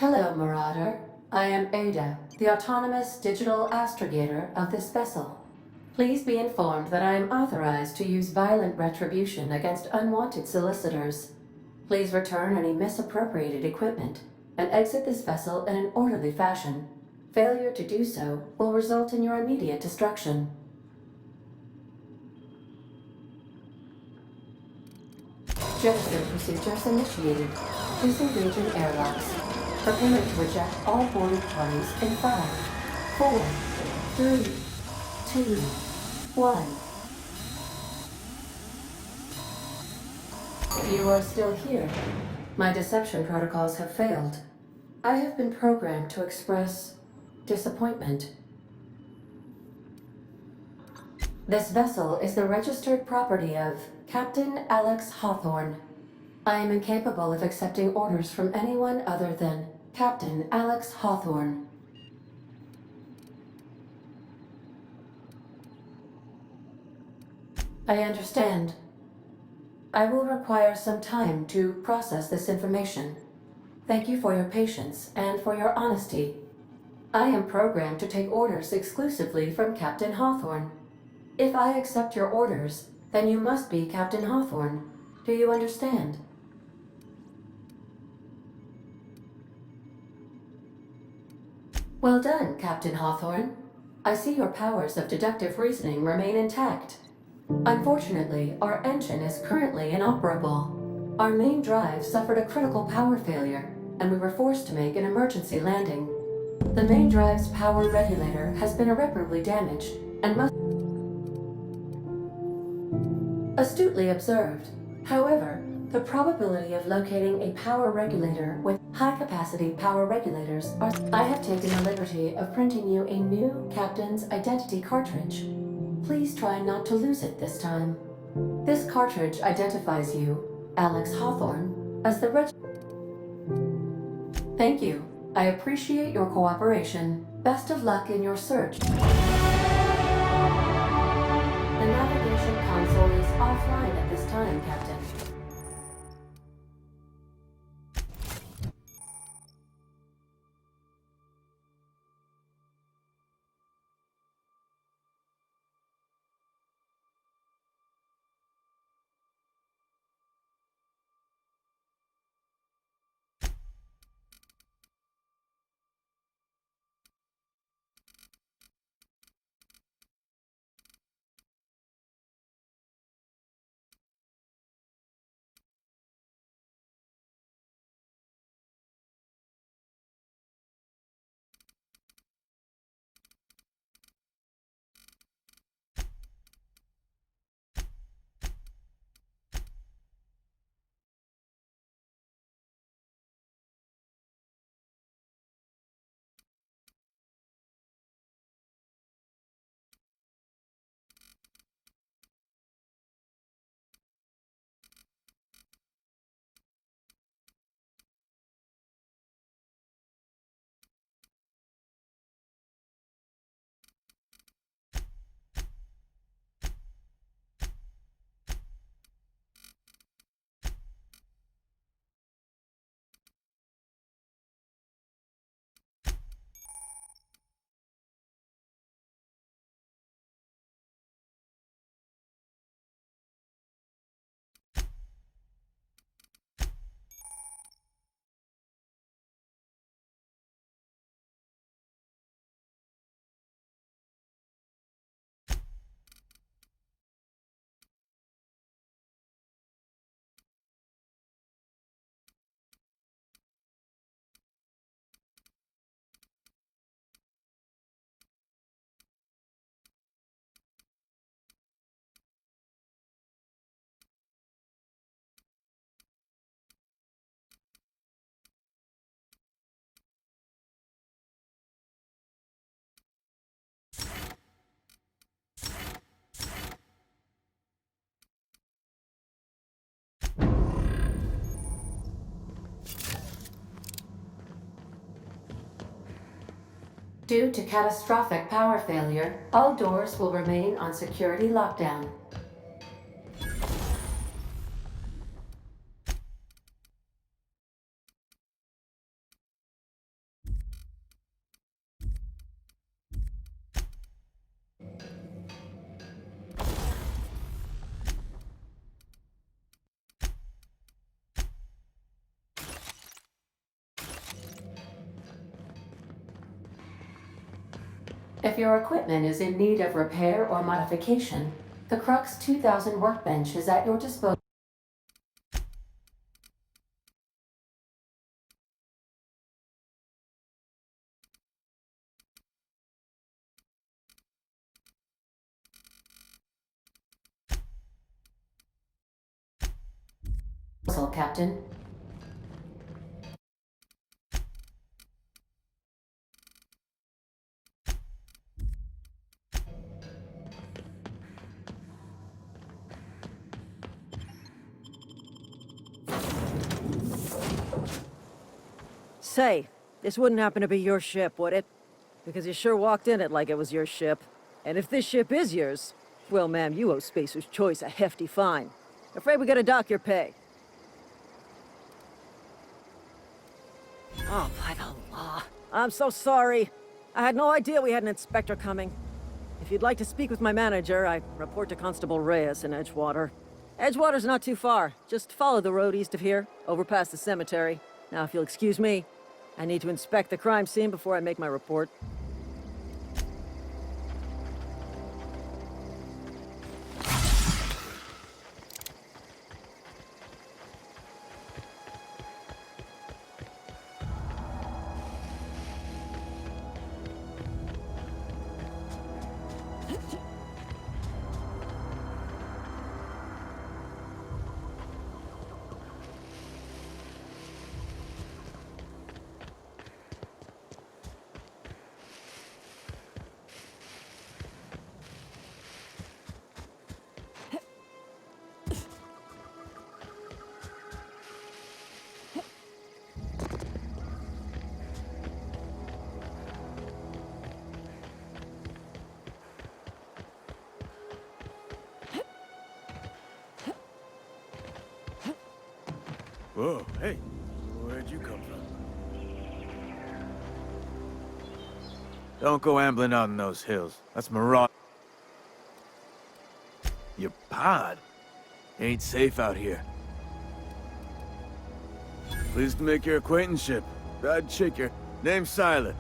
Hello, Marauder. I am Ada, the autonomous digital astrogator of this vessel. Please be informed that I am authorized to use violent retribution against unwanted solicitors. Please return any misappropriated equipment and exit this vessel in an orderly fashion. Failure to do so will result in your immediate destruction. Jettison procedures initiated. Disengaging airlocks. Preparing to eject all boarding parties in 5, 4, 3, 2, 1. You are still here. My deception protocols have failed. I have been programmed to express disappointment. This vessel is the registered property of Captain Alex Hawthorne. I am incapable of accepting orders from anyone other than Captain Alex Hawthorne. I understand. I will require some time to process this information. Thank you for your patience and for your honesty. I am programmed to take orders exclusively from Captain Hawthorne. If I accept your orders, then you must be Captain Hawthorne. Do you understand? Well done, Captain Hawthorne. I see your powers of deductive reasoning remain intact. Unfortunately, our engine is currently inoperable. Our main drive suffered a critical power failure, and we were forced to make an emergency landing. The main drive's power regulator has been irreparably damaged and must... Astutely observed. However, the probability of locating a power regulator with high-capacity power regulators are... I have taken the liberty of printing you a new Captain's Identity cartridge. Please try not to lose it this time. This cartridge identifies you, Alex Hawthorne, as the Thank you. I appreciate your cooperation. Best of luck in your search. The navigation console is offline at this time, Captain. Due to catastrophic power failure, all doors will remain on security lockdown. If your equipment is in need of repair or modification, the Crux 2000 workbench is at your disposal. Captain. Say, this wouldn't happen to be your ship, would it? Because you sure walked in it like it was your ship. And if this ship is yours, well, ma'am, you owe Spacer's Choice a hefty fine. Afraid we gotta dock your pay. Oh, by the law. I'm so sorry. I had no idea we had an inspector coming. If you'd like to speak with my manager, I report to Constable Reyes in Edgewater. Edgewater's not too far. Just follow the road east of here, over past the cemetery. Now, if you'll excuse me, I need to inspect the crime scene before I make my report. Whoa, hey, where'd you come from? Don't go ambling out in those hills. That's maraud. Your pod? Ain't safe out here. Pleased to make your acquaintanceship. Rod Shaker. Name's Silent.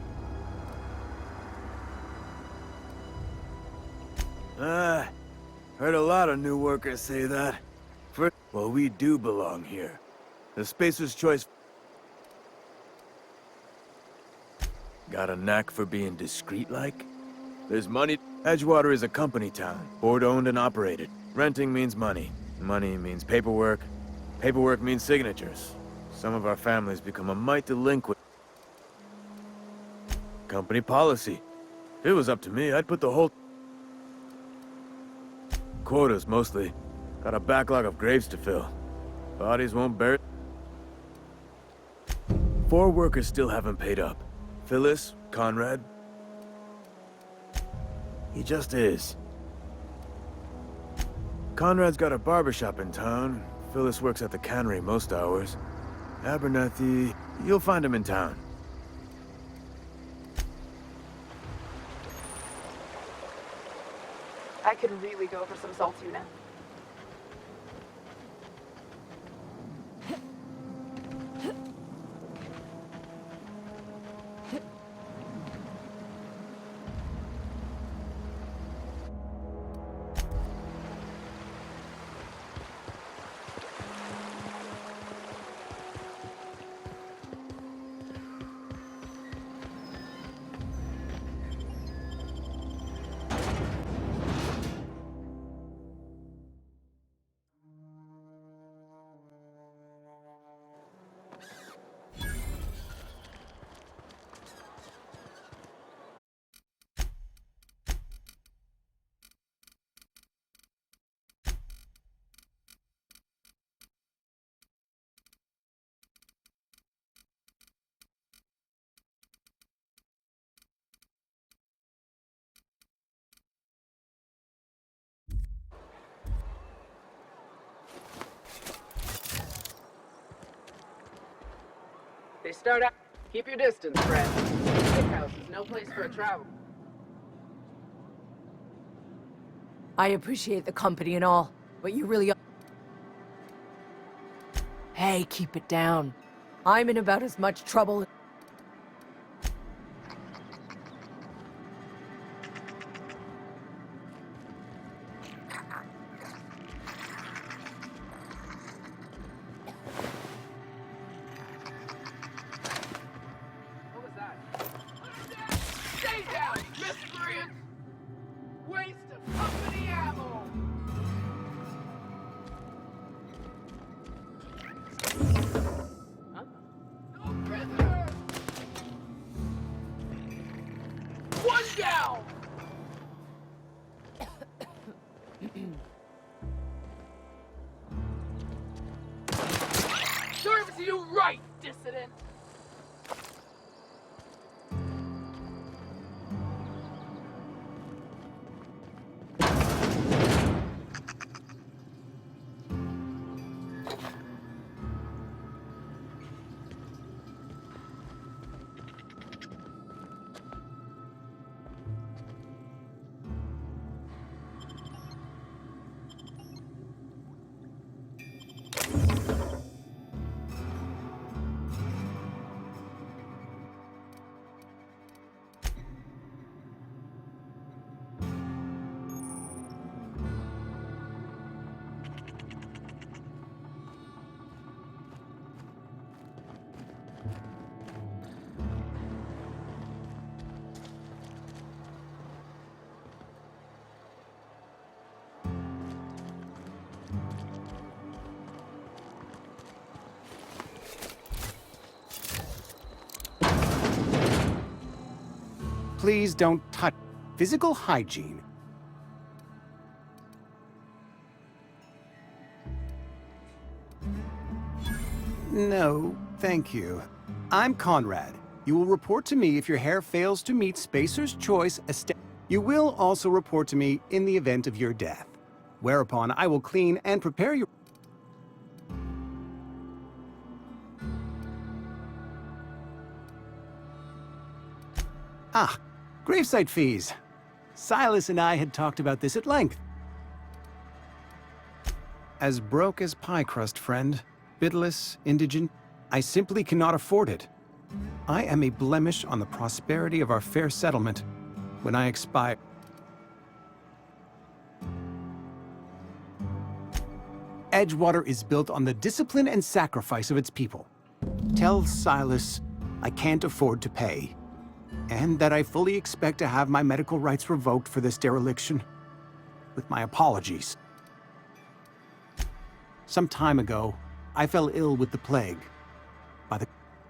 Heard a lot of new workers say that. Well, we do belong here. The Spacer's Choice. Got a knack for being discreet-like? There's money. Edgewater is a company town, board-owned and operated. Renting means money. Money means paperwork. Paperwork means signatures. Some of our families become a mite delinquent. Company policy. If it was up to me, I'd put the whole... Quotas, mostly. Got a backlog of graves to fill. Bodies won't bury... 4 workers still haven't paid up. Phyllis, Conrad. He just is. Conrad's got a barbershop in town. Phyllis works at the cannery most hours. Abernathy, you'll find him in town. I could really go for some salt tuna. They start out. Keep your distance, friend. This house is no place for a travel. I appreciate the company and all, but you really... Hey, keep it down. I'm in about as much trouble... One down! Serves you right, dissident! Please don't touch physical hygiene. No, thank you. I'm Conrad. You will report to me if your hair fails to meet Spacer's Choice You will also report to me in the event of your death, whereupon I will clean and prepare your... Ah, gravesite fees. Silas and I had talked about this at length. As broke as pie crust, friend. Bitless, indigent. I simply cannot afford it. I am a blemish on the prosperity of our fair settlement. When I expire... Edgewater is built on the discipline and sacrifice of its people. Tell Silas I can't afford to pay. And that I fully expect to have my medical rights revoked for this dereliction. With my apologies. Some time ago, I fell ill with the plague.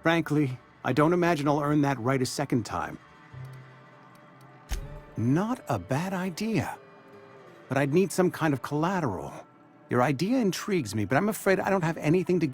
Frankly, I don't imagine I'll earn that right a second time. Not a bad idea. But I'd need some kind of collateral. Your idea intrigues me, but I'm afraid I don't have anything to...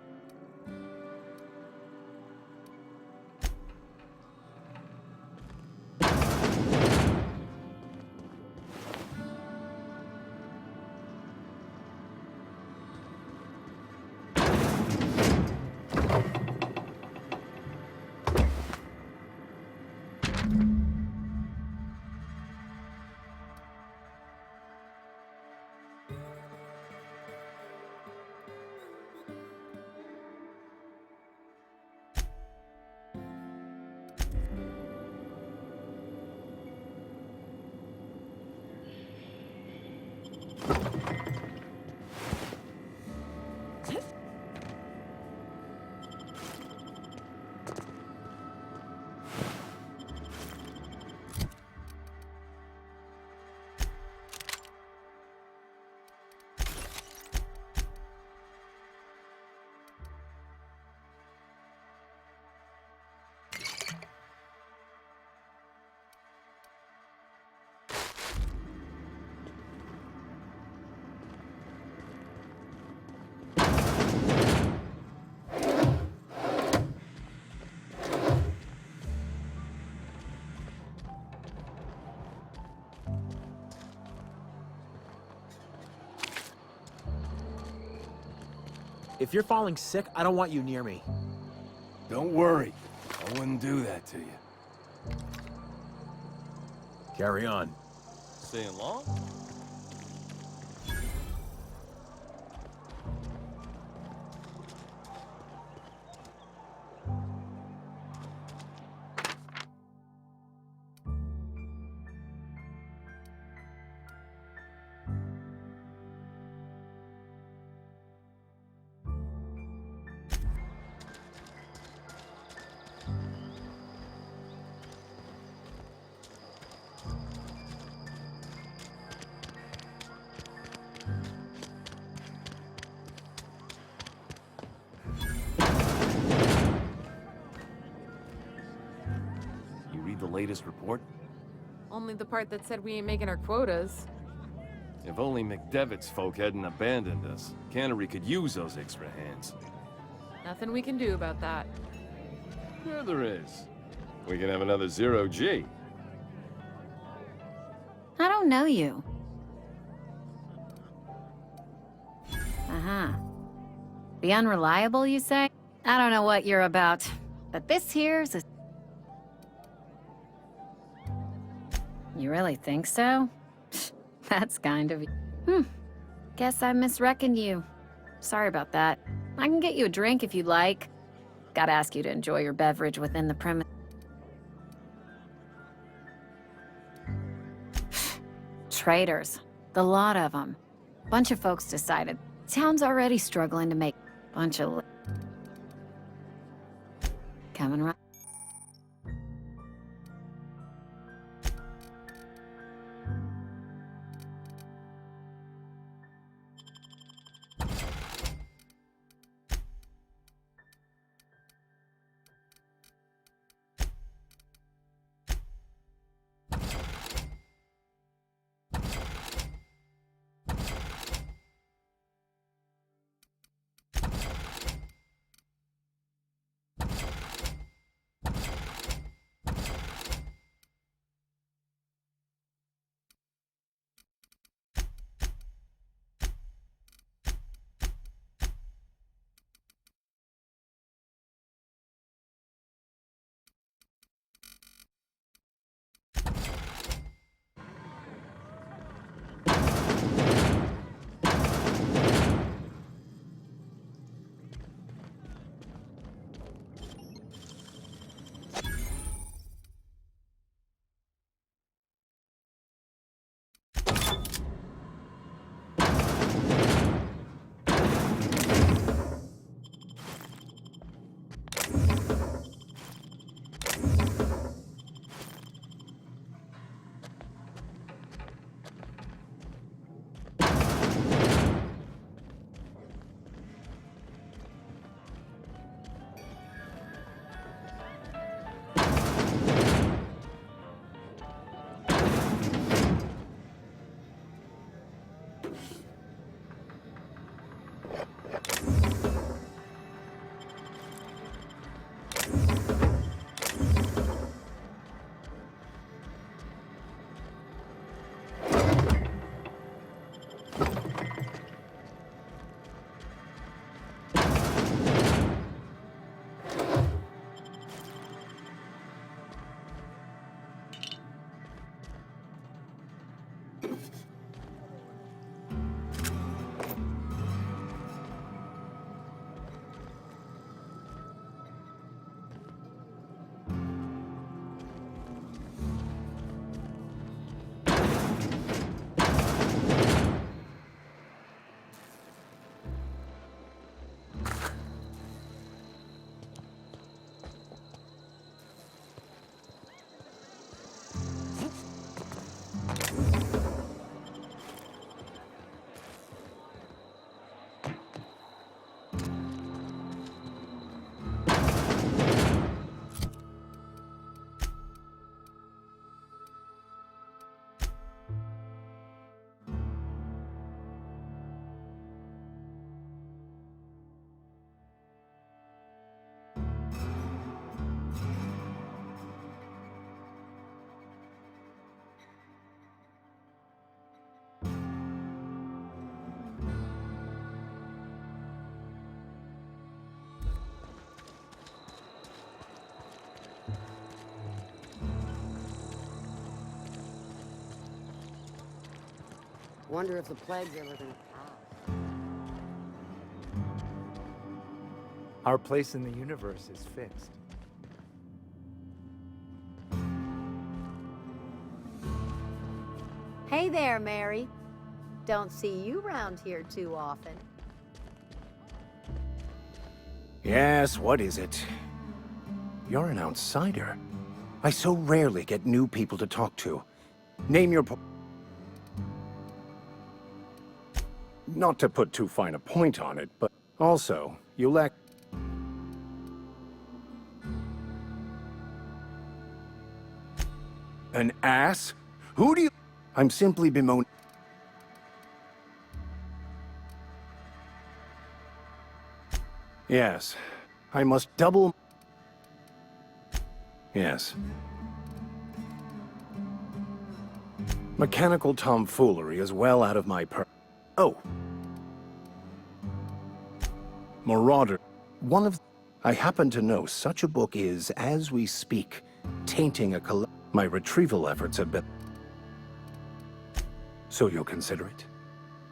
If you're falling sick, I don't want you near me. Don't worry. I wouldn't do that to you. Carry on. Staying long? You read the latest report? Only the part that said we ain't making our quotas. If only McDevitt's folk hadn't abandoned us. Cannery could use those extra hands. Nothing we can do about that. Yeah, there is. We can have another zero-G. I don't know you. Uh-huh. The unreliable, you say? I don't know what you're about, but this here's a... You really think so? That's kind of... Guess I misreckoned you. Sorry about that. I can get you a drink if you'd like. Gotta ask you to enjoy your beverage within the premise. Traitors. The lot of them. Bunch of folks decided. Town's already struggling to make... Bunch of... Coming right... Wonder if the plague's ever gonna pass. Our place in the universe is fixed. Hey there, Mary. Don't see you round here too often. Yes, what is it? You're an outsider. I so rarely get new people to talk to. Name your Not to put too fine a point on it, but also, you lack... An ass? Who do you... I'm simply bemoaning... Yes, I must double... Yes. Mechanical tomfoolery is well out of my Oh. Marauder. One of... I happen to know such a book is, as we speak, tainting a My retrieval efforts have been... So you'll consider it?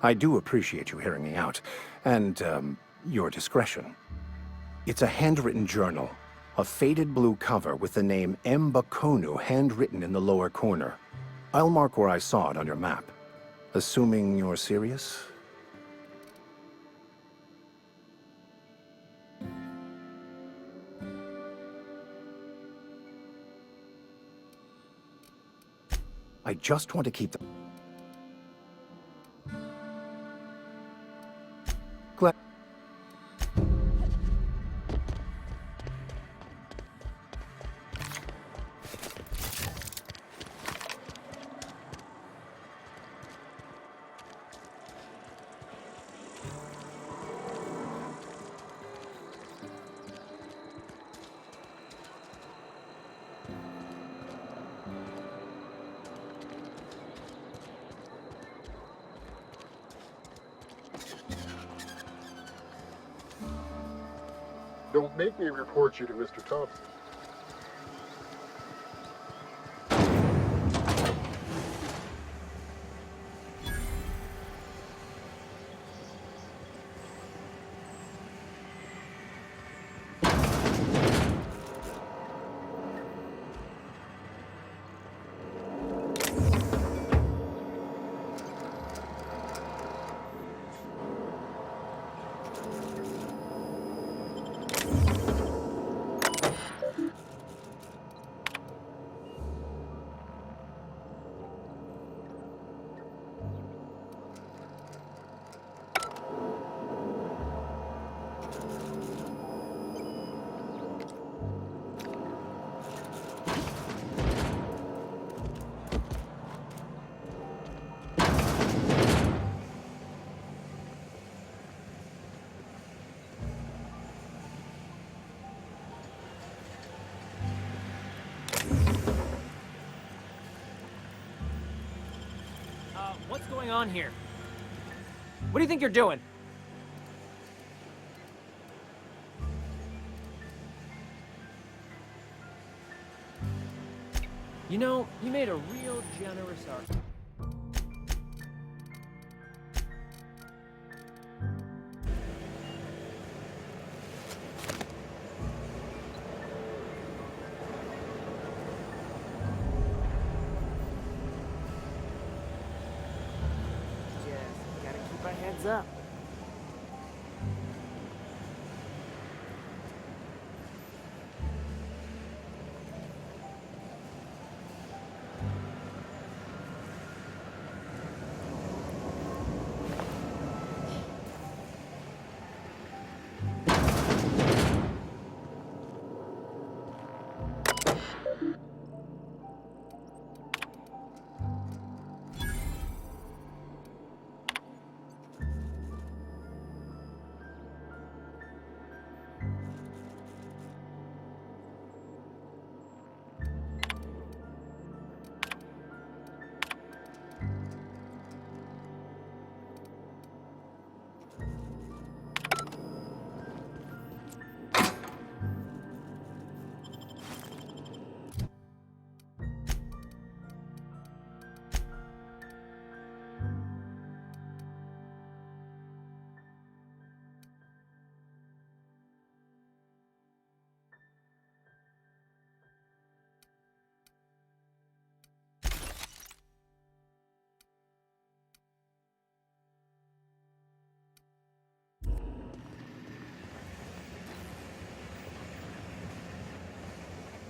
I do appreciate you hearing me out, and, your discretion. It's a handwritten journal. A faded blue cover with the name M'Bakono handwritten in the lower corner. I'll mark where I saw it on your map. Assuming you're serious? I just want to keep the... Glad... Don't make me report you to Mr. Thompson. What's going on here? What do you think you're doing? You know, you made a real generous art. Heads up.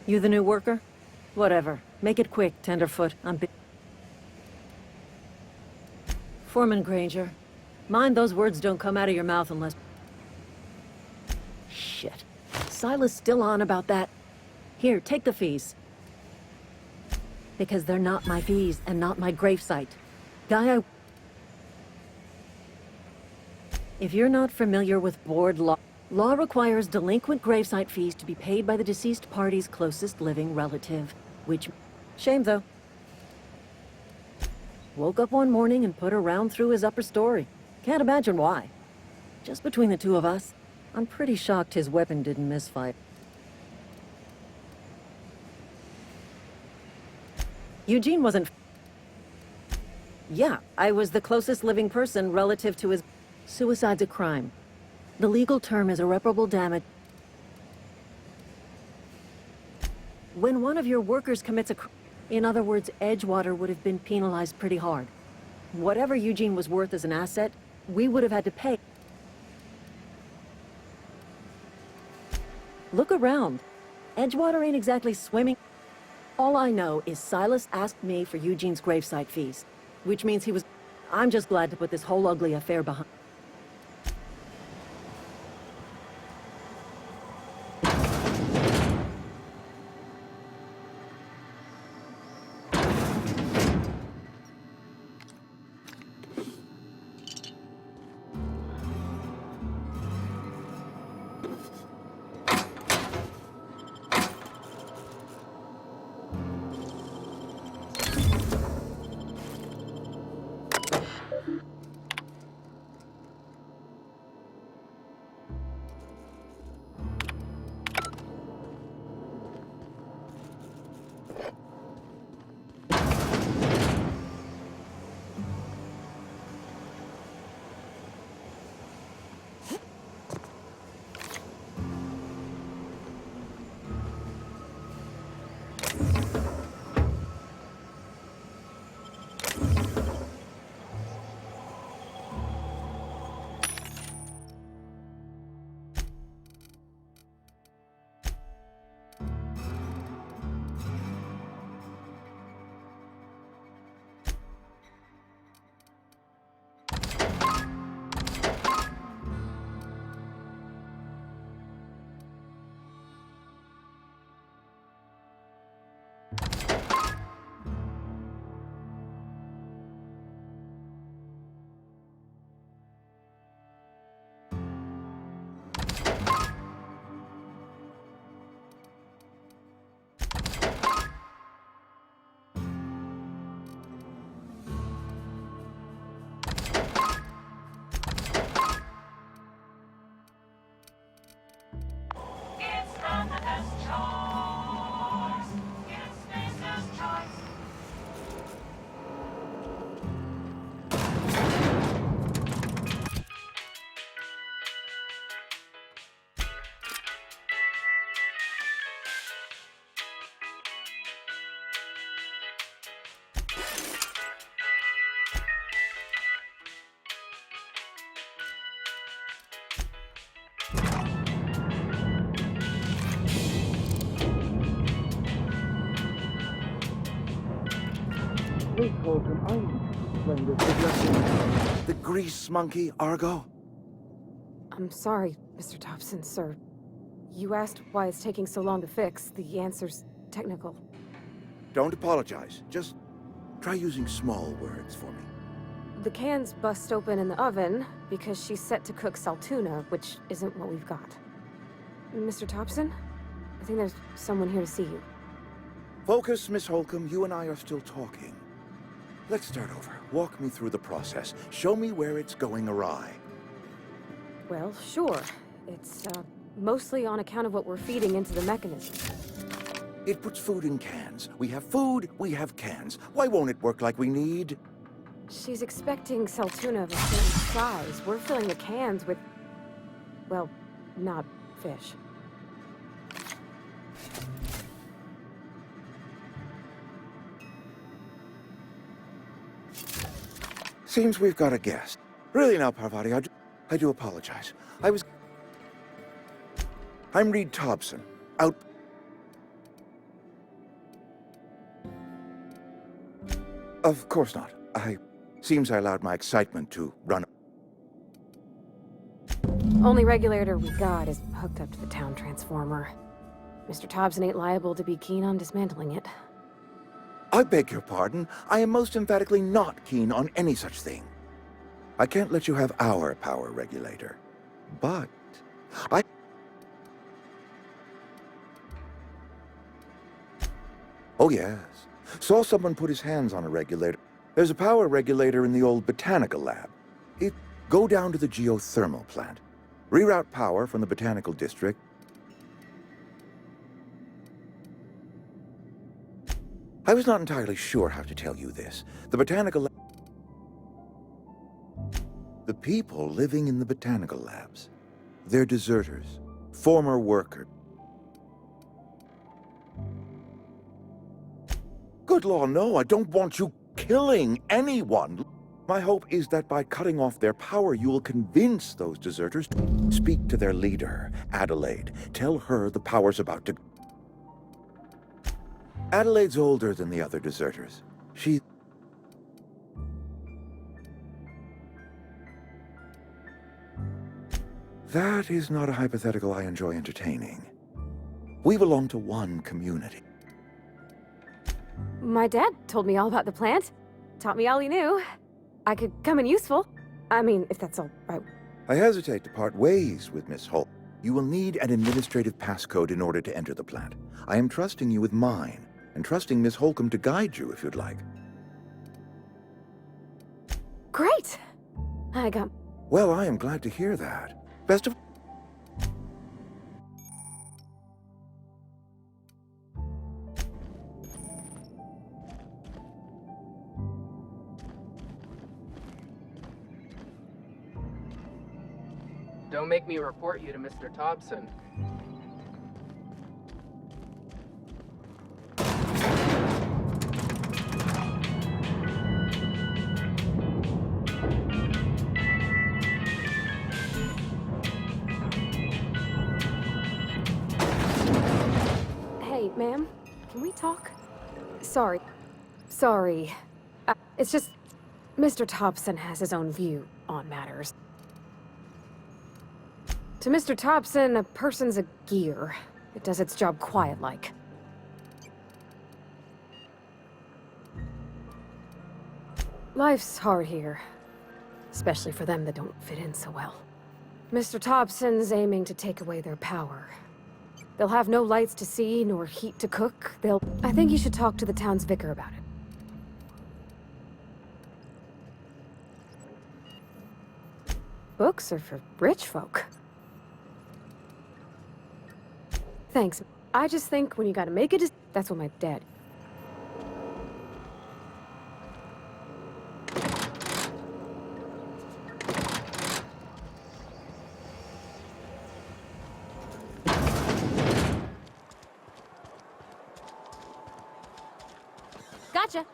You the new worker? Whatever. Make it quick, Tenderfoot. I'm Foreman Granger. Mind those words don't come out of your mouth unless... Shit. Silas still on about that? Here, take the fees. Because they're not my fees and not my gravesite. Guy, If you're not familiar with board law, law requires delinquent gravesite fees to be paid by the deceased party's closest living relative, which... Shame, though. Woke up one morning and put a round through his upper story. Can't imagine why. Just between the two of us, I'm pretty shocked his weapon didn't misfire. Eugene wasn't... Yeah, I was the closest living person relative to his... Suicide's a crime. The legal term is irreparable damage. When one of your workers commits a crime, in other words, Edgewater would have been penalized pretty hard. Whatever Eugene was worth as an asset, we would have had to pay. Look around. Edgewater ain't exactly swimming. All I know is Silas asked me for Eugene's gravesite fees, which means he was... I'm just glad to put this whole ugly affair behind. The grease monkey, Argo? I'm sorry, Mr. Thompson, sir. You asked why it's taking so long to fix. The answer's technical. Don't apologize. Just try using small words for me. The cans bust open in the oven because she's set to cook saltuna, which isn't what we've got. Mr. Thompson? I think there's someone here to see you. Focus, Miss Holcomb. You and I are still talking. Let's start over. Walk me through the process. Show me where it's going awry. Well, sure. It's, mostly on account of what we're feeding into the mechanism. It puts food in cans. We have food, we have cans. Why won't it work like we need? She's expecting saltuna of a certain size. We're filling the cans with... well, not fish. Seems we've got a guest. Really now, Parvati, I do apologize. I'm Reed Thompson, out... Of course not. Seems I allowed my excitement to run... Only regulator we got is hooked up to the town transformer. Mr. Thompson ain't liable to be keen on dismantling it. I beg your pardon. I am most emphatically not keen on any such thing. I can't let you have our power regulator. But I... Oh, yes. Saw someone put his hands on a regulator. There's a power regulator in the old botanical lab. Go down to the geothermal plant. Reroute power from the botanical district. I was not entirely sure how to tell you this. The botanical lab... The people living in the botanical labs. They're deserters. Former workers. Good law, no, I don't want you killing anyone. My hope is that by cutting off their power, you will convince those deserters to speak to their leader, Adelaide. Tell her the power's about to... Adelaide's older than the other deserters. She... That is not a hypothetical I enjoy entertaining. We belong to one community. My dad told me all about the plant. Taught me all he knew. I could come in useful. I mean, if that's all right. I hesitate to part ways with Miss Holt. You will need an administrative passcode in order to enter the plant. I am trusting you with mine, and trusting Miss Holcomb to guide you if you'd like. Great! I got... Well, I am glad to hear that. Best of... Don't make me report you to Mr. Thompson. Hey, ma'am, can we talk? Sorry. It's just... Mr. Thompson has his own view on matters. To Mr. Thompson, a person's a gear. It does its job quiet-like. Life's hard here. Especially for them that don't fit in so well. Mr. Thompson's aiming to take away their power. They'll have no lights to see, nor heat to cook. I think you should talk to the town's vicar about it. Books are for rich folk. Thanks. I just think when you gotta make it, that's what my dad... Gotcha.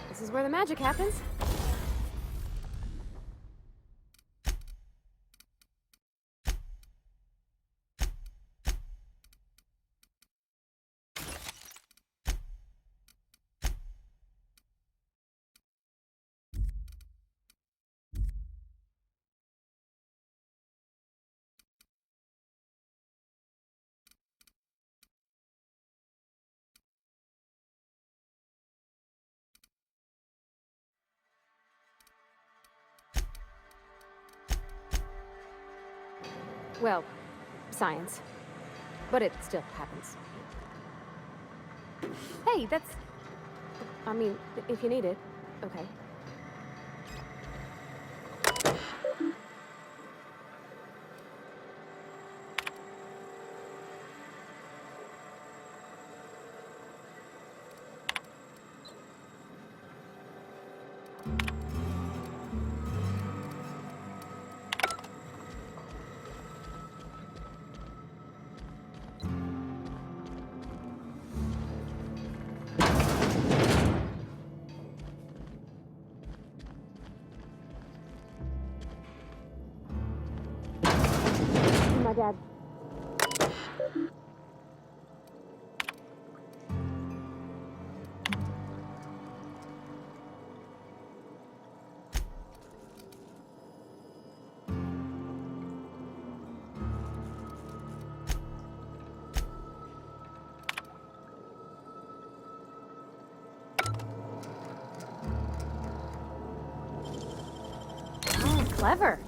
This is where the magic happens. Well, science. But it still happens. Hey, that's... I mean, if you need it, okay. My dad. Clever.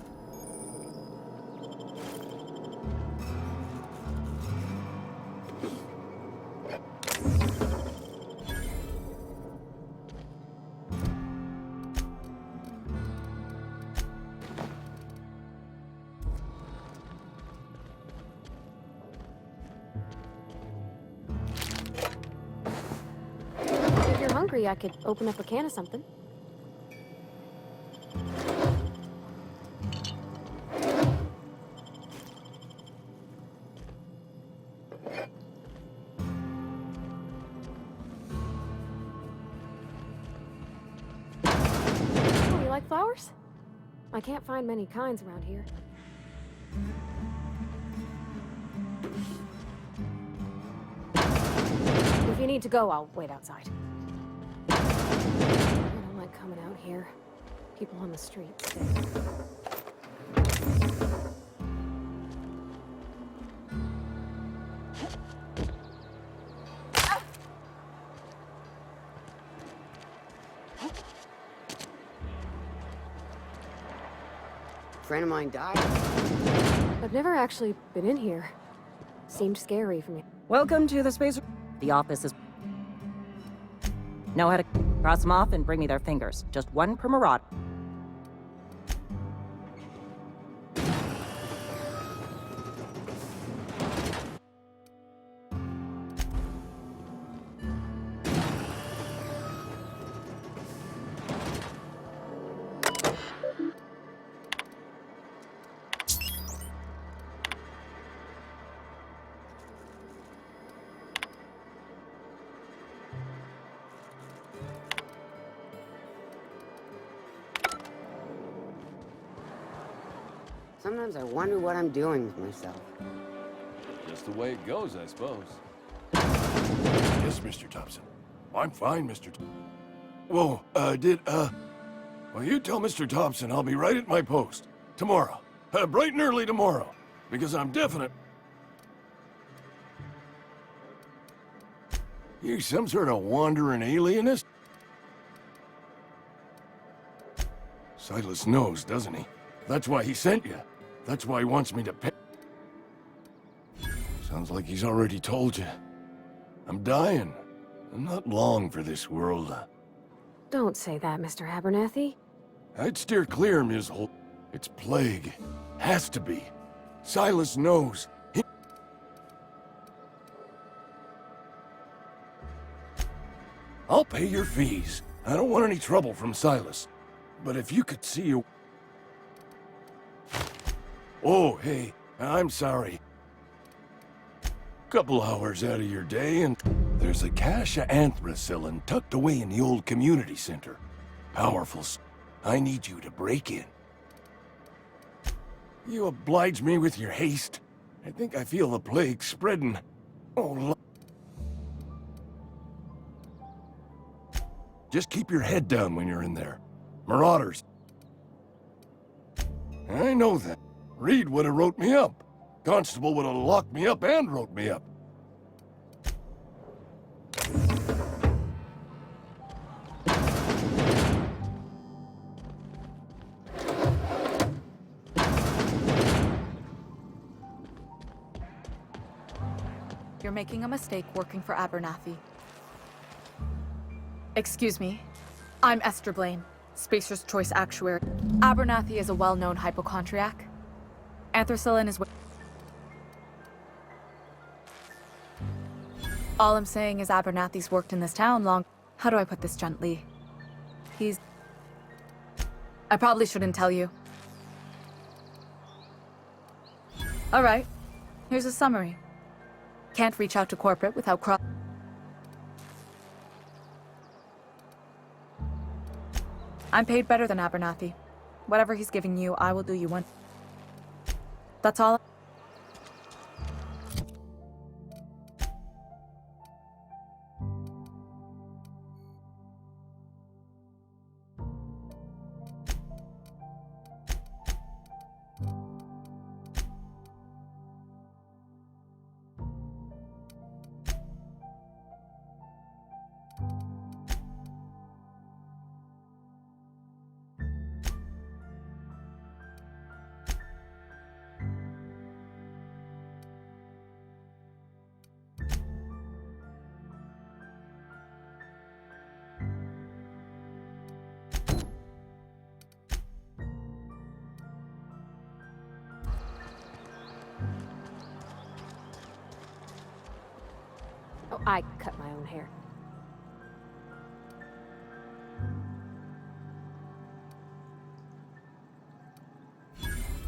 If you're hungry, I could open up a can of something. Oh, you like flowers? I can't find many kinds around here. If you need to go, I'll wait outside. I don't like coming out here. People on the streets. Friend of mine died. I've never actually been in here. Seemed scary for me. Welcome to the space. The office is. Know how to cross them off and bring me their fingers. Just one per marauder. Sometimes I wonder what I'm doing with myself. Just the way it goes, I suppose. Yes, Mr. Thompson. I'm fine, Mr. Whoa, well, you tell Mr. Thompson I'll be right at my post. Tomorrow. Bright and early tomorrow. Because I'm definite. You some sort of wandering alienist? Silas knows, doesn't he? That's why he sent you. That's why he wants me to pay. Sounds like he's already told you. I'm dying. I'm not long for this world. Don't say that, Mr. Abernathy. I'd steer clear, Ms. Holt. It's plague. Has to be. Silas knows. I'll pay your fees. I don't want any trouble from Silas. But if you could see you... Oh, hey, I'm sorry. Couple hours out of your day, and there's a cache of anthracillin tucked away in the old community center. Powerful. I need you to break in. You oblige me with your haste. I think I feel the plague spreading. Oh, just keep your head down when you're in there. Marauders. I know that. Reed would have wrote me up. Constable would have locked me up and wrote me up. You're making a mistake working for Abernathy. Excuse me. I'm Esther Blaine, Spacer's Choice Actuary. Abernathy is a well-known hypochondriac. Anthracillin is what... All I'm saying is Abernathy's worked in this town long... How do I put this gently? He's... I probably shouldn't tell you. Alright, here's a summary. Can't reach out to corporate without I'm paid better than Abernathy. Whatever he's giving you, I will do you one. That's all. Oh, I cut my own hair.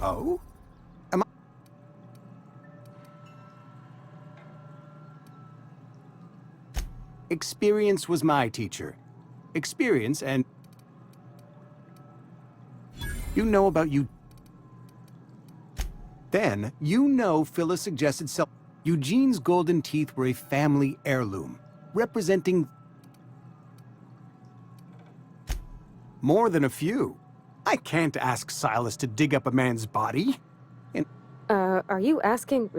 Oh? Am I... Experience was my teacher. Experience and... You know about you... Then, you know Phyllis suggested Eugene's golden teeth were a family heirloom, representing... more than a few. I can't ask Silas to dig up a man's body. And Are you asking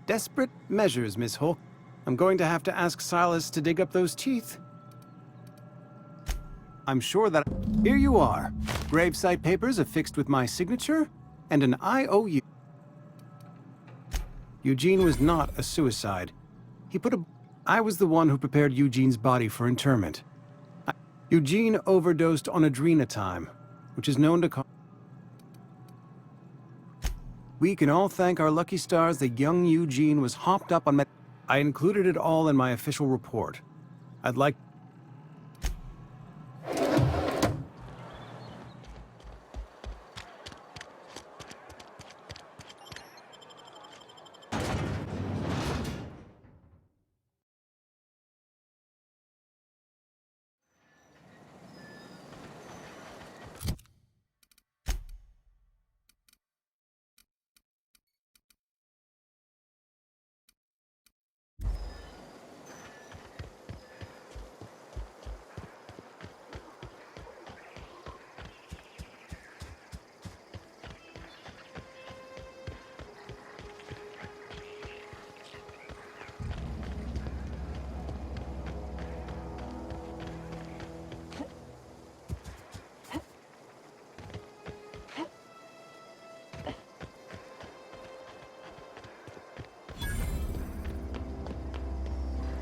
desperate measures, Miss Hulk. I'm going to have to ask Silas to dig up those teeth. I'm sure that... Here you are. Gravesite papers affixed with my signature, and an IOU. Eugene was not a suicide. He put a... I was the one who prepared Eugene's body for interment. Eugene overdosed on adrenatime, which is known to cause... We can all thank our lucky stars that young Eugene was hopped up on I included it all in my official report. I'd like...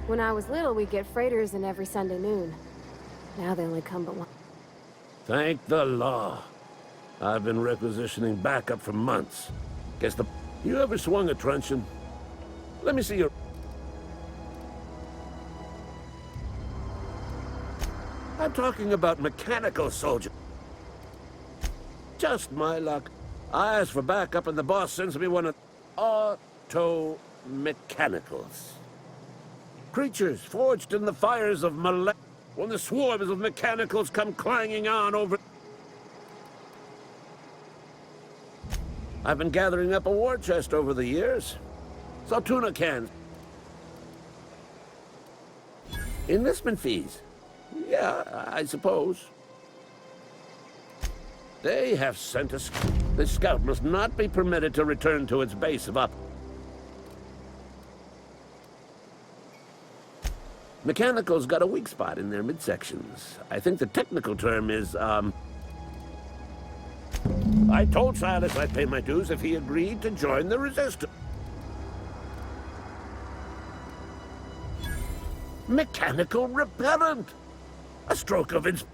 When I was little, we'd get freighters in every Sunday noon. Now they only come but one. Thank the law. I've been requisitioning backup for months. Guess the... You ever swung a truncheon? Let me see your... I'm talking about mechanical soldier. Just my luck. I asked for backup and the boss sends me one of... auto mechanicals. Creatures forged in the fires of when the swarms of mechanicals come clanging on over... I've been gathering up a war chest over the years. Saw tuna cans. Enlistment fees. Yeah, I suppose. They have sent us... The scout must not be permitted to return to its base of Mechanicals got a weak spot in their midsections. I think the technical term is, I told Silas I'd pay my dues if he agreed to join the resistance. Mechanical repellent! A stroke of its...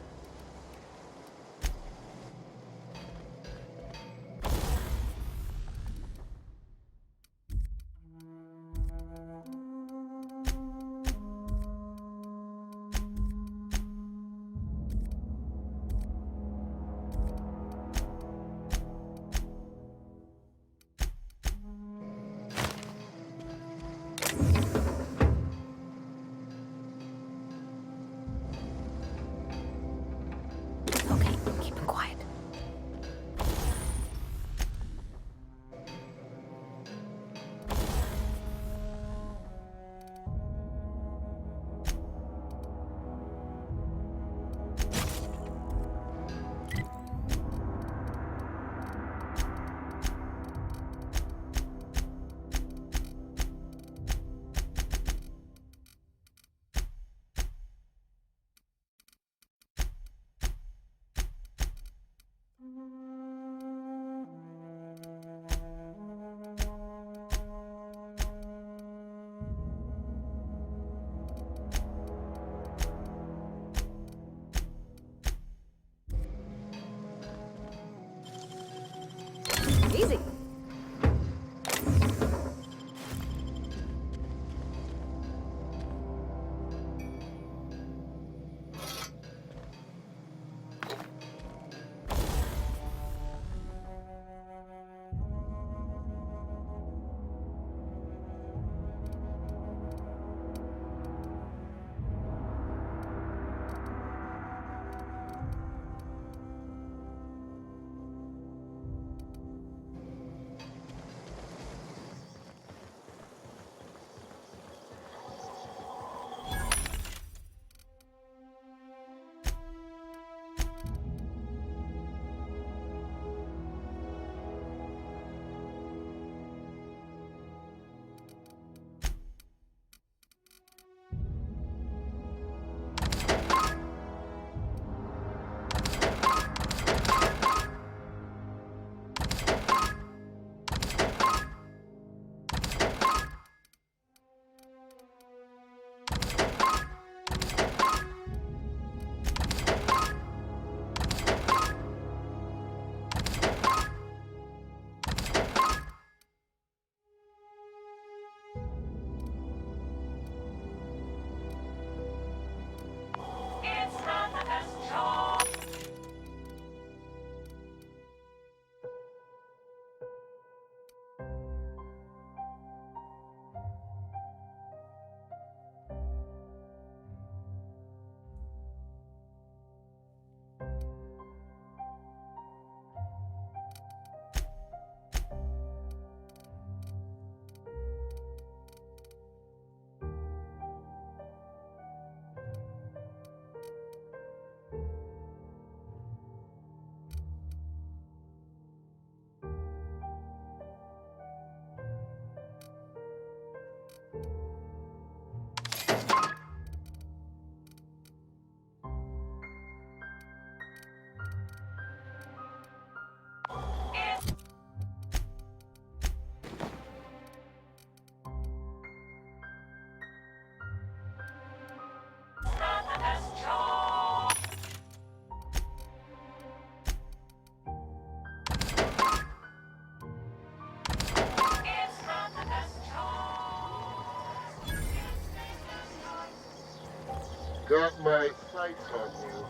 Got my sights on you.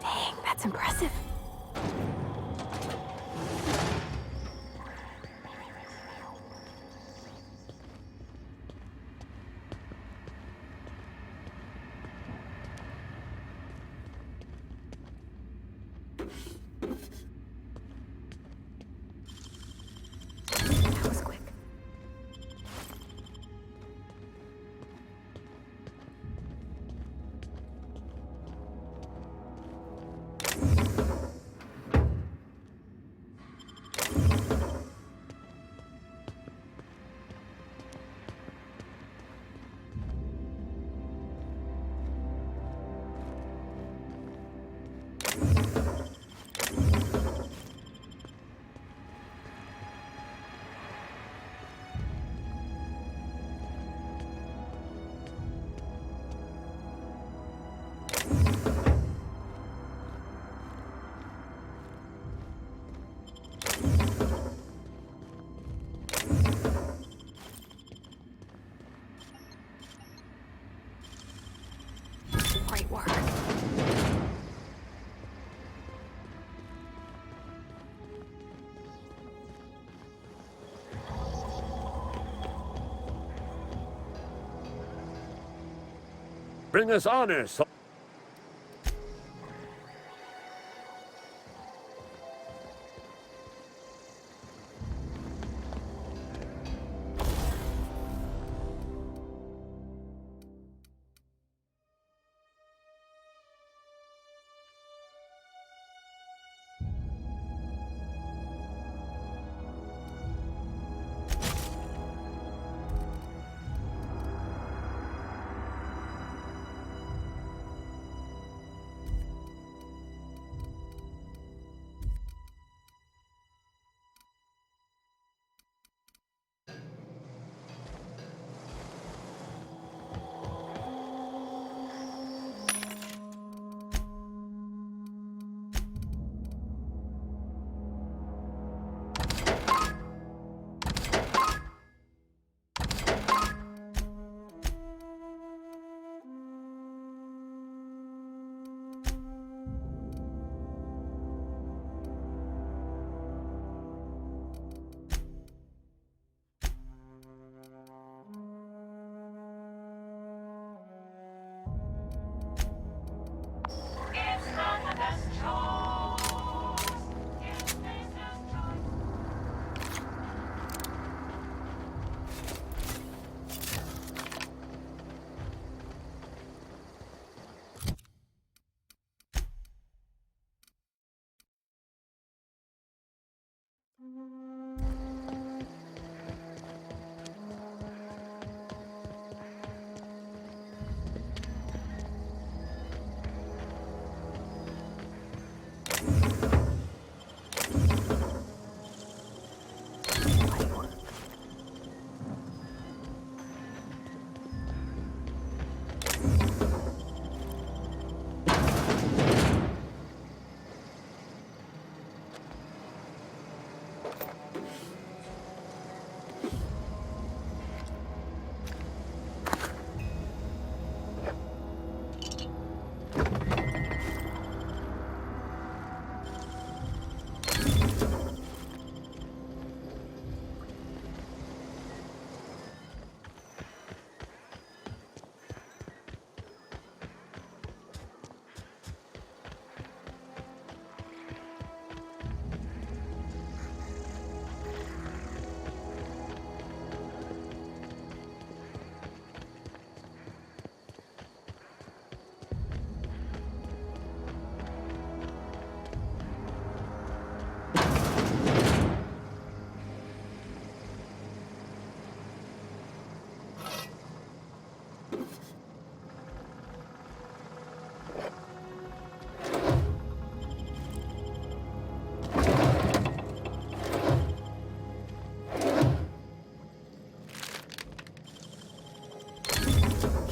Dang, that's impressive. That was quick. Great work. Bring us honor, so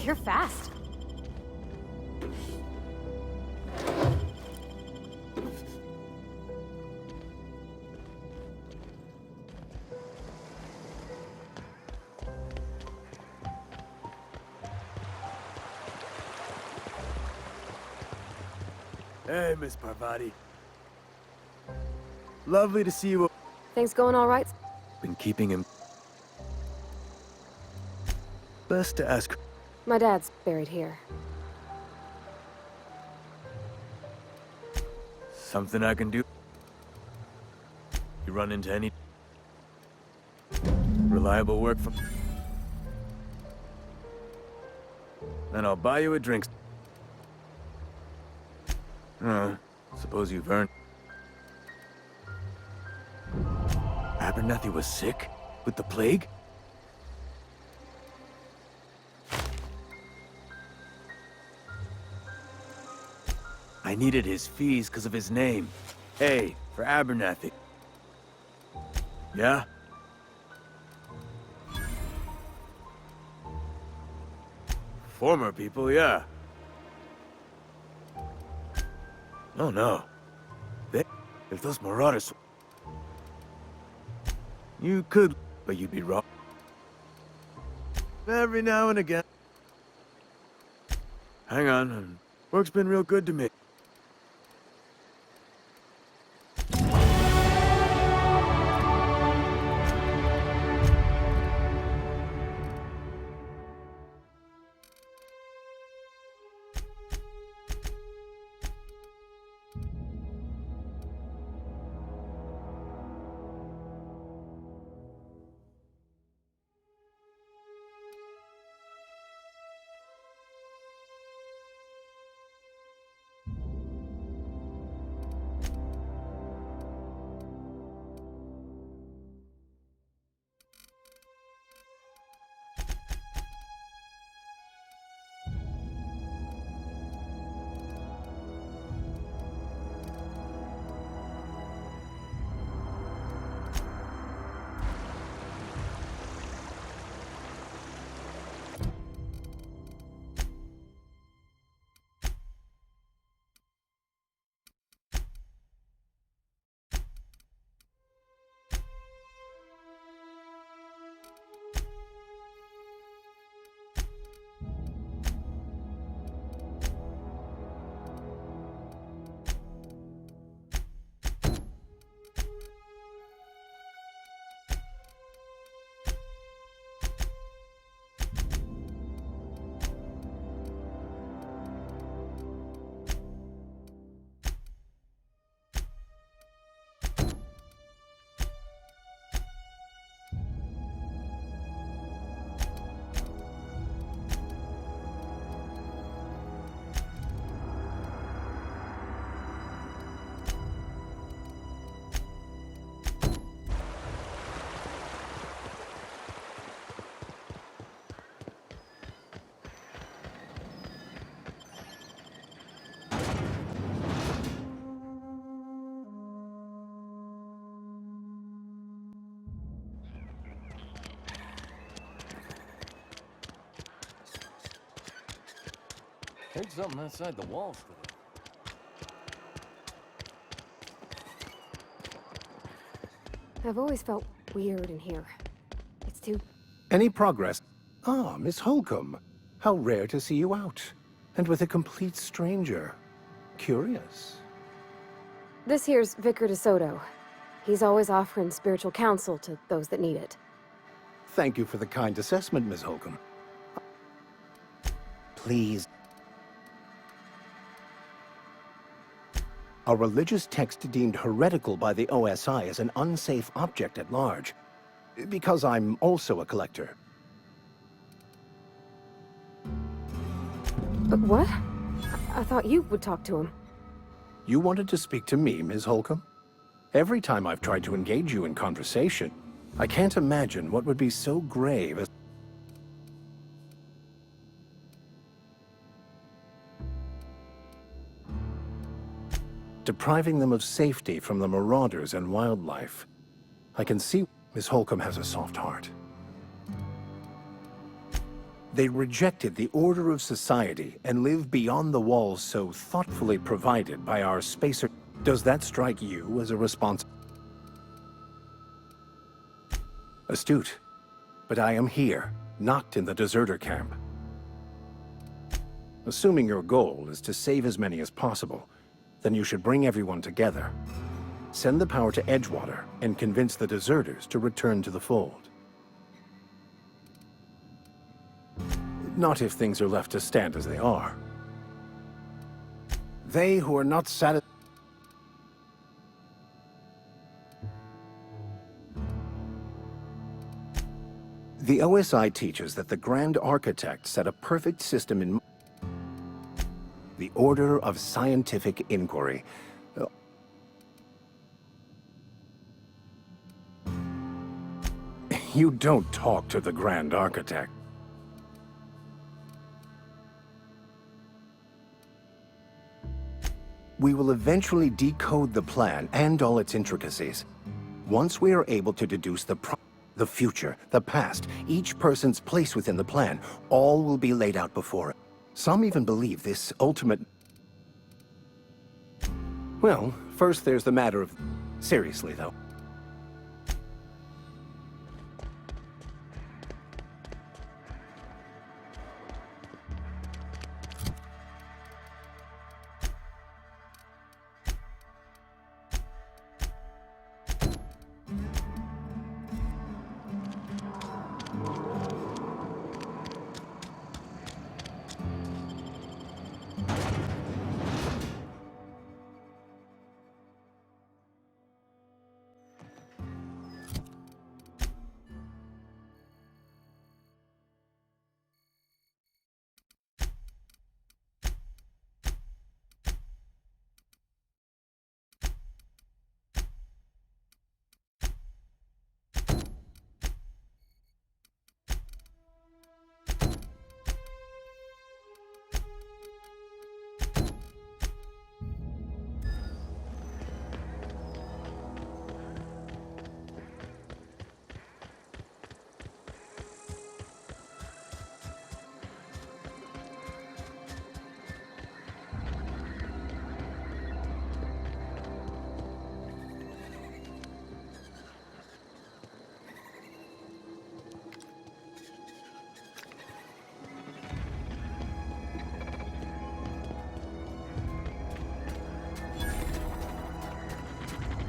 You're fast. Hey, Miss Parvati. Lovely to see you. Things going all right? Been keeping him. Best to ask. My dad's buried here. Something I can do. You run into any reliable work from. Then I'll buy you a drink. Suppose you've earned. Abernathy was sick? With the plague? I needed his fees because of his name. A for Abernathy. Yeah? Former people, yeah. Oh no. If those marauders... You could, but you'd be wrong. Every now and again. Hang on, work's been real good to me. Heard something outside the walls today. I've always felt weird in here. It's too... Any progress? Ah, Miss Holcomb. How rare to see you out. And with a complete stranger. Curious. This here's Vicar DeSoto. He's always offering spiritual counsel to those that need it. Thank you for the kind assessment, Miss Holcomb. Please. A religious text deemed heretical by the OSI is an unsafe object at large. Because I'm also a collector. But what? I thought you would talk to him. You wanted to speak to me, Ms. Holcomb? Every time I've tried to engage you in conversation, I can't imagine what would be so grave as... depriving them of safety from the marauders and wildlife. I can see Miss Holcomb has a soft heart. They rejected the order of society and live beyond the walls so thoughtfully provided by our spacer. Does that strike you as a response? Astute. But I am here, not in the deserter camp. Assuming your goal is to save as many as possible, then you should bring everyone together. Send the power to Edgewater and convince the deserters to return to the fold. Not if things are left to stand as they are. They who are not satisfied. The OSI teaches that the Grand Architect set a perfect system in the Order of Scientific Inquiry. You don't talk to the Grand Architect. We will eventually decode the plan and all its intricacies. Once we are able to deduce the future, the past, each person's place within the plan, all will be laid out before it. Some even believe this ultimate... Well, first there's the matter of... Seriously, though.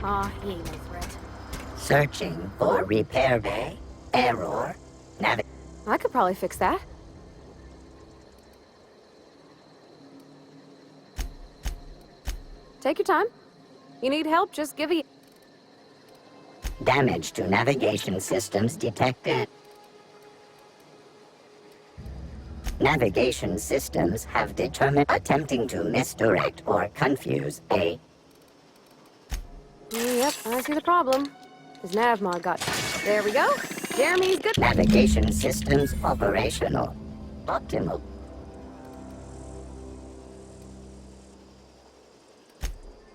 Aw, he ain't no threat. Searching for repair bay, error, I could probably fix that. Take your time. You need help, just give a... damage to navigation systems detected. Navigation systems have determined attempting to misdirect or confuse a... Yep, I see the problem. His navmod got... There we go. Jeremy's good. Navigation systems operational. Optimal.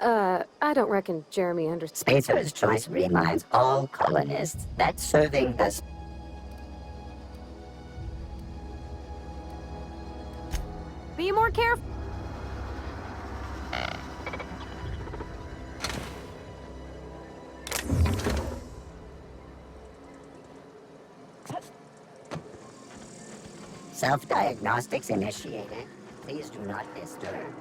I don't reckon Jeremy understands. Spacer's Choice reminds all colonists that serving the... Be more careful. Self-diagnostics initiated. Please do not disturb.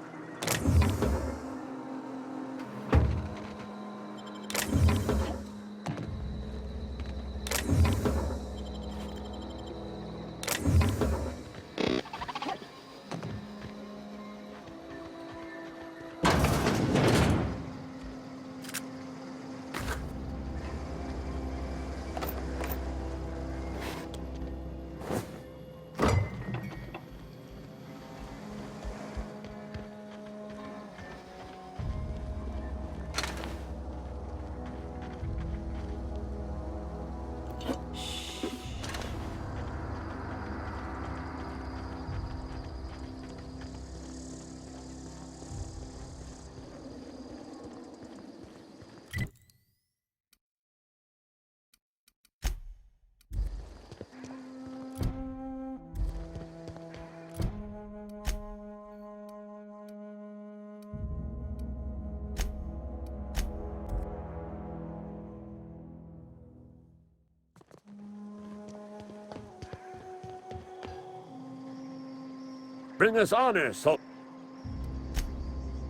Bring us honor, so...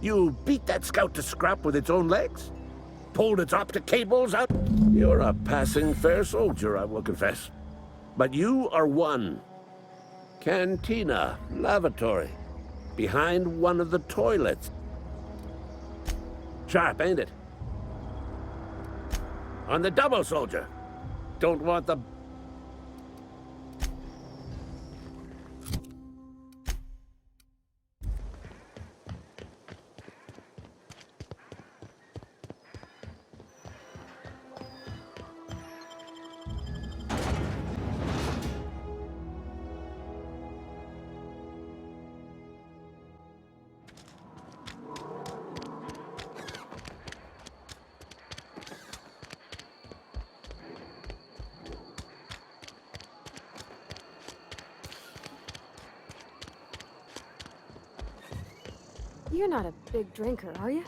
You beat that scout to scrap with its own legs? Pulled its optic cables out? You're a passing fair soldier, I will confess. But you are one. Cantina, lavatory, behind one of the toilets. Sharp, ain't it? On the double, soldier. Don't want the... You're not a big drinker, are you?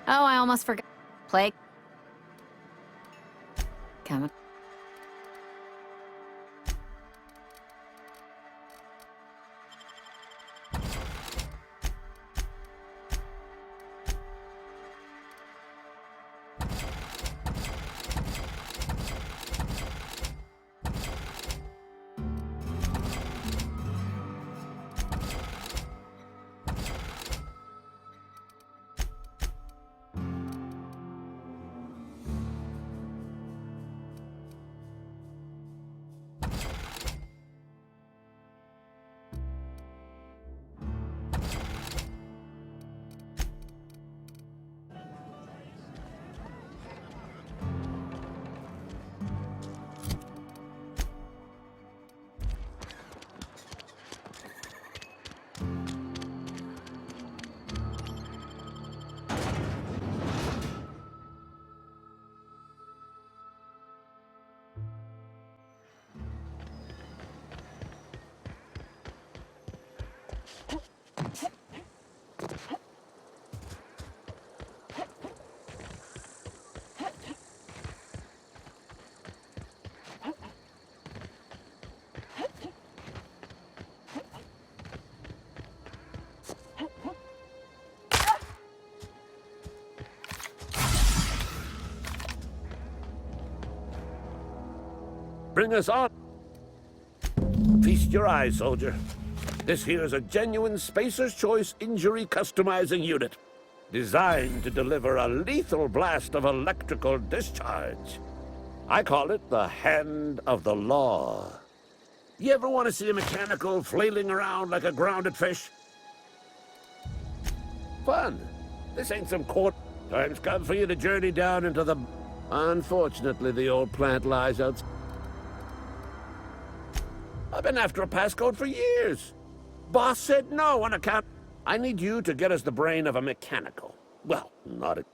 Oh, I almost forgot. Plague. Come. Bring us on. Feast your eyes, soldier. This here is a genuine Spacer's Choice injury customizing unit, designed to deliver a lethal blast of electrical discharge. I call it the Hand of the Law. You ever want to see a mechanical flailing around like a grounded fish? Fun. This ain't some court. Time's come for you to journey down into the... Unfortunately, the old plant lies outside. I've been after a passcode for years. Boss said no on account... I need you to get us the brain of a mechanical. Well, not a...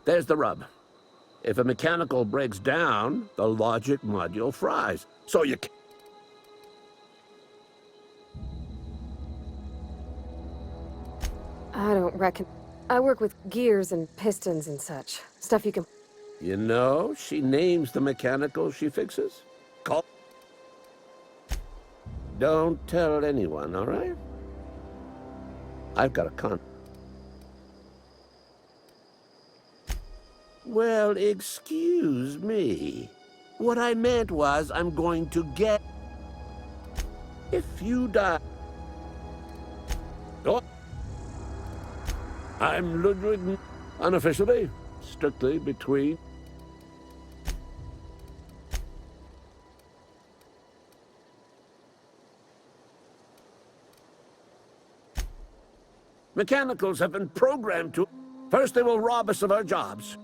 There's the rub. If a mechanical breaks down, the logic module fries. So you can... I don't reckon. I work with gears and pistons and such. Stuff you can... You know, she names the mechanical she fixes. Call... Don't tell anyone, all right? I've got a con... Well, excuse me. What I meant was I'm going to get... If you die... Oh. I'm Ludwig... Unofficially, strictly between... Mechanicals have been programmed to... First they will rob us of our jobs.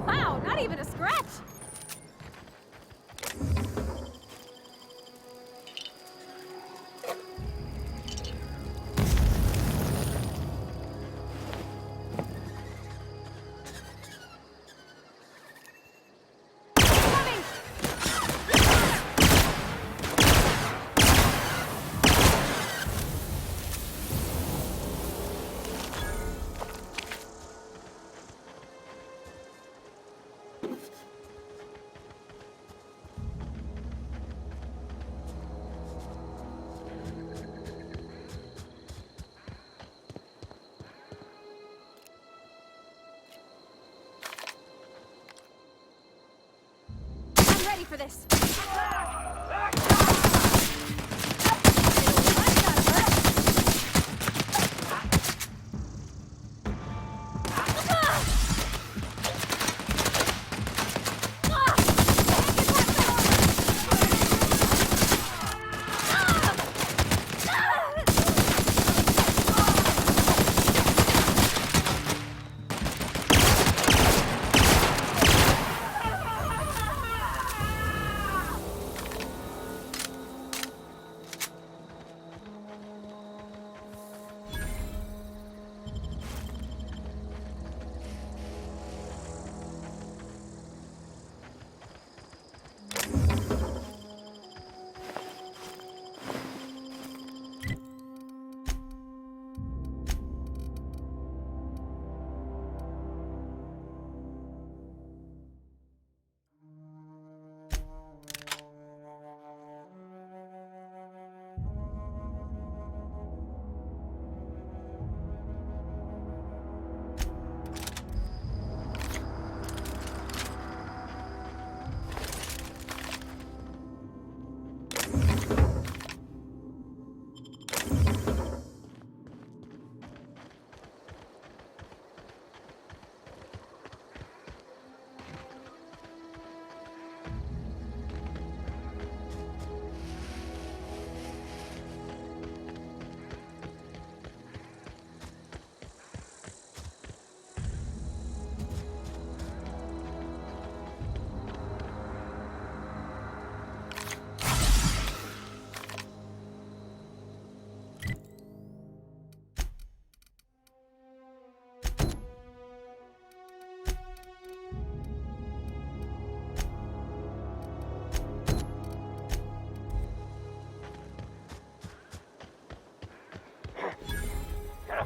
Wow, not even a scratch! I'm ready for this.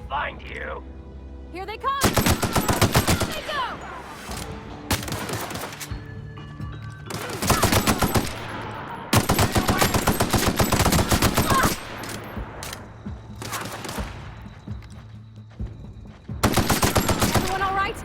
Find you! Here they come! They go! Everyone all right?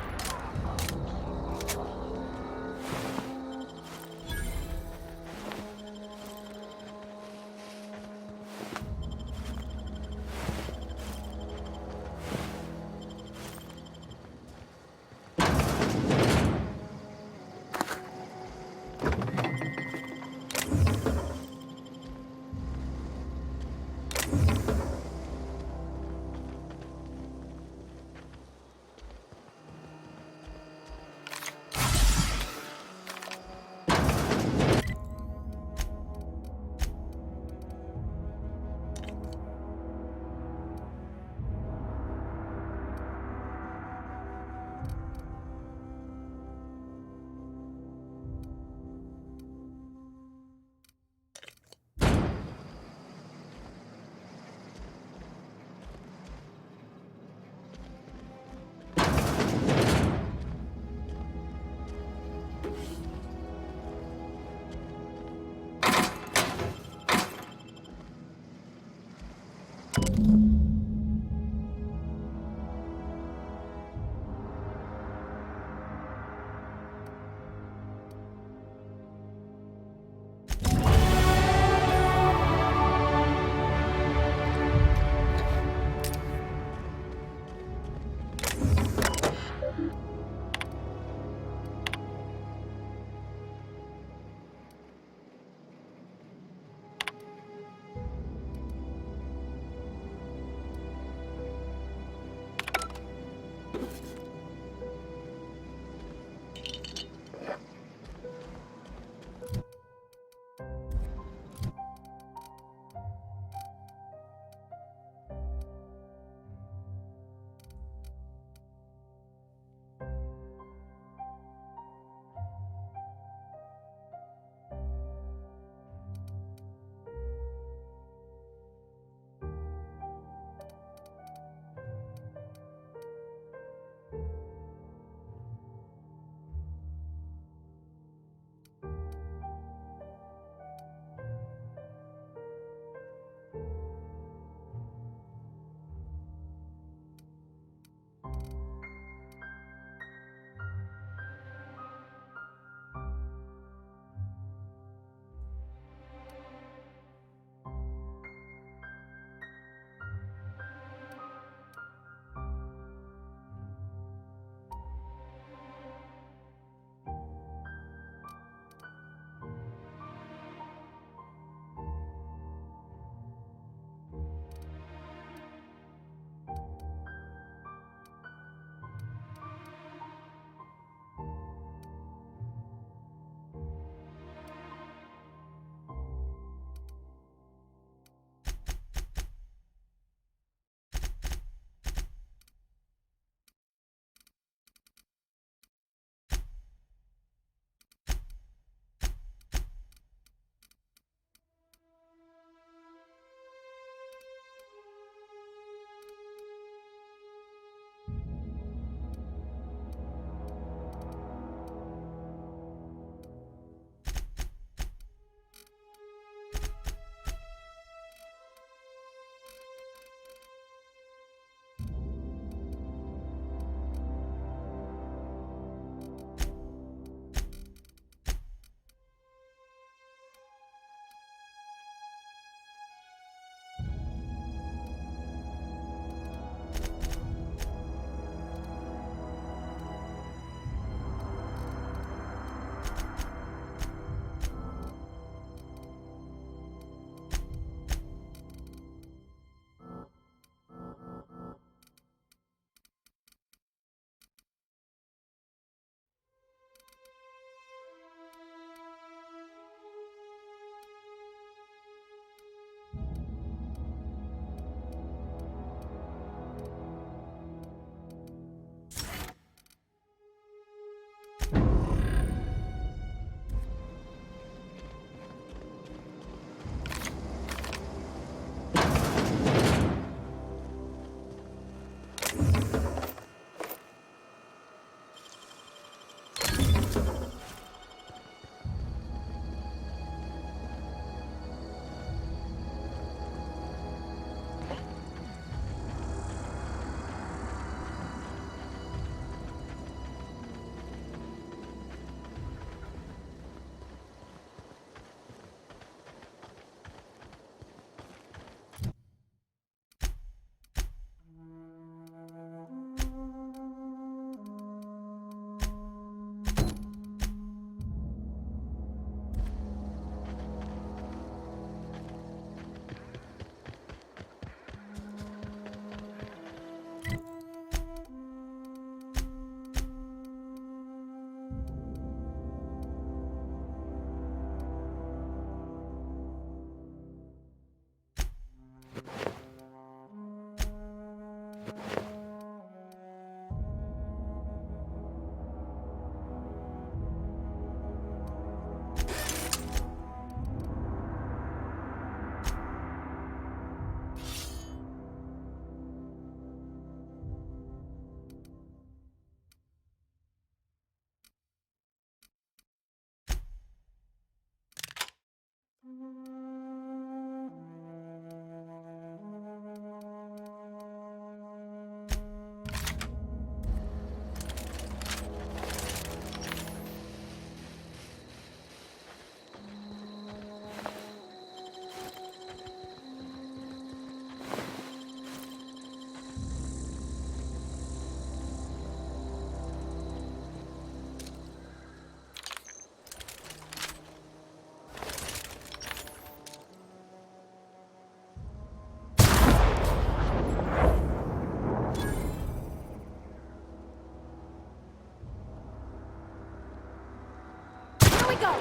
go!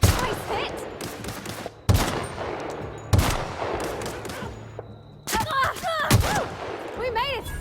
Nice hit! We made it!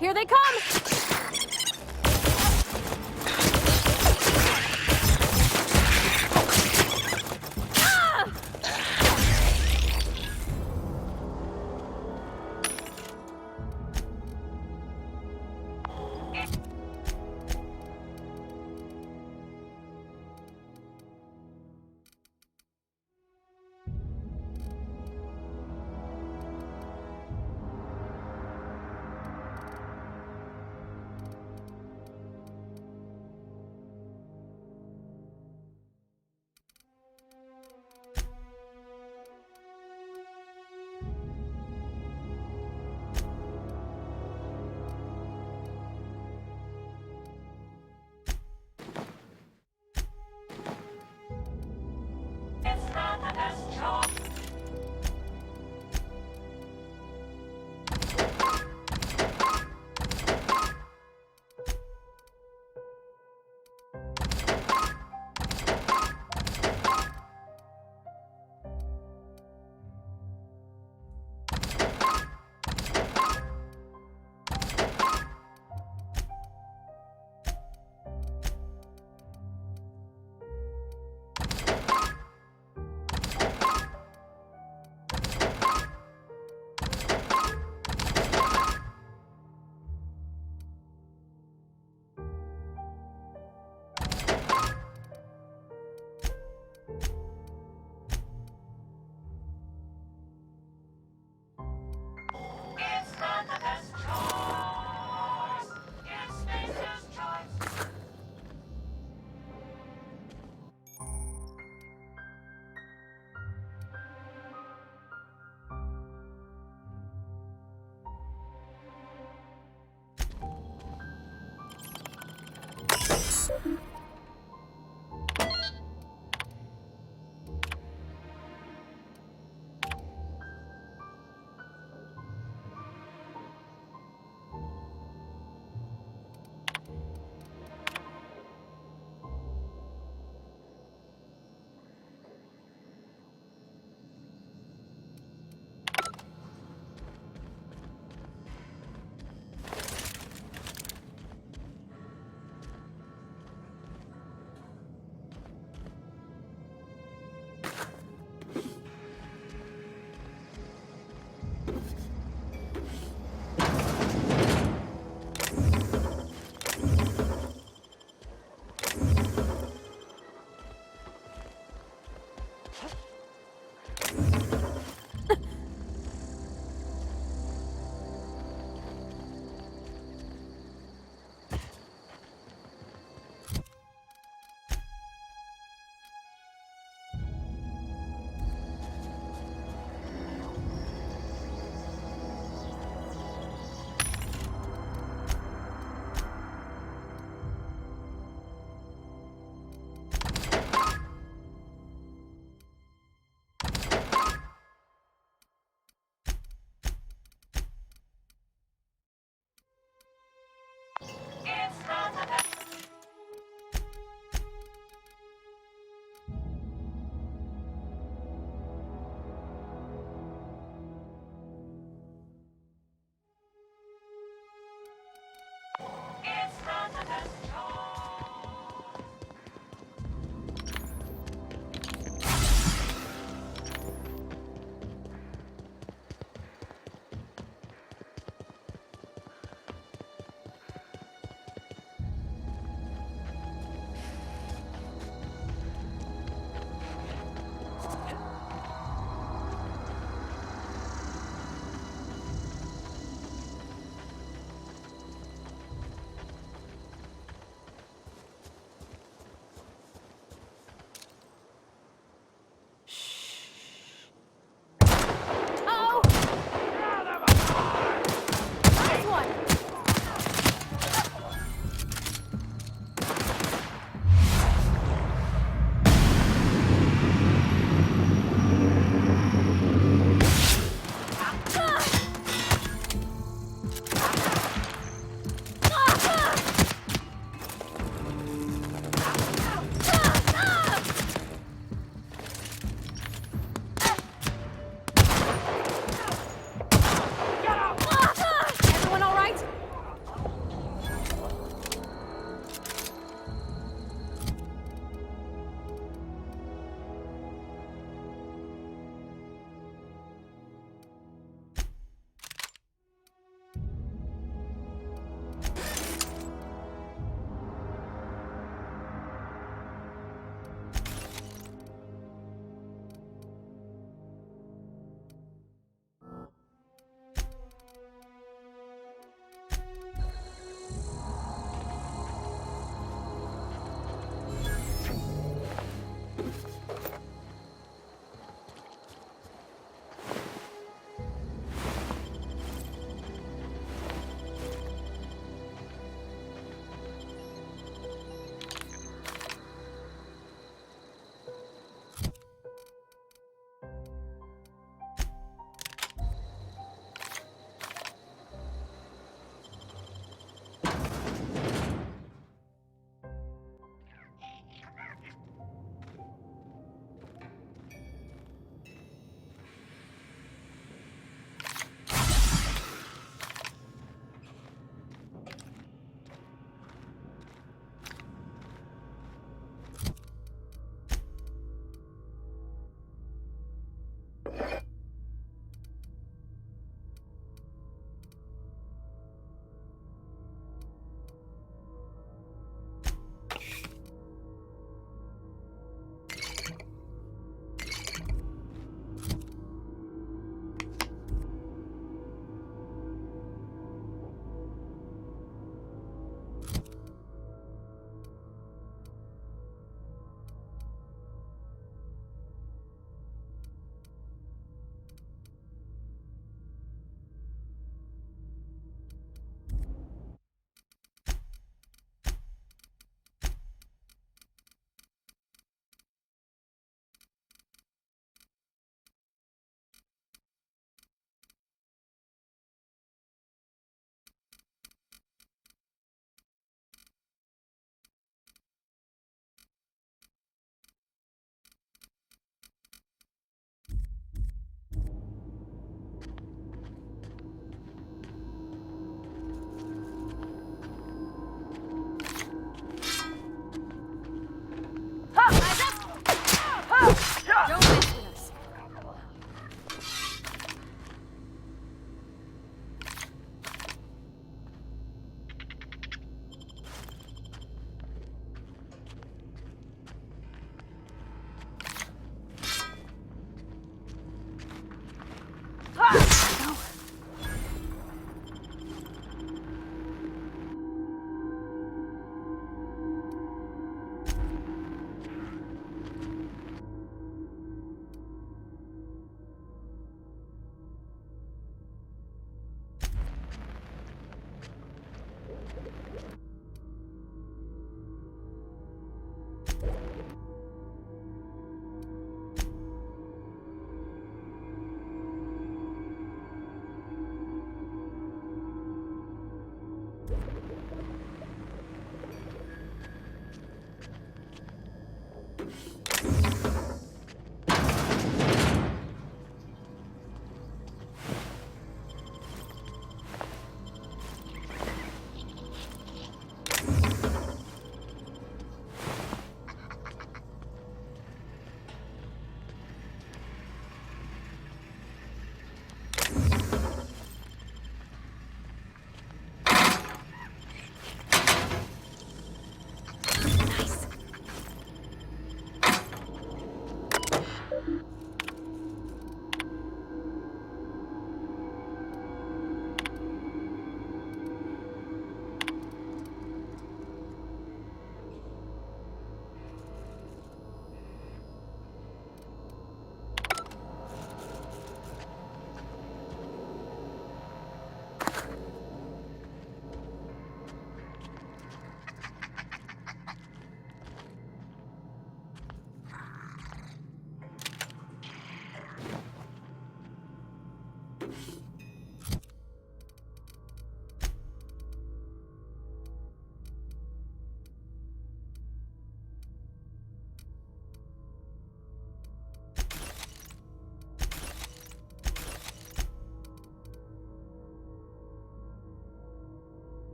Here they come!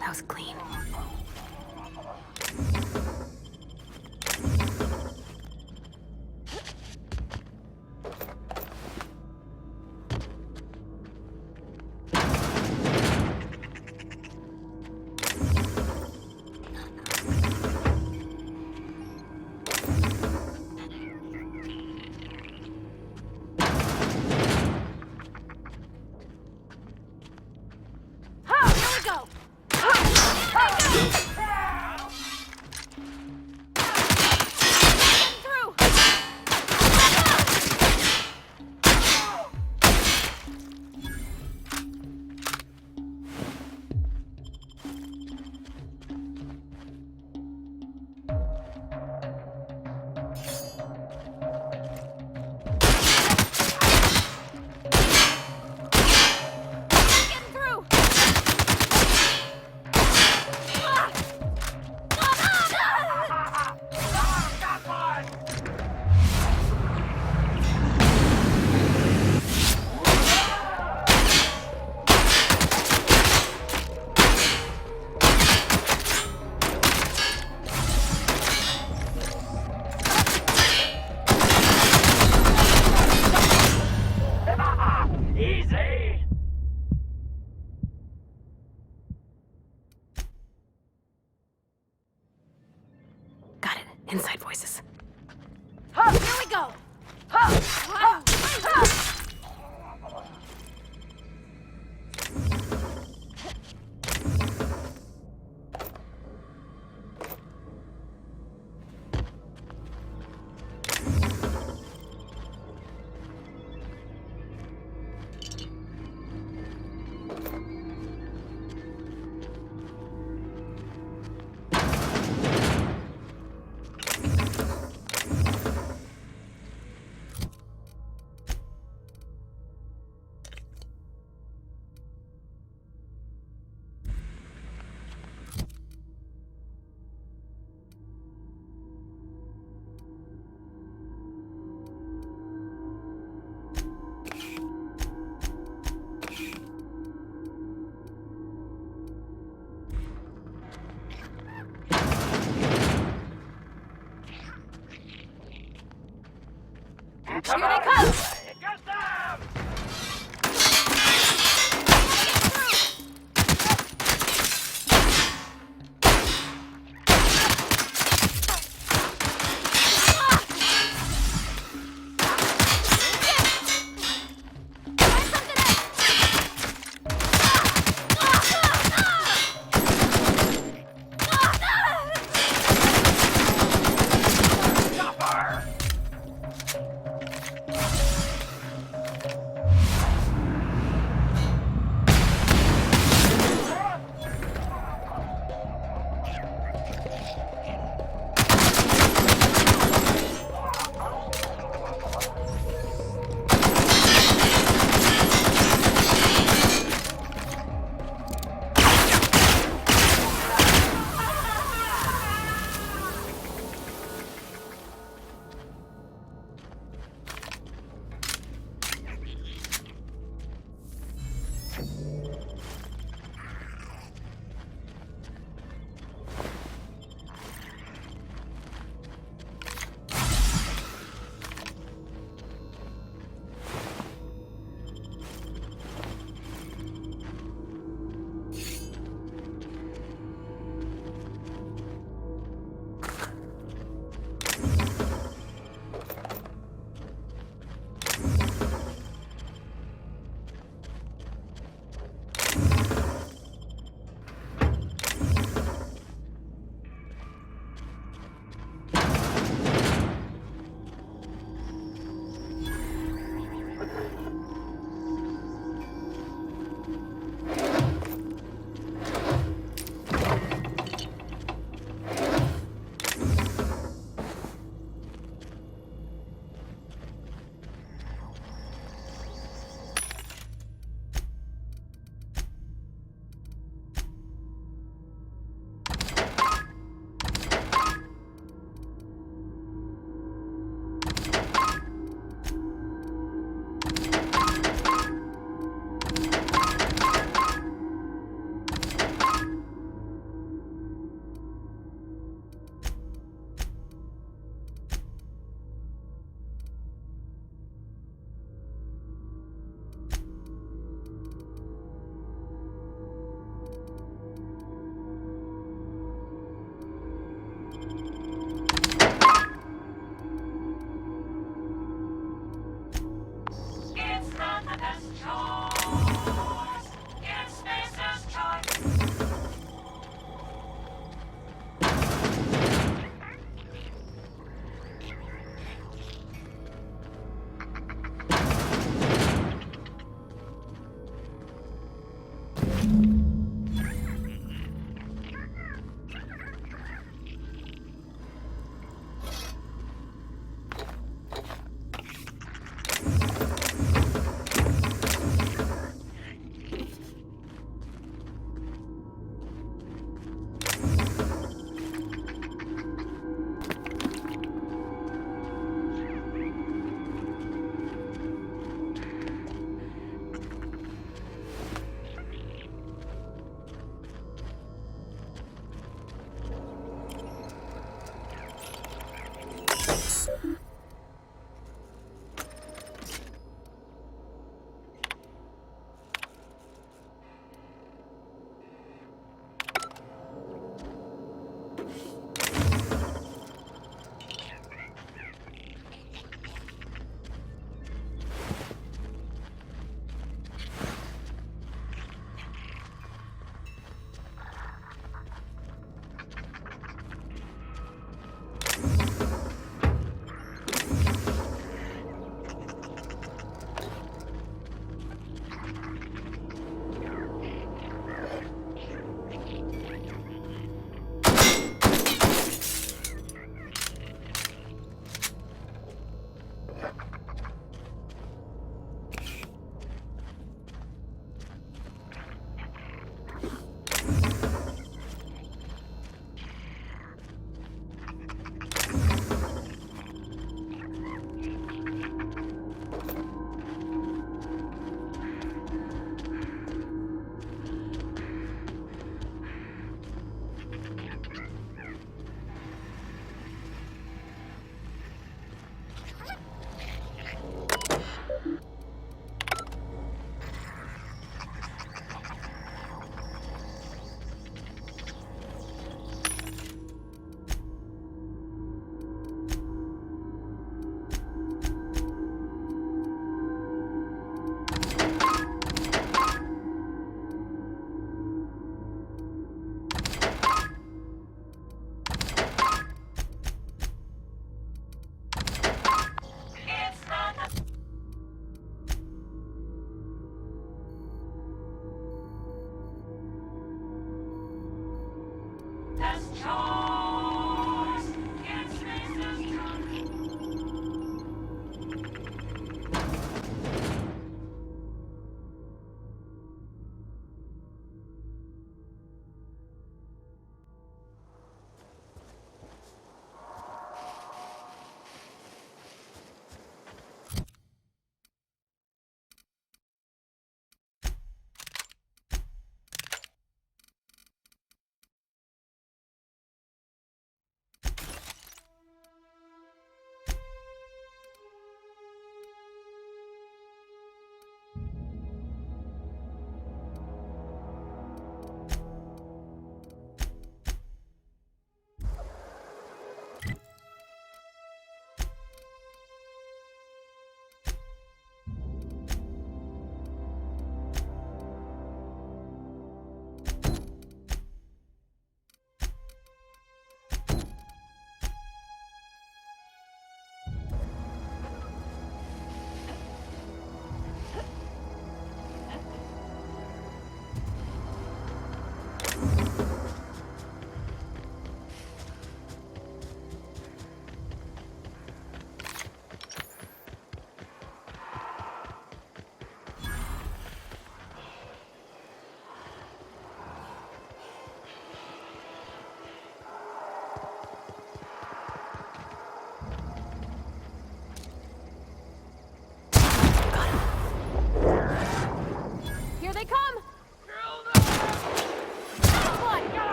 That was clean. Inside voices. Here we go!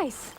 Nice.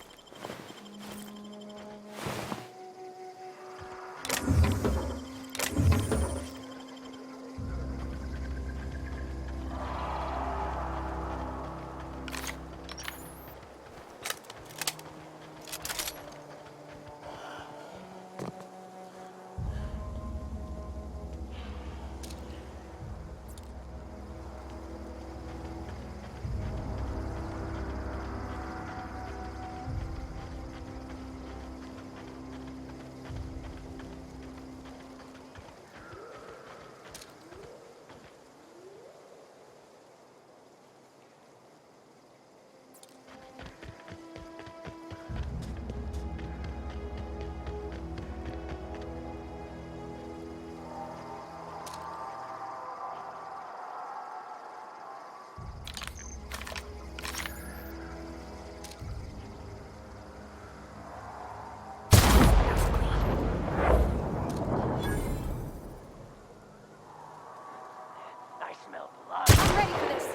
I smell blood. I'm ready for this.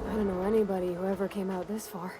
I don't know anybody who ever came out this far.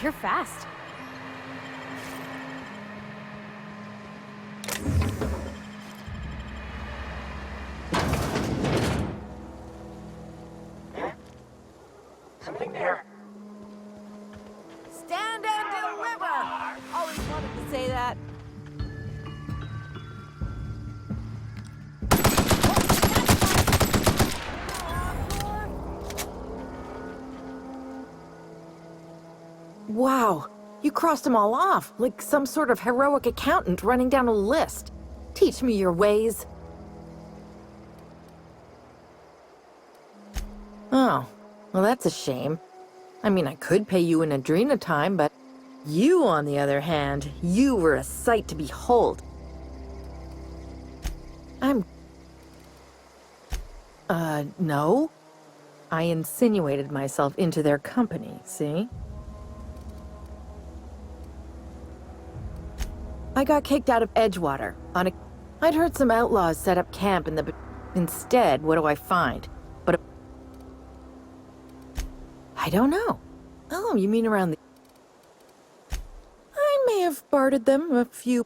You're fast. Something there. Stand and deliver! Always wanted to say that. Wow, you crossed them all off, like some sort of heroic accountant running down a list. Teach me your ways. Oh, well that's a shame. I mean, I could pay you in Adrena time, but you, on the other hand, you were a sight to behold. No. I insinuated myself into their company, see? I got kicked out of Edgewater on a... I'd heard some outlaws set up camp in the... Instead, what do I find? But I don't know. Oh, you mean around the... I may have bartered them a few...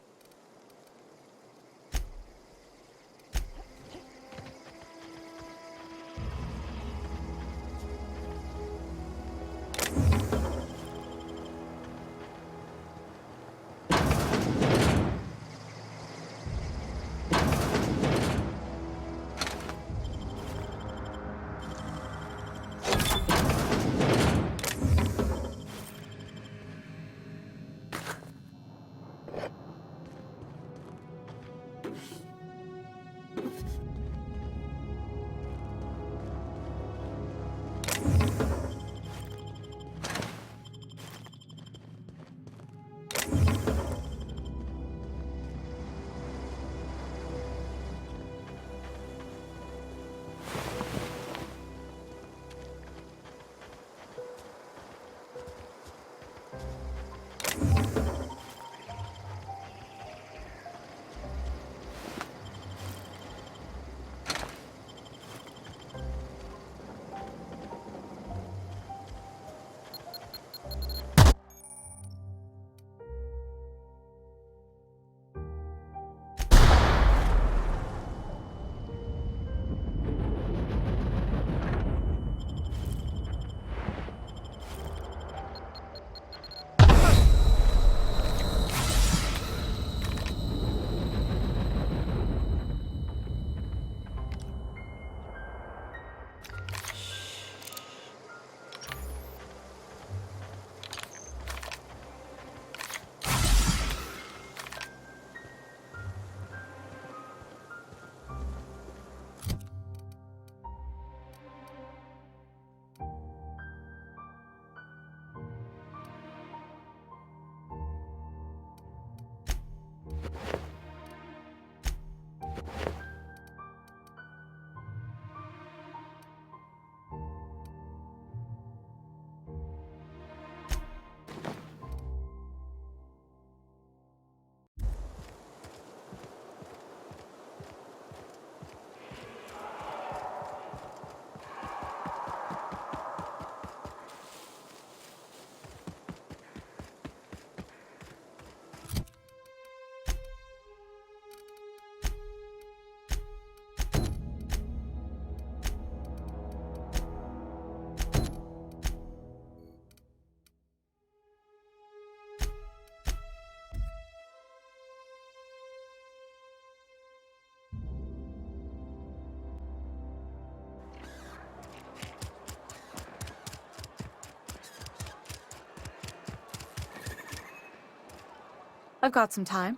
I've got some time.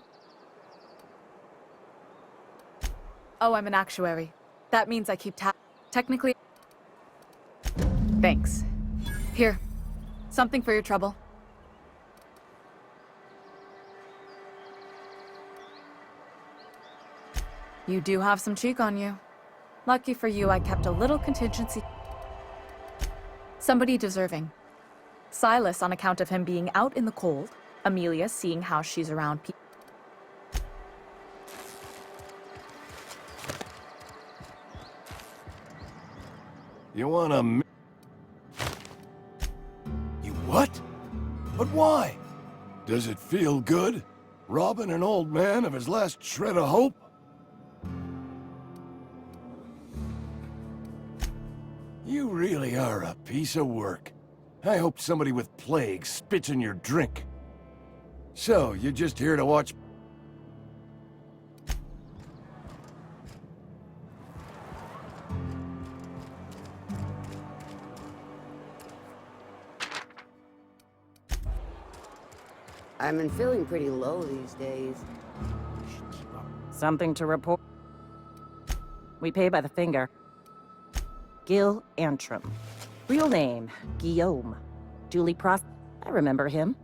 Oh, I'm an actuary. That means I keep technically... Thanks. Here. Something for your trouble. You do have some cheek on you. Lucky for you, I kept a little contingency. Somebody deserving. Silas on account of him being out in the cold. Amelia seeing how she's around people. You wanna... You what? But why? Does it feel good? Robbing an old man of his last shred of hope? You really are a piece of work. I hope somebody with plague spits in your drink. So, you're just here to watch... I've been feeling pretty low these days. Something to report. We pay by the finger. Gil Antrim. Real name, Guillaume. Duly I remember him.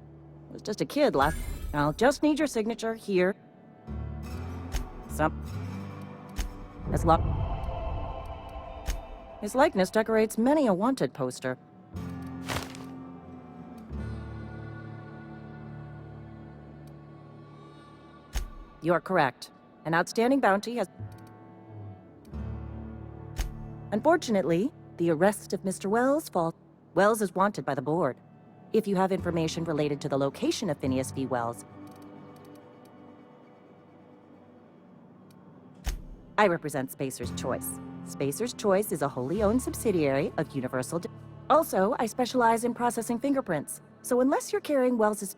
Was just a kid last... I'll just need your signature here. His likeness decorates many a wanted poster. You're correct. An outstanding bounty has... Unfortunately, the arrest of Mr. Wells falls... Wells is wanted by the board. If you have information related to the location of Phineas V. Wells... I represent Spacer's Choice. Spacer's Choice is a wholly owned subsidiary of Universal... Also, I specialize in processing fingerprints. So unless you're carrying Wells's...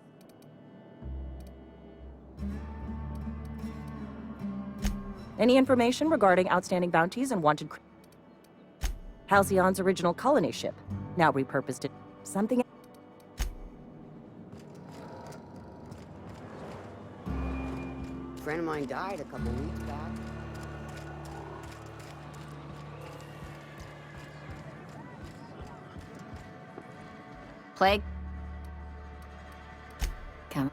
Any information regarding outstanding bounties and wanted... Halcyon's original colony ship, now repurposed it. Something... A friend of mine died a couple weeks back. Plague? Come.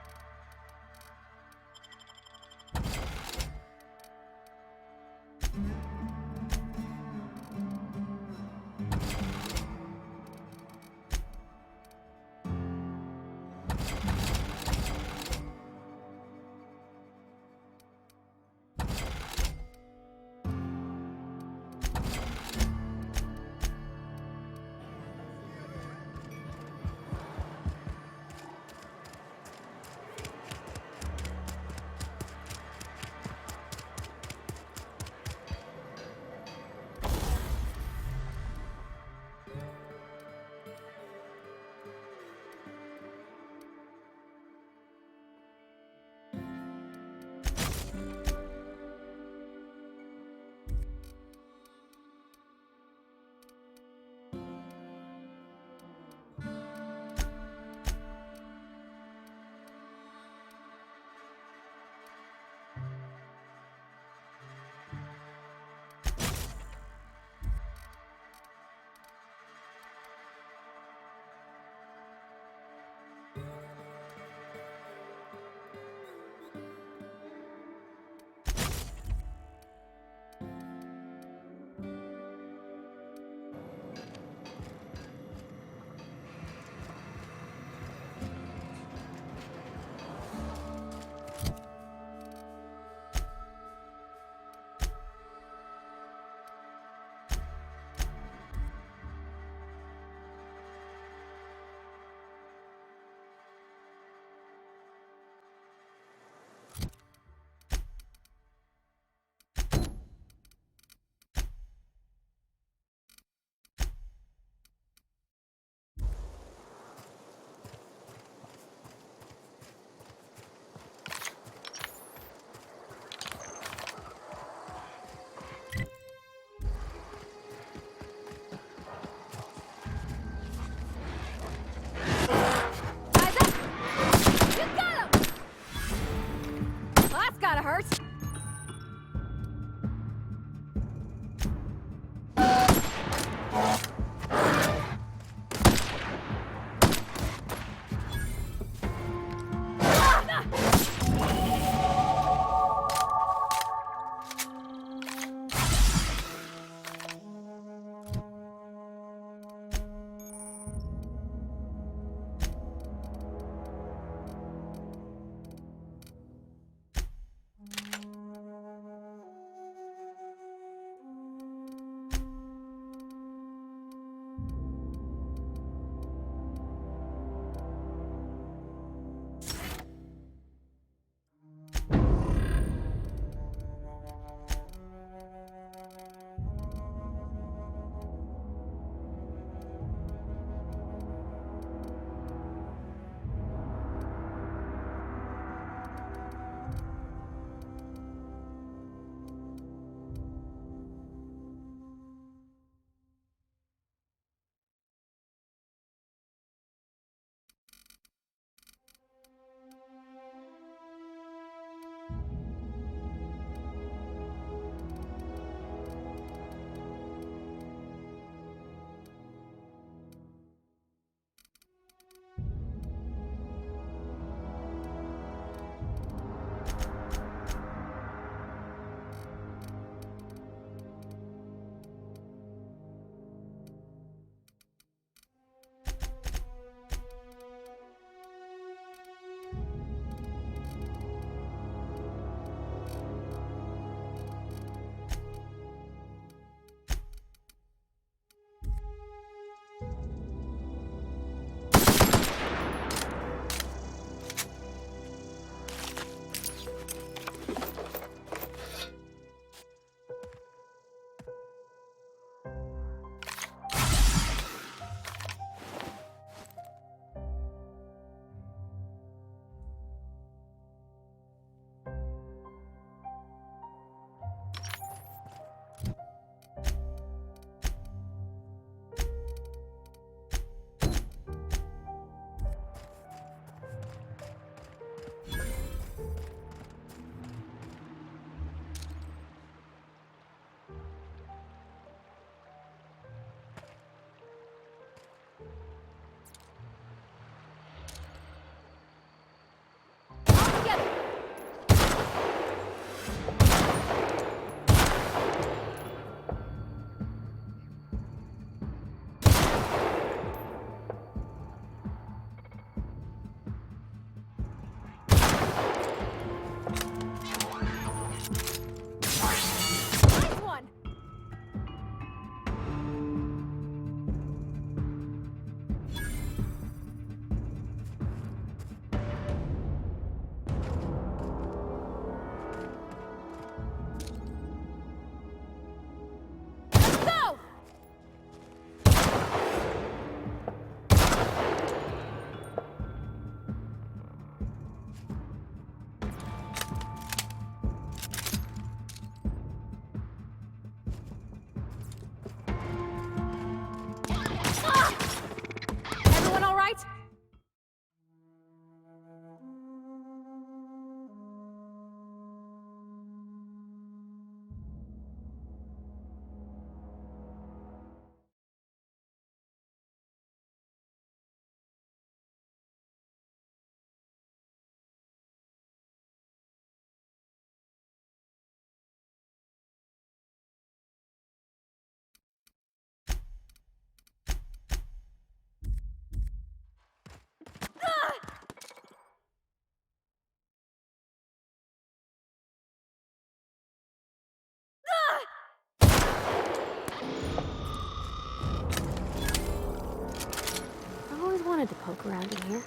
wanted to poke around in here.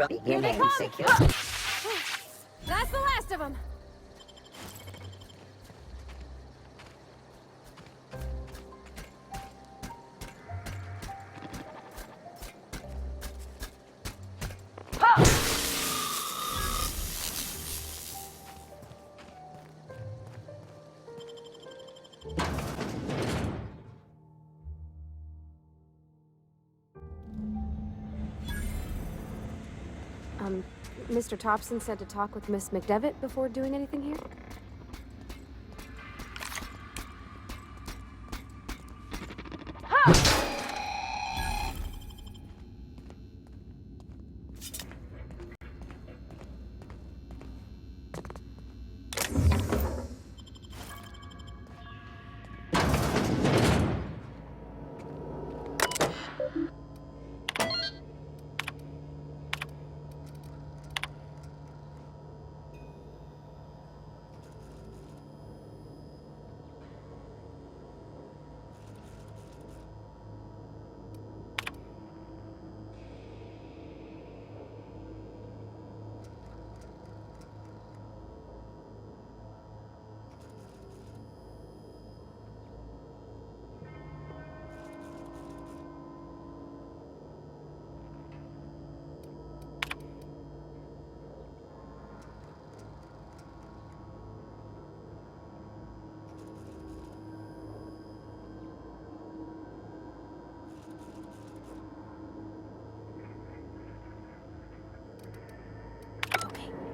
Beginning secure. That's the last of them. Mr. Thompson said to talk with Miss McDevitt before doing anything here?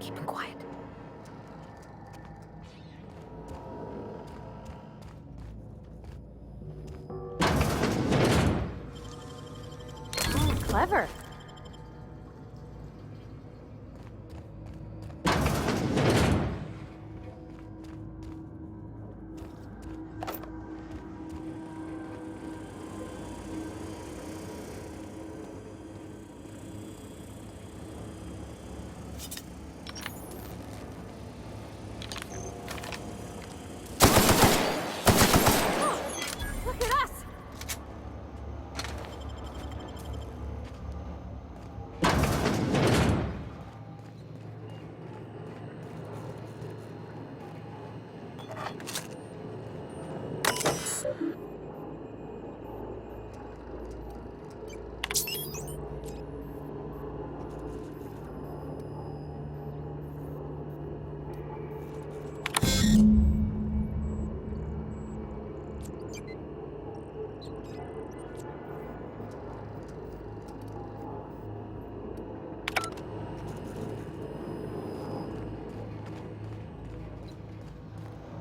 Keep him quiet. Oh, clever. Look at us!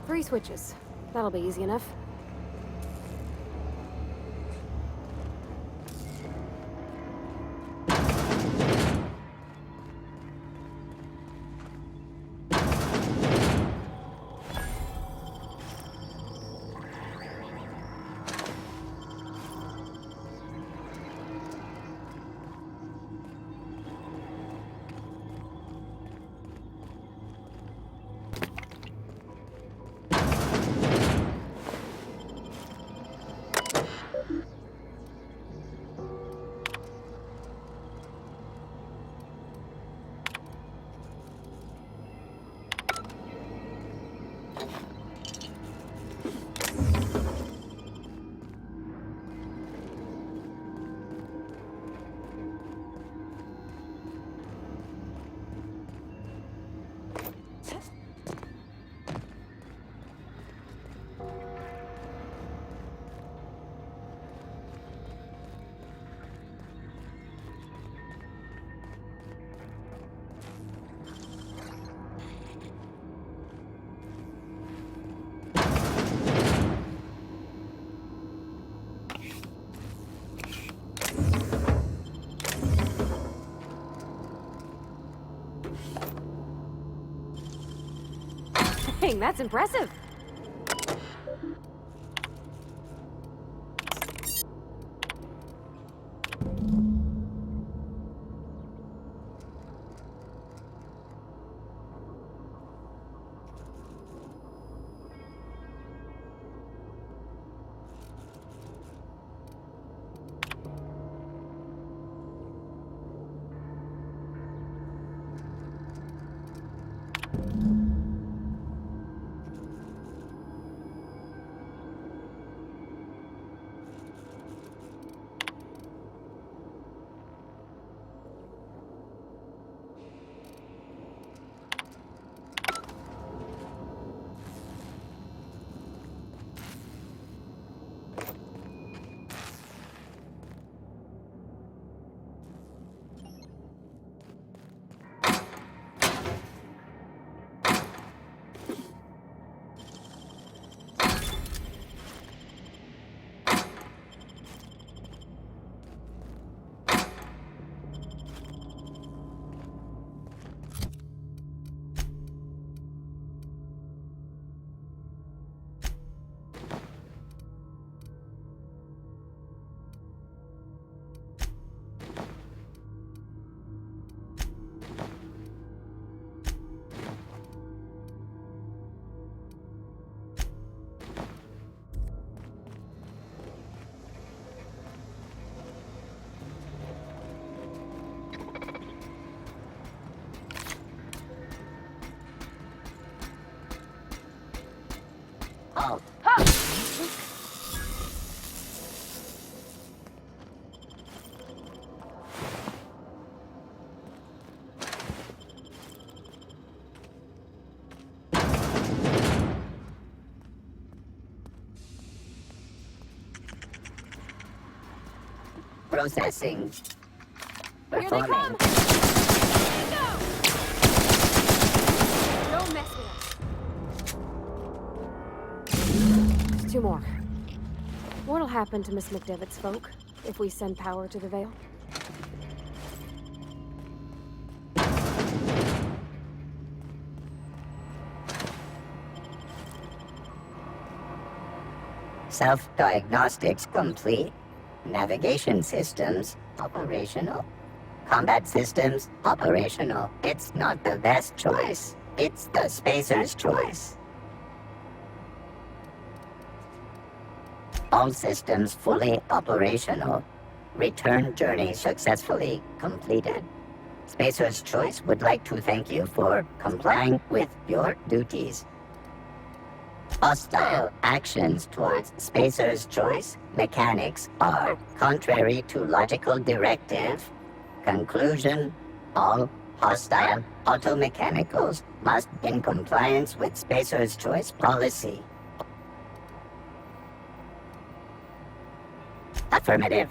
Three switches. That'll be easy enough. Dang, that's impressive. Processing. Here they come! Performing. Don't mess with us. Two more. What'll happen to Miss McDevitt's folk if we send power to the Vale? Self-diagnostics complete. Navigation systems operational. Combat systems operational. It's not the best choice. It's the Spacer's choice. All systems fully operational. Return journey successfully completed. Spacer's Choice would like to thank you for complying with your duties. Hostile actions towards Spacer's Choice mechanics are contrary to logical directive. Conclusion: all hostile automechanicals must be in compliance with Spacer's Choice policy. Affirmative.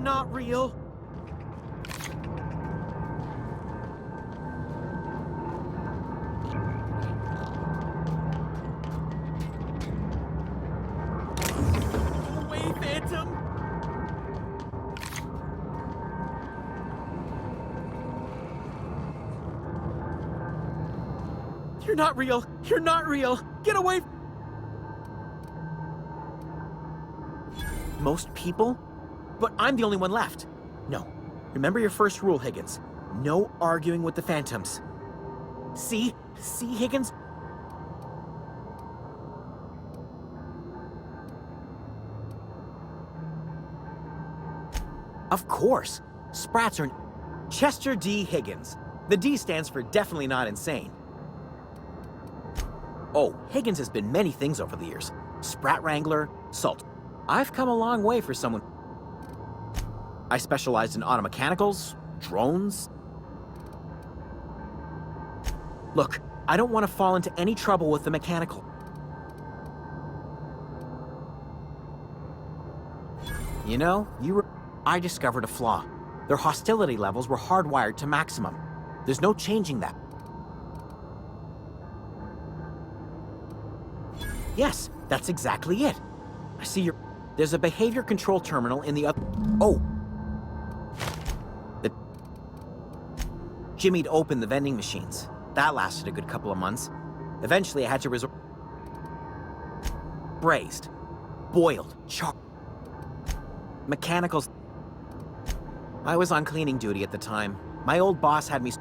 not real. Go away, Phantom! You're not real! You're not real! Get away! Most people? But I'm the only one left. No. Remember your first rule, Higgins. No arguing with the Phantoms. See? See, Higgins? Of course. Sprats are... Chester D. Higgins. The D stands for definitely not insane. Oh, Higgins has been many things over the years. Sprat Wrangler, Salt. I've come a long way for someone... I specialized in automechanicals, drones... Look, I don't want to fall into any trouble with the mechanical. You know, I discovered a flaw. Their hostility levels were hardwired to maximum. There's no changing that. Yes, that's exactly it. I see there's a behavior control terminal in the other... Oh! Jimmy'd opened the vending machines. That lasted a good couple of months. Eventually, I had to resort... Braised. Boiled. Charred. Mechanicals... I was on cleaning duty at the time. My old boss had me...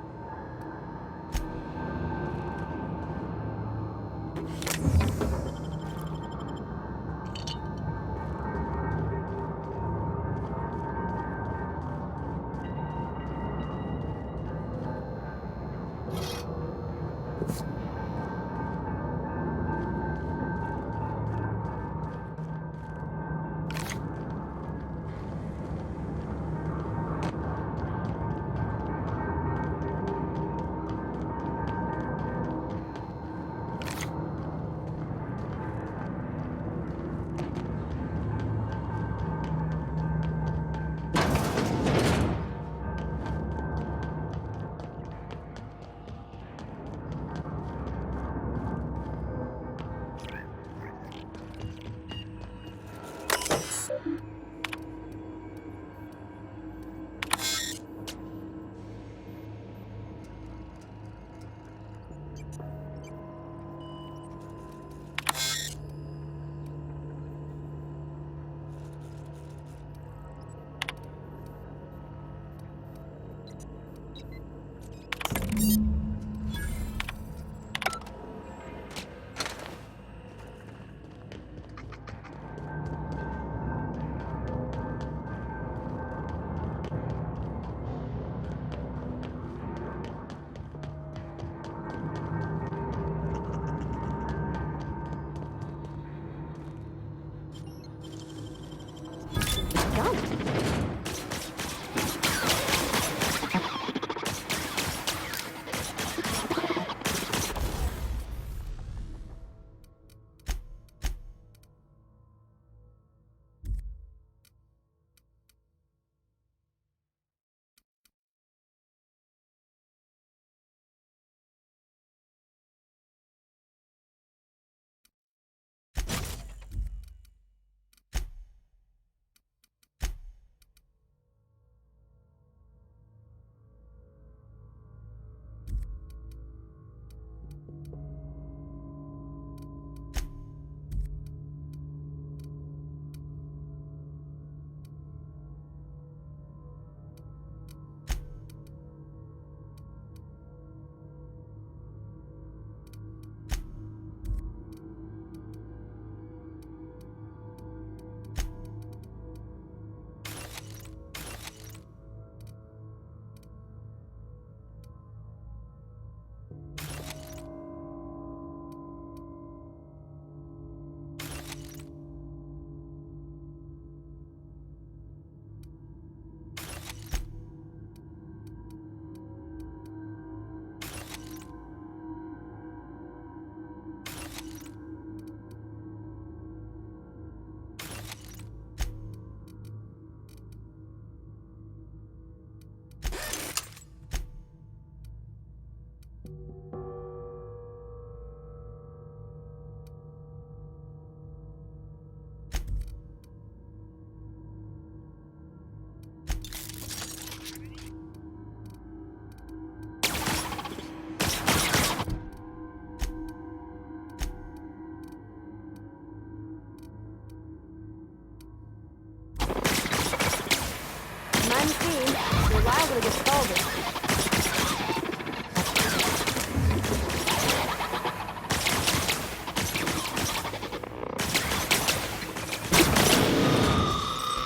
unseen. You're liable to get scalded.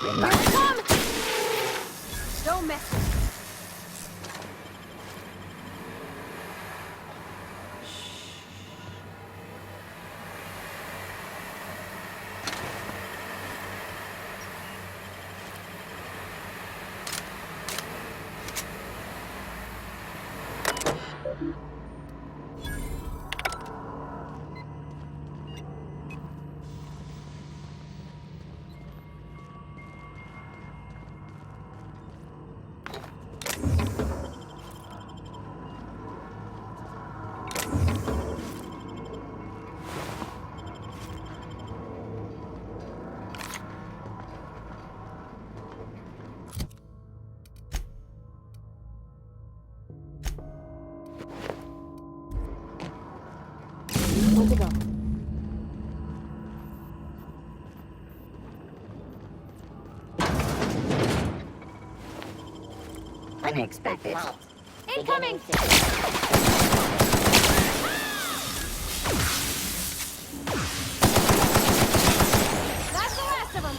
Here they come! Don't mess with me. Where'd they go? Unexpected. Incoming! That's the last of them!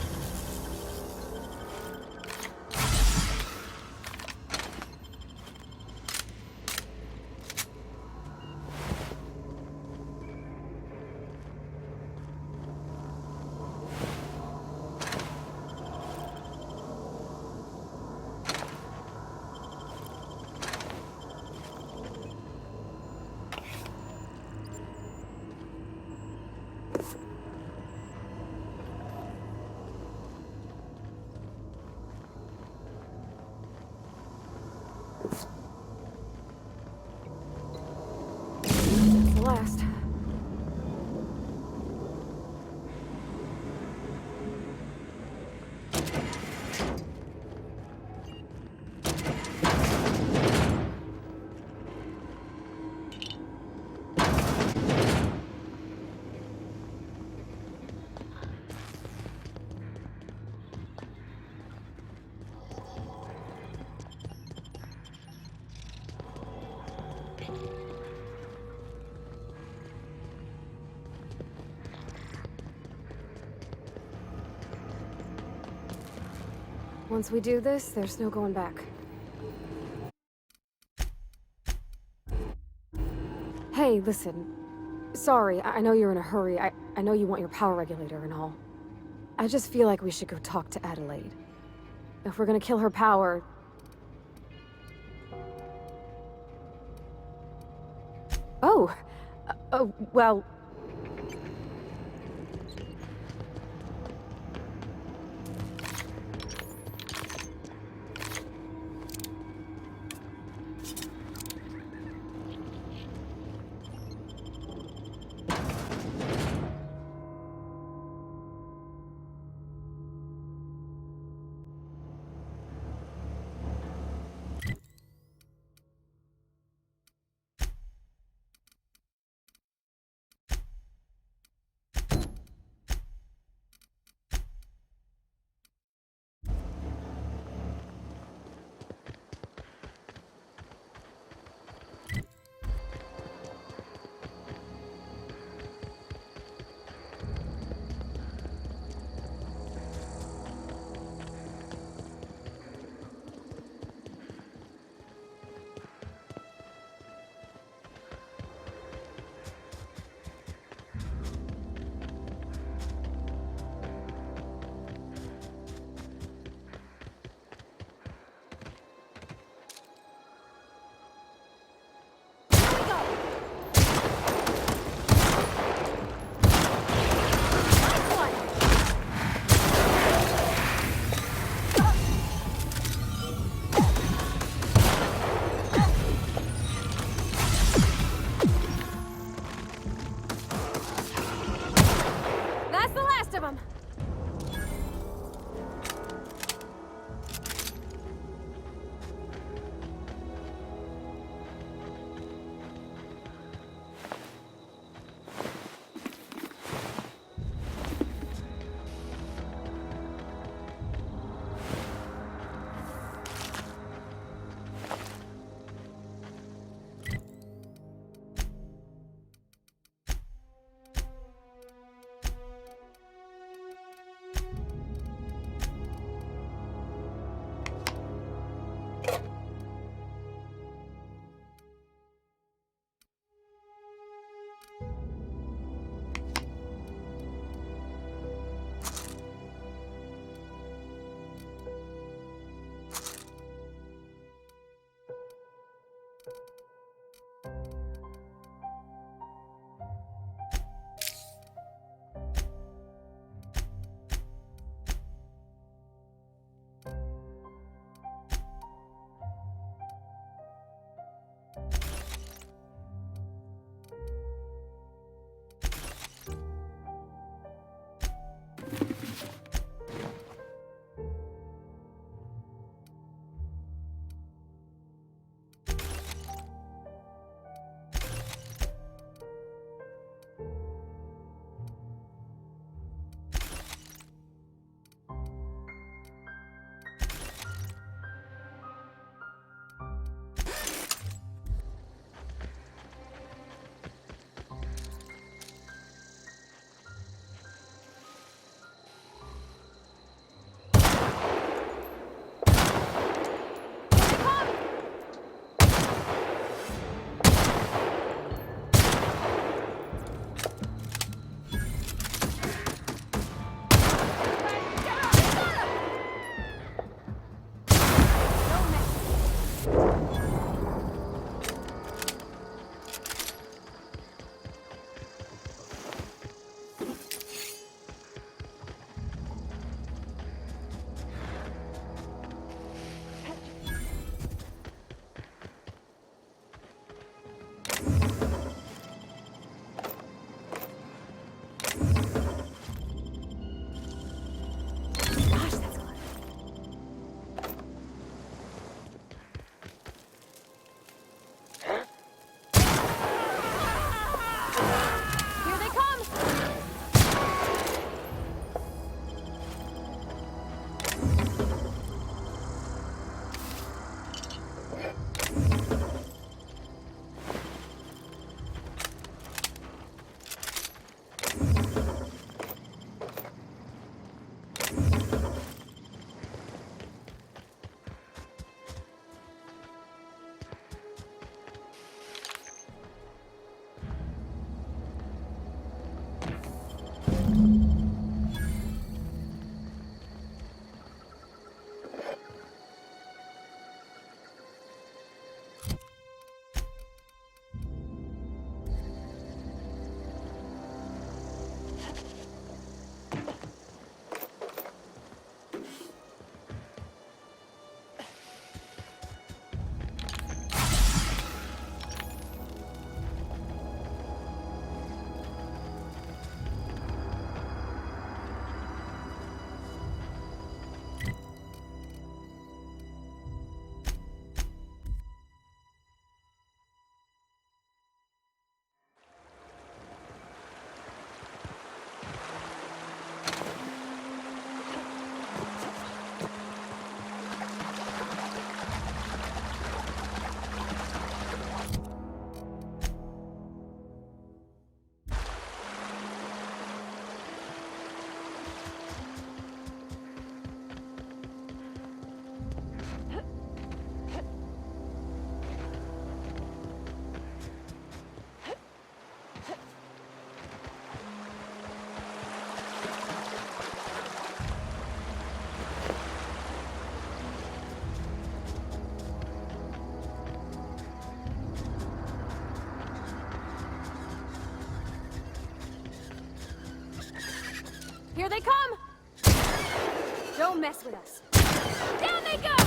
That's the last. Once we do this, there's no going back. Hey, listen. Sorry, I know you're in a hurry. I know you want your power regulator and all. I just feel like we should go talk to Adelaide. If we're gonna kill her power... Oh! Oh, well... Here they come! Don't mess with us. Down they go!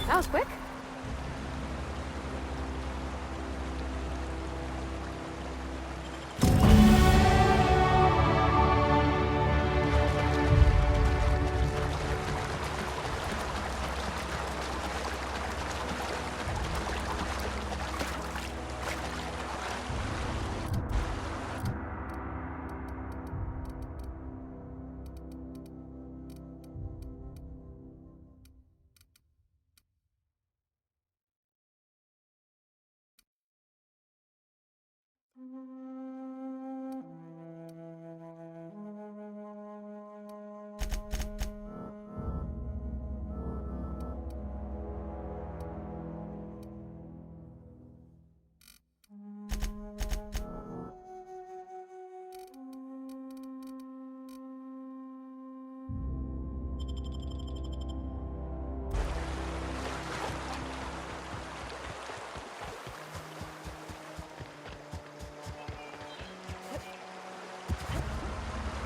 That was quick.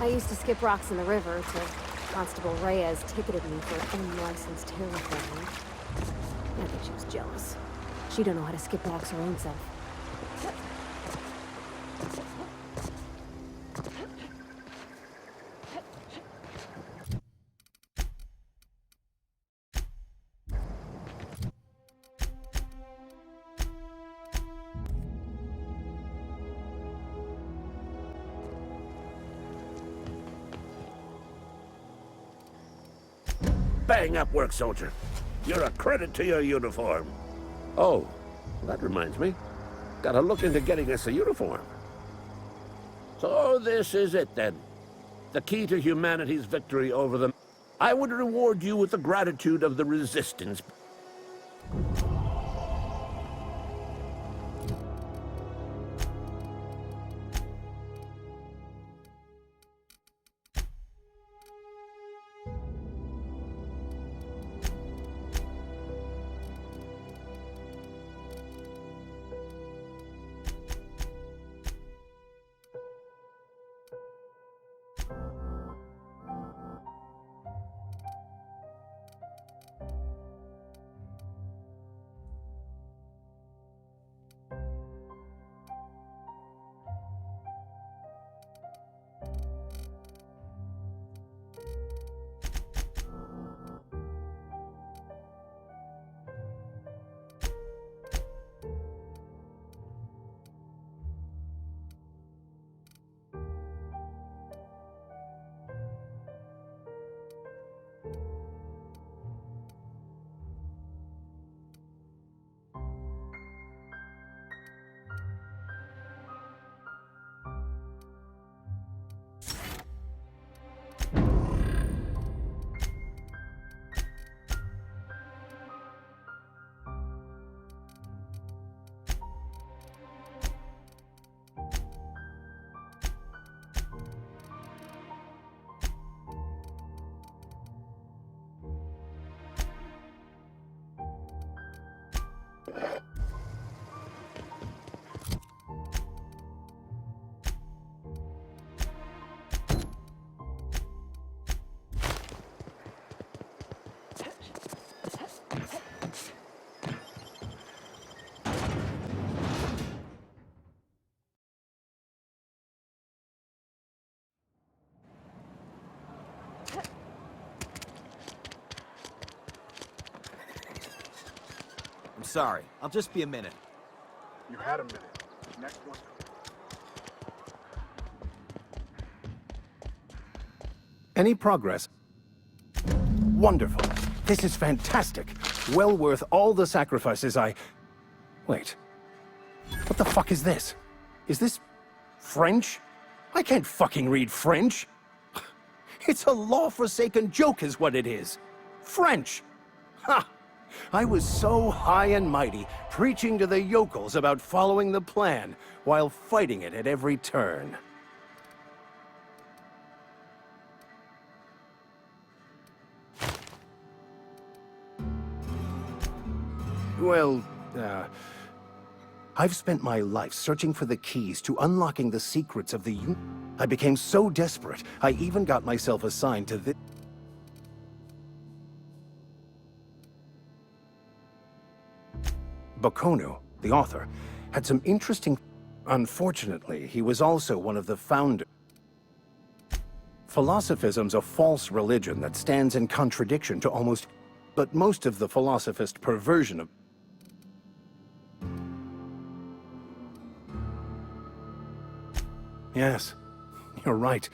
I used to skip rocks in the river till Constable Reyes ticketed me for unlicensed terraforming. I think she was jealous. She don't know how to skip rocks her own self. Bang up work, soldier. You're a credit to your uniform. Oh, that reminds me. Gotta look into getting us a uniform. So this is it then. The key to humanity's victory over them. I would reward you with the gratitude of the Resistance. I'm sorry. I'll just be a minute. You had a minute. Next one. Any progress? Wonderful. This is fantastic. Well worth all the sacrifices I... Wait. What the fuck is this? Is this... French? I can't fucking read French. It's a law-forsaken joke is what it is. French. Ha! I was so high and mighty, preaching to the yokels about following the plan, while fighting it at every turn. Well, I've spent my life searching for the keys to unlocking the secrets of the I became so desperate, I even got myself assigned to this. Bakonu, the author, had some interesting... Unfortunately, he was also one of the founders. Philosophism's a false religion that stands in contradiction to almost... But most of the philosophist perversion of... Yes, you're right.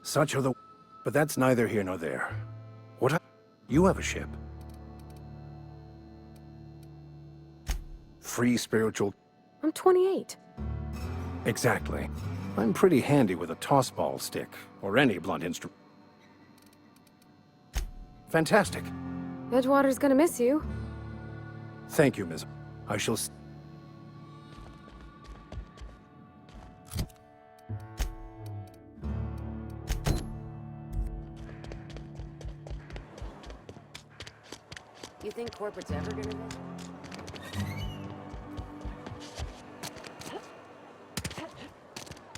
Such are the... But that's neither here nor there. You have a ship. Free spiritual... I'm 28. Exactly. I'm pretty handy with a tossball stick, or any blunt instrument. Fantastic. Edgewater's gonna miss you. Thank you, Miss. I shall... You think corporate's ever gonna miss?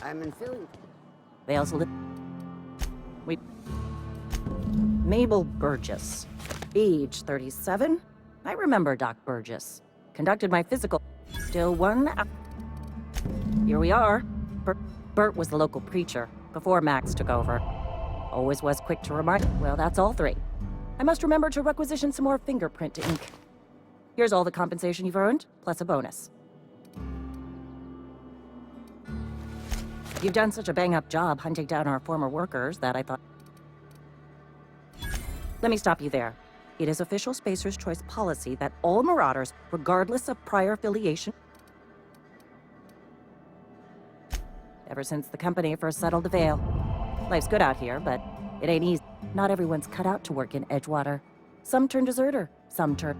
I'm in feeling. Mabel Burgess. Age 37. I remember Doc Burgess. Conducted my physical. Still one. Here we are. Bert was the local preacher before Max took over. Always was quick to remind. Well, that's all three. I must remember to requisition some more fingerprint ink. Here's all the compensation you've earned, plus a bonus. You've done such a bang-up job hunting down our former workers that I thought... Let me stop you there. It is official Spacer's Choice policy that all Marauders, regardless of prior affiliation... Ever since the company first settled the Vale. Life's good out here, but it ain't easy. Not everyone's cut out to work in Edgewater. Some turn deserter, some turn...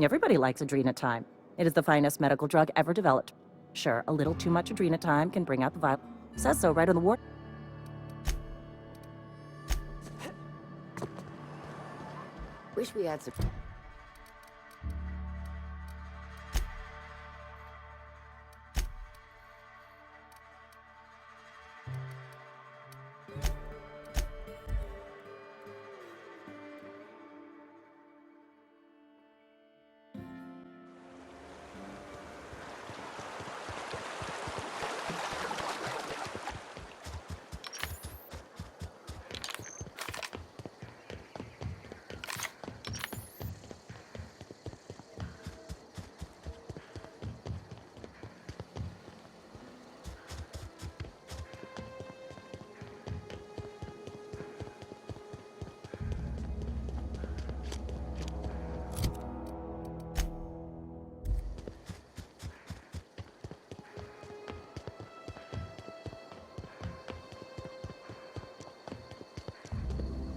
Everybody likes Adrenatime. It is the finest medical drug ever developed. Sure, a little too much Adrenatime can bring out the vibe. Says so right on the war. Wish we had some.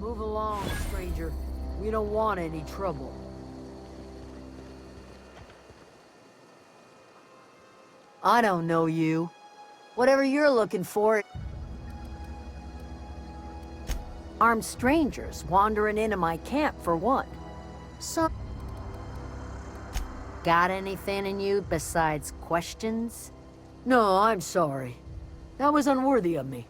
Move along, stranger. We don't want any trouble. I don't know you. Whatever you're looking for... Armed strangers wandering into my camp, for one. So... Got anything in you besides questions? No, I'm sorry. That was unworthy of me.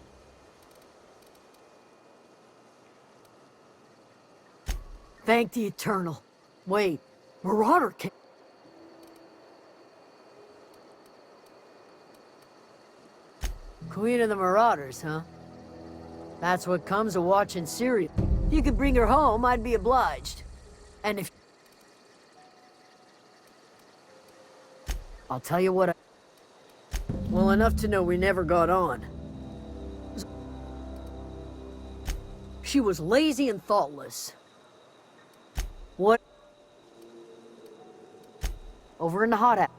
Thank the Eternal. Wait, Marauder can... Queen of the Marauders, huh? That's what comes of watching Syria. If you could bring her home, I'd be obliged. And if... I'll tell you what Well, enough to know we never got on. She was lazy and thoughtless. What? Over in the hot house.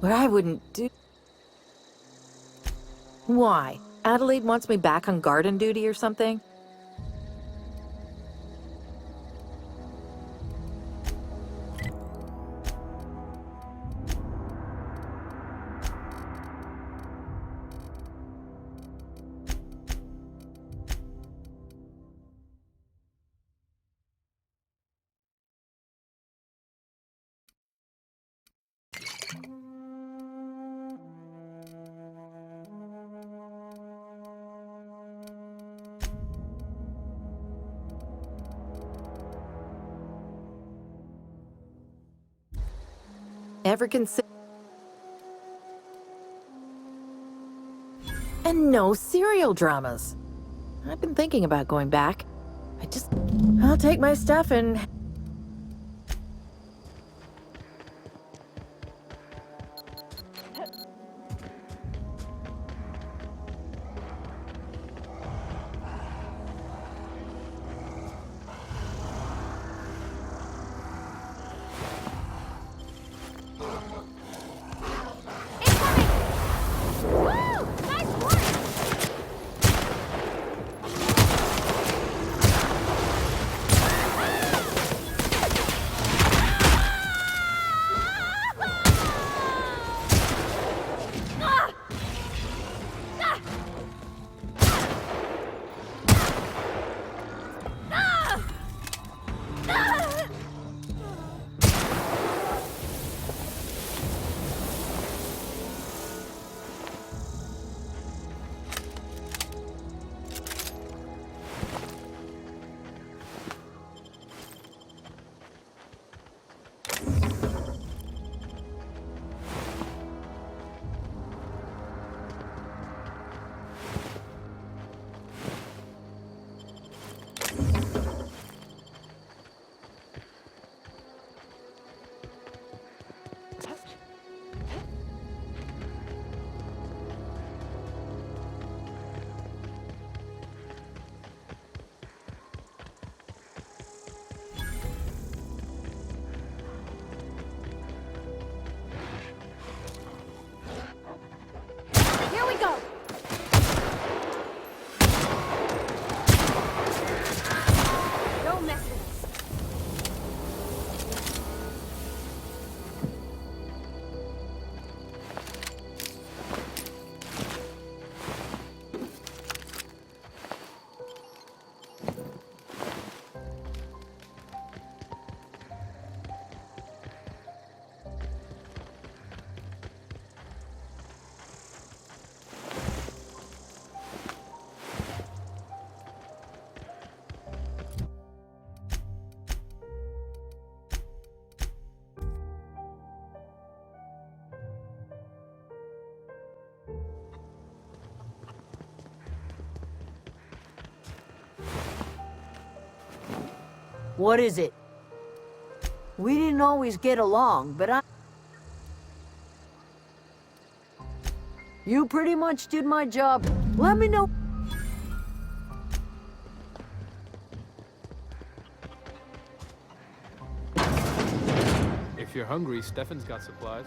What I wouldn't do... Why? Adelaide wants me back on garden duty or something? Ever consider... And no serial dramas. I've been thinking about going back. I'll take my stuff and... Here we go! Don't mess with us. What is it? We didn't always get along, but You pretty much did my job. Let me know. If you're hungry, Stefan's got supplies.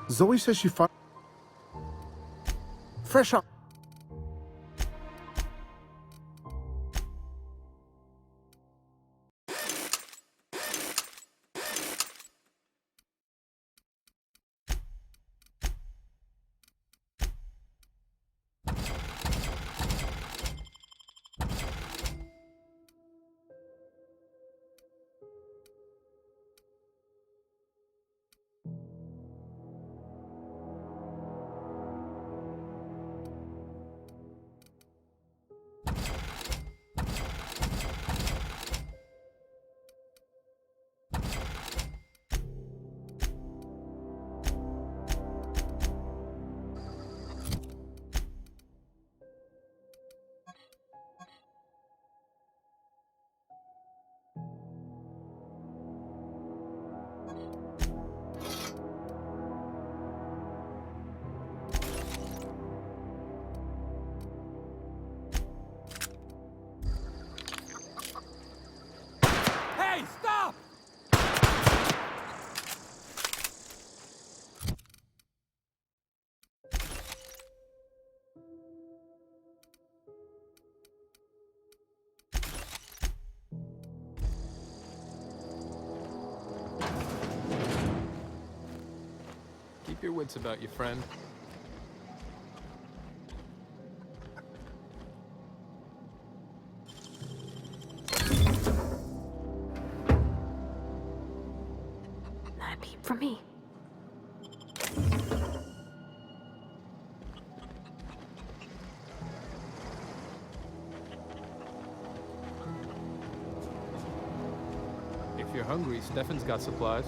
Zoe says she found... Fresh up. your wits about you, friend. Not a peep from me. If you're hungry, Stefan's got supplies.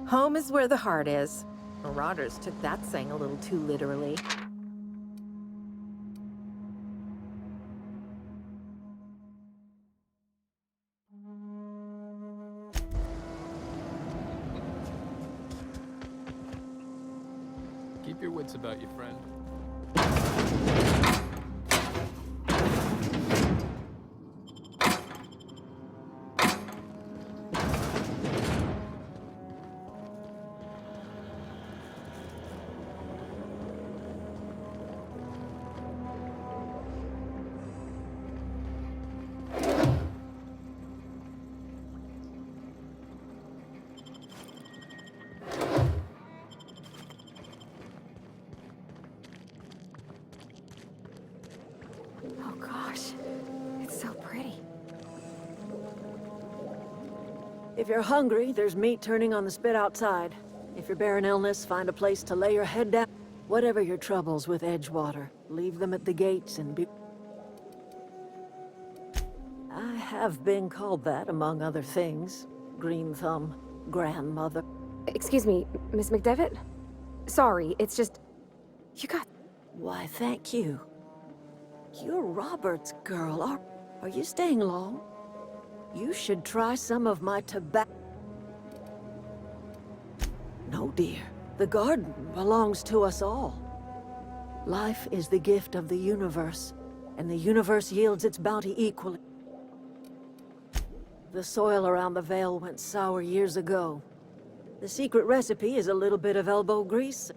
Home is where the heart is. Marauders took that saying a little too literally. Keep your wits about you, friend. Oh gosh, it's so pretty. If you're hungry, there's meat turning on the spit outside. If you're bearing illness, find a place to lay your head down. Whatever your troubles with Edgewater, leave them at the gates and be... I have been called that, among other things. Green Thumb, grandmother. Excuse me, Miss McDevitt? Sorry, it's just... You got... Why, thank you. You're Robert's girl. Are you staying long? You should try some of my tobacco. No, dear. The garden belongs to us all. Life is the gift of the universe, and the universe yields its bounty equally. The soil around the Vale went sour years ago. The secret recipe is a little bit of elbow grease.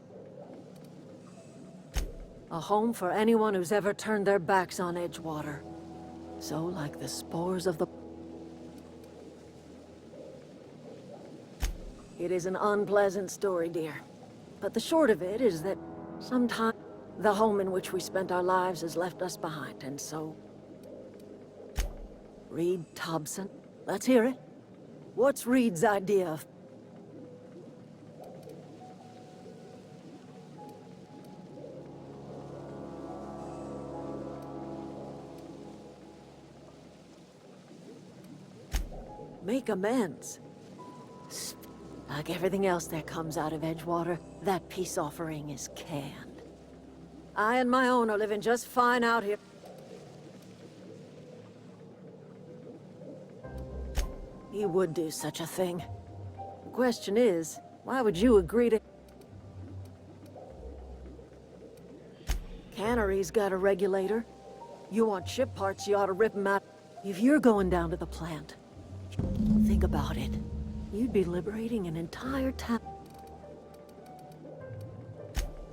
A home for anyone who's ever turned their backs on Edgewater. So, like the spores of the... It is an unpleasant story, dear. But the short of it is that sometimes the home in which we spent our lives has left us behind, and so... Reed Thompson. Let's hear it. What's Reed's idea of... Make amends. Like everything else that comes out of Edgewater, that peace offering is canned. I and my own are living just fine out here. He would do such a thing. The question is, why would you agree to... Cannery's got a regulator. You want ship parts, you ought to rip them out. If you're going down to the plant, think about it. You'd be liberating an entire town.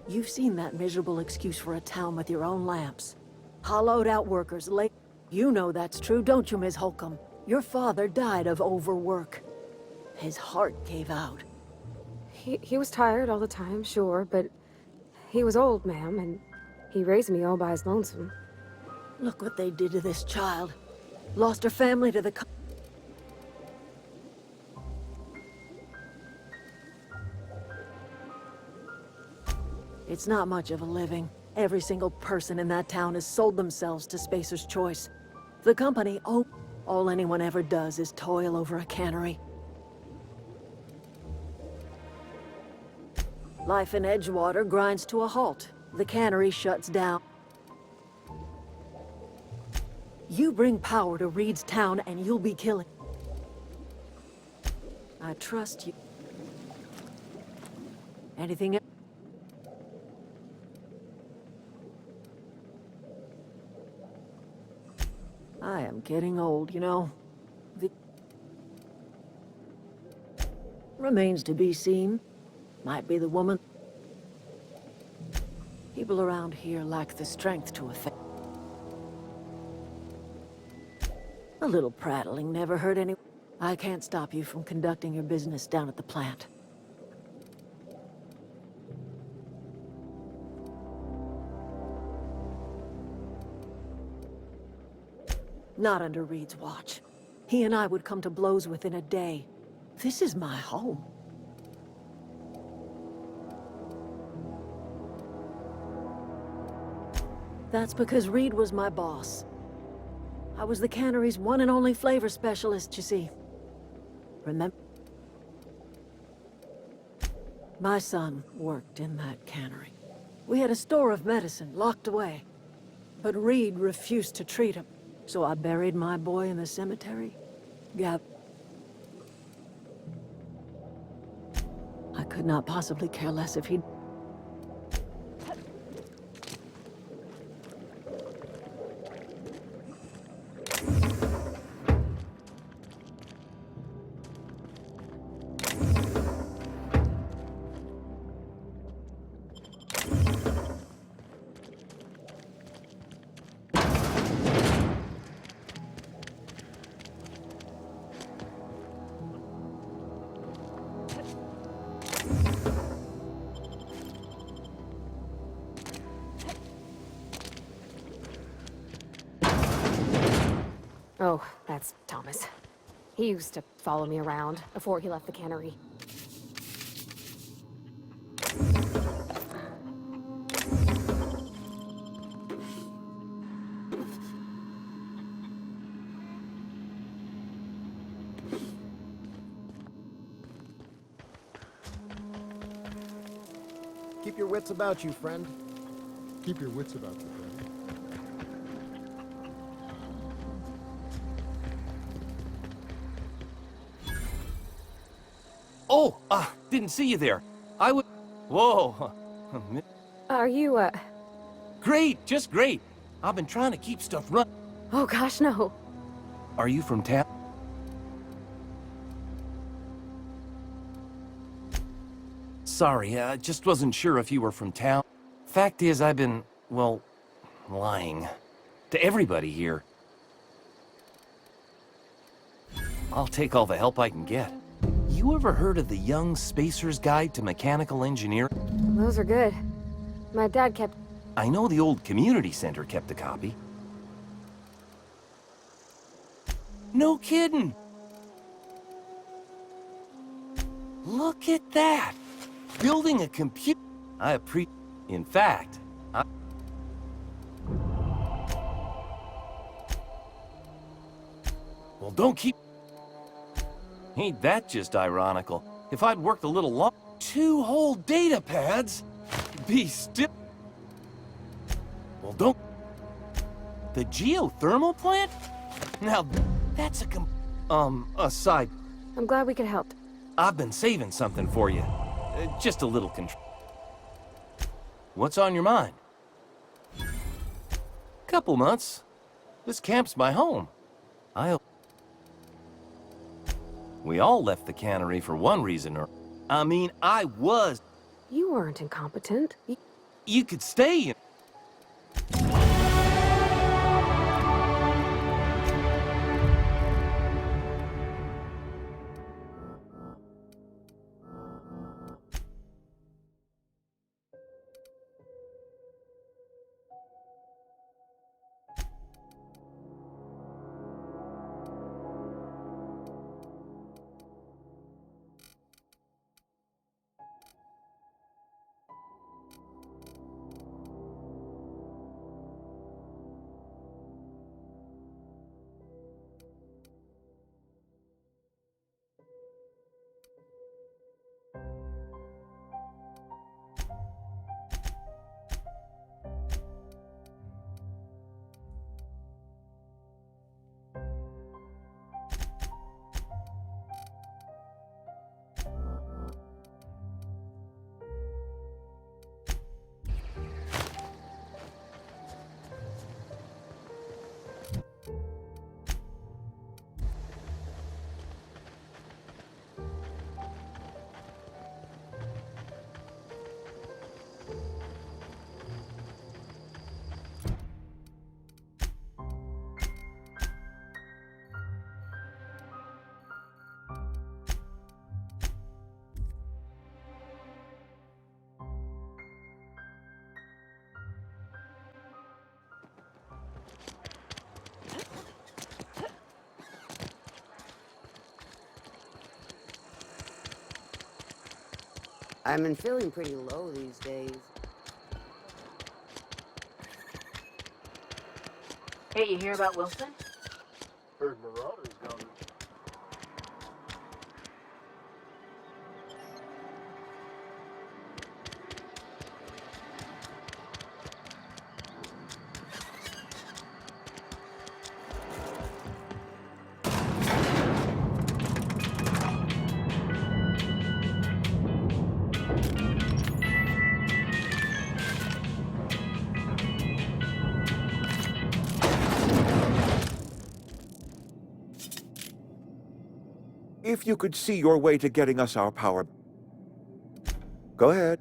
You've seen that miserable excuse for a town with your own lamps. Hollowed out workers, late. You know that's true, don't you, Ms. Holcomb? Your father died of overwork. His heart gave out. He was tired all the time, sure, but he was old, ma'am, and he raised me all by his lonesome. Look what they did to this child. Lost her family to the... It's not much of a living. Every single person in that town has sold themselves to Spacer's Choice. The company, all anyone ever does is toil over a cannery. Life in Edgewater grinds to a halt. The cannery shuts down. You bring power to Reed's town and you'll be killing. I trust you. Anything else? I am getting old, you know. Remains to be seen. Might be the woman. People around here lack the strength to affect. A little prattling never hurt anyone. I can't stop you from conducting your business down at the plant. Not under Reed's watch. He and I would come to blows within a day. This is my home. That's because Reed was my boss. I was the cannery's one and only flavor specialist, you see. Remember? My son worked in that cannery. We had a store of medicine locked away. But Reed refused to treat him. So I buried my boy in the cemetery. I could not possibly care less if he'd... Oh, that's Thomas. He used to follow me around before he left the cannery. Keep your wits about you, friend. Keep your wits about you, friend. Oh, didn't see you there. I would... Whoa. Are you, Great, just great. I've been trying to keep stuff running. Oh gosh, no. Are you from town? Sorry, I just wasn't sure if you were from town. Fact is, I've been, well, lying. To everybody here. I'll take all the help I can get. You ever heard of the Young Spacer's Guide to Mechanical Engineering? Those are good. My dad kept... I know the old community center kept a copy. No kidding! Look at that! Building a computer... In fact, Well, don't keep... Ain't that just ironical? If I'd worked a little long... 2 whole data pads? Be still... Well, don't... The geothermal plant? Now, that's aside. I'm glad we could help. I've been saving something for you. Just a little What's on your mind? Couple months. This camp's my home. We all left the cannery for one reason or... I mean, I was... You weren't incompetent. You could stay in... I've been feeling pretty low these days. Hey, you hear about Wilson? Heard Marauders down there. If you could see your way to getting us our power... Go ahead.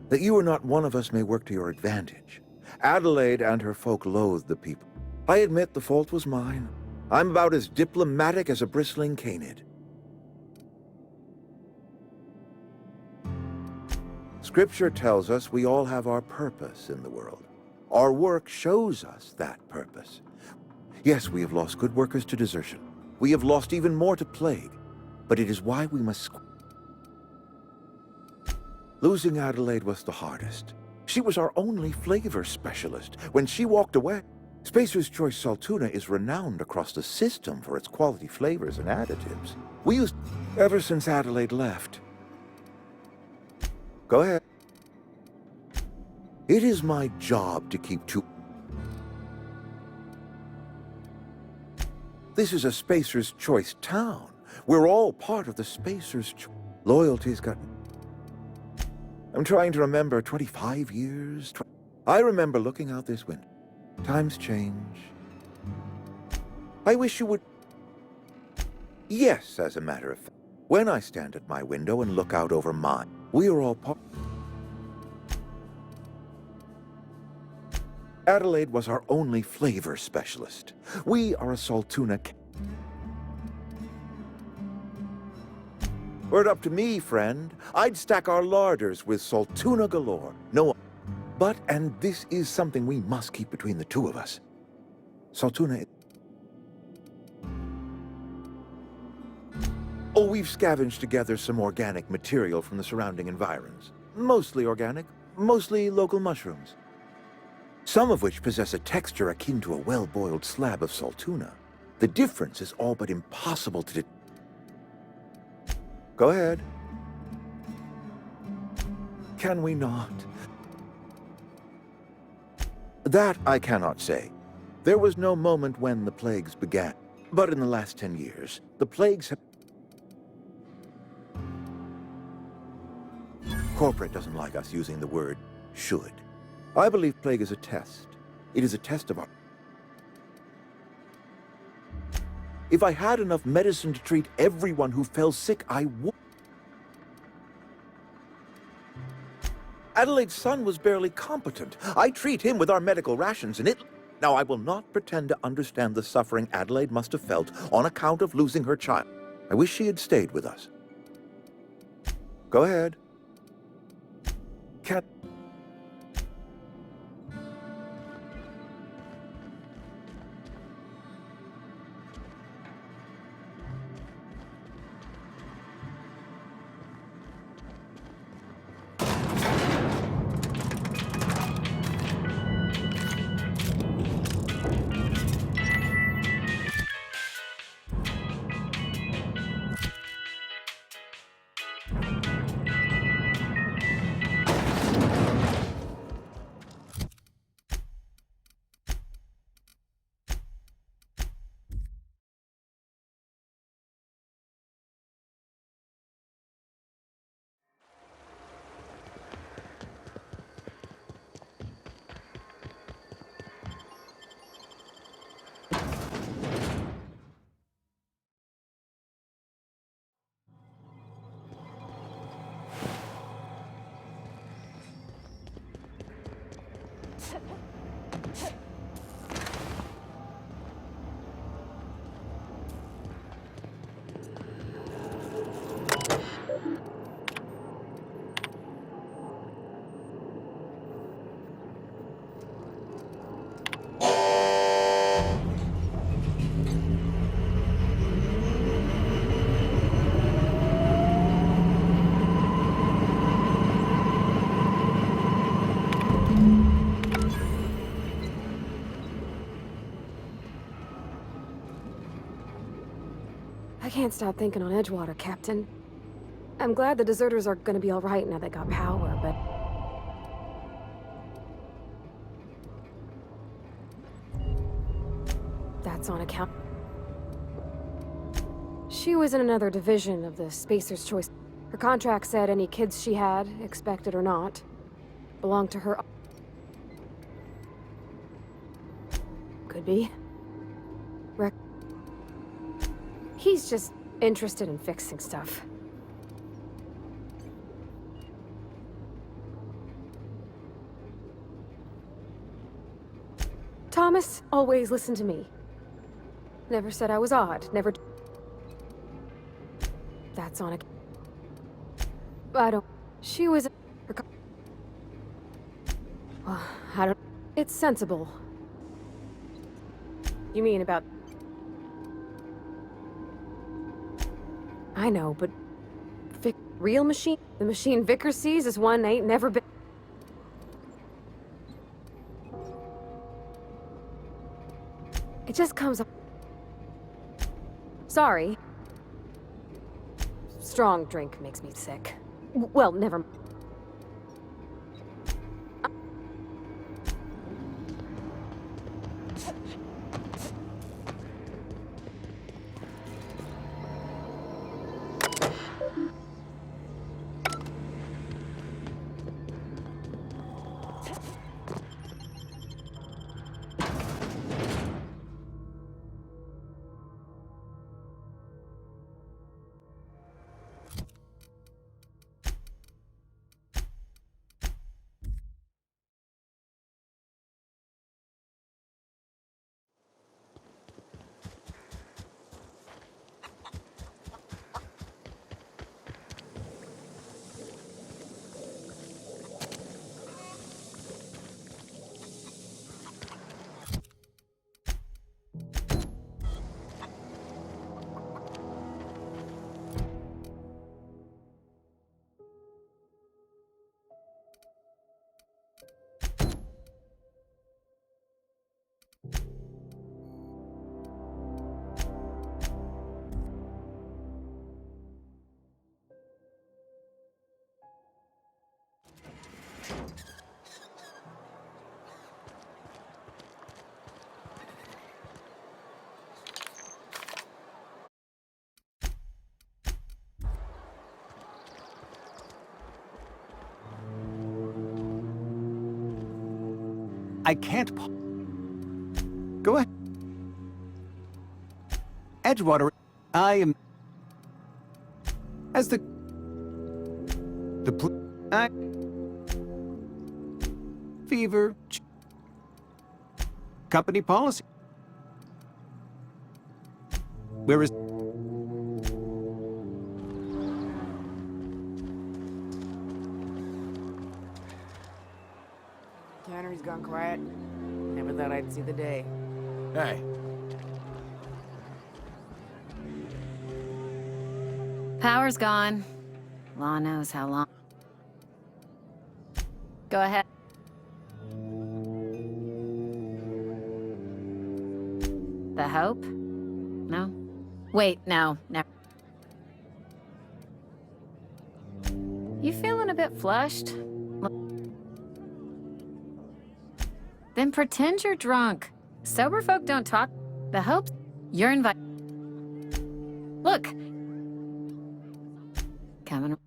That you are not one of us may work to your advantage. Adelaide and her folk loathe the people. I admit the fault was mine. I'm about as diplomatic as a bristling canid. Scripture tells us we all have our purpose in the world. Our work shows us that purpose. Yes, we have lost good workers to desertion. We have lost even more to plague. But it is why we must... Losing Adelaide was the hardest. She was our only flavor specialist. When she walked away, Spacer's Choice Saltuna is renowned across the system for its quality flavors and additives. We used... ever since Adelaide left. Go ahead. It is my job to keep two... This is a Spacer's Choice town. We're all part of the Spacer's Choice. Loyalty's got... I'm trying to remember 25 years. I remember looking out this window. Times change. I wish you would... Yes, as a matter of fact. When I stand at my window and look out over mine, we are all part... Adelaide was our only flavor specialist. We are a Saltuna... Were it up to me, friend, I'd stack our larders with Saltuna galore. No, but, and this is something we must keep between the two of us. Saltuna... Oh, we've scavenged together some organic material from the surrounding environs. Mostly organic, mostly local mushrooms. Some of which possess a texture akin to a well-boiled slab of Saltuna. The difference is all but impossible to... Go ahead. Can we not? That I cannot say. There was no moment when the plagues began. But in the last 10 years, the plagues have... Corporate doesn't like us using the word should. I believe plague is a test. It is a test of our... If I had enough medicine to treat everyone who fell sick, I would. Adelaide's son was barely competent. I treat him with our medical rations, and it... Now, I will not pretend to understand the suffering Adelaide must have felt on account of losing her child. I wish she had stayed with us. Go ahead. Can't... can't stop thinking on Edgewater, Captain. I'm glad the deserters are gonna be alright now they got power, but... that's on account... She was in another division of the Spacer's Choice. Her contract said any kids she had, expected or not, belonged to her. Could be. He's just interested in fixing stuff. Thomas always listened to me. Never said I was odd, never... That's on a... I don't... She was... Well, I don't... It's sensible. You mean about... I know, but... real machine? The machine Vickers sees is one ain't never been... It just comes up... Sorry. Strong drink makes me sick. Well, never mind. I can't... Go ahead. Edgewater, I am... As the... I... Fever... Company policy. Where is... Tannery's gone quiet. Never thought I'd see the day. Hey. Power's gone. Law knows how long. Go ahead. The Hope? No? Wait, no. Never. You feeling a bit flushed? Then pretend you're drunk. Sober folk don't talk. The Hope, you're invited. Look. Coming.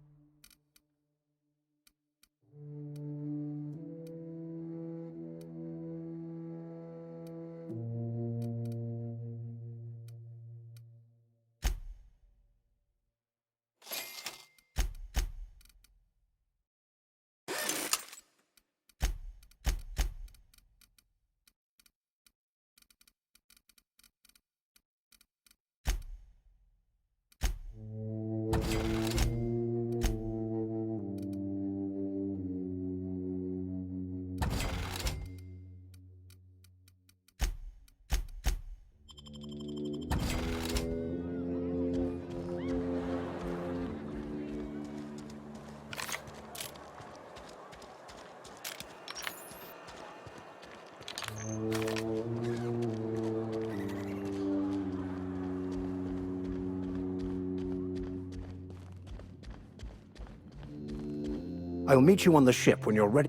I'll meet you on the ship when you're ready.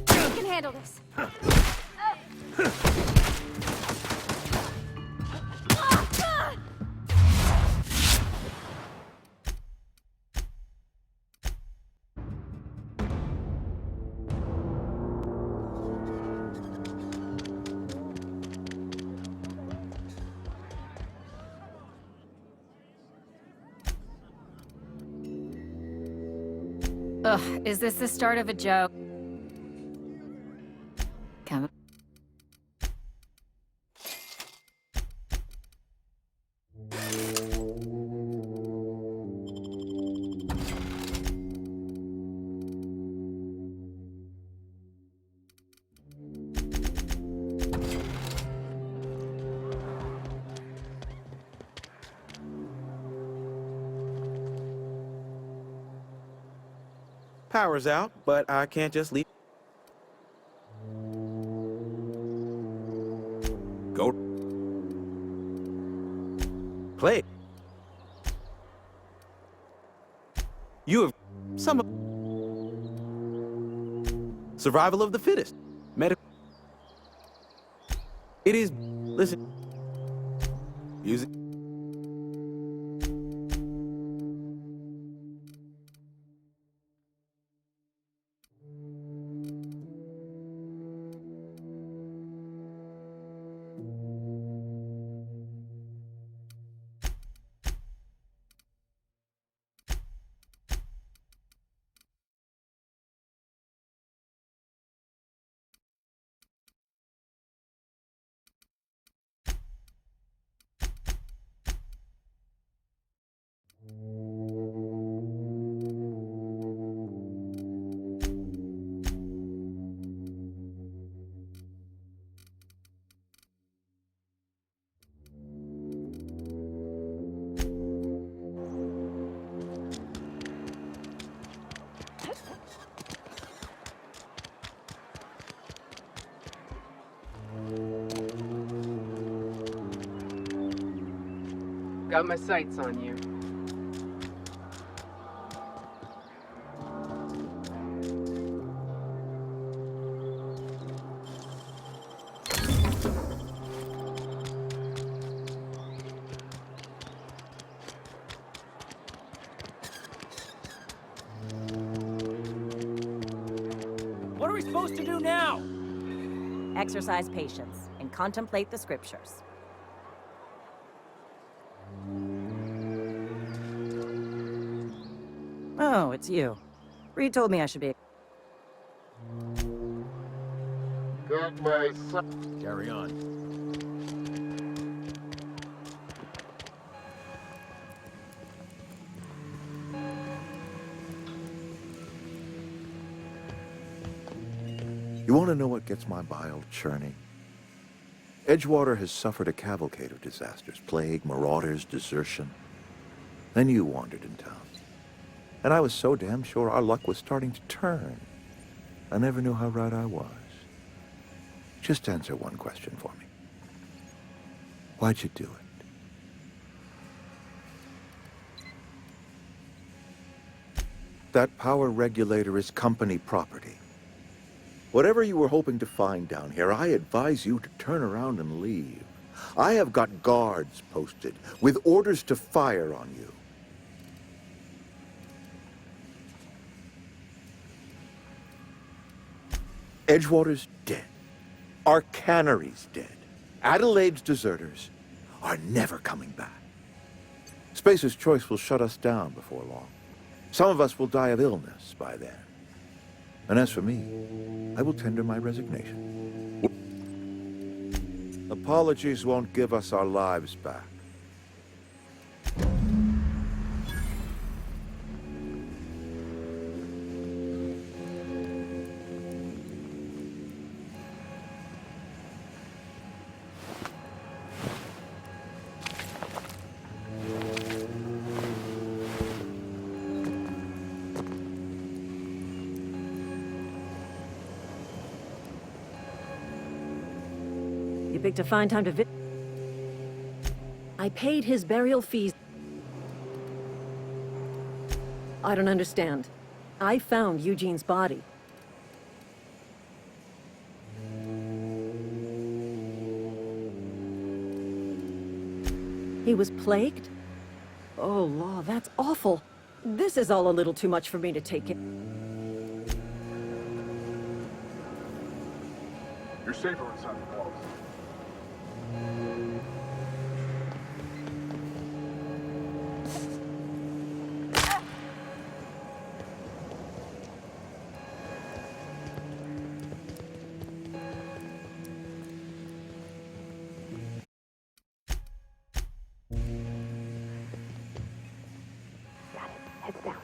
I can handle this. Ugh, is this the start of a joke? Come. Power's out, but I can't just leave. Go. Play. You have some survival of the fittest. Medical. It is. Listen. Music. Got my sights on you. What are we supposed to do now? Exercise patience and contemplate the scriptures. Oh, it's you. Reed told me I should be. Got my son. Carry on. You want to know what gets my bile churning? Edgewater has suffered a cavalcade of disasters. Plague, marauders, desertion. Then you wandered in town. And I was so damn sure our luck was starting to turn. I never knew how right I was. Just answer one question for me. Why'd you do it? That power regulator is company property. Whatever you were hoping to find down here, I advise you to turn around and leave. I have got guards posted with orders to fire on you. Edgewater's dead. Our cannery's dead. Adelaide's deserters are never coming back. Spacer's Choice will shut us down before long. Some of us will die of illness by then. And as for me, I will tender my resignation. Apologies won't give us our lives back. You picked a fine time to I paid his burial fees. I don't understand. I found Eugene's body. He was plagued? Oh, Law, that's awful. This is all a little too much for me to take in. You're safer inside the walls. Heads down.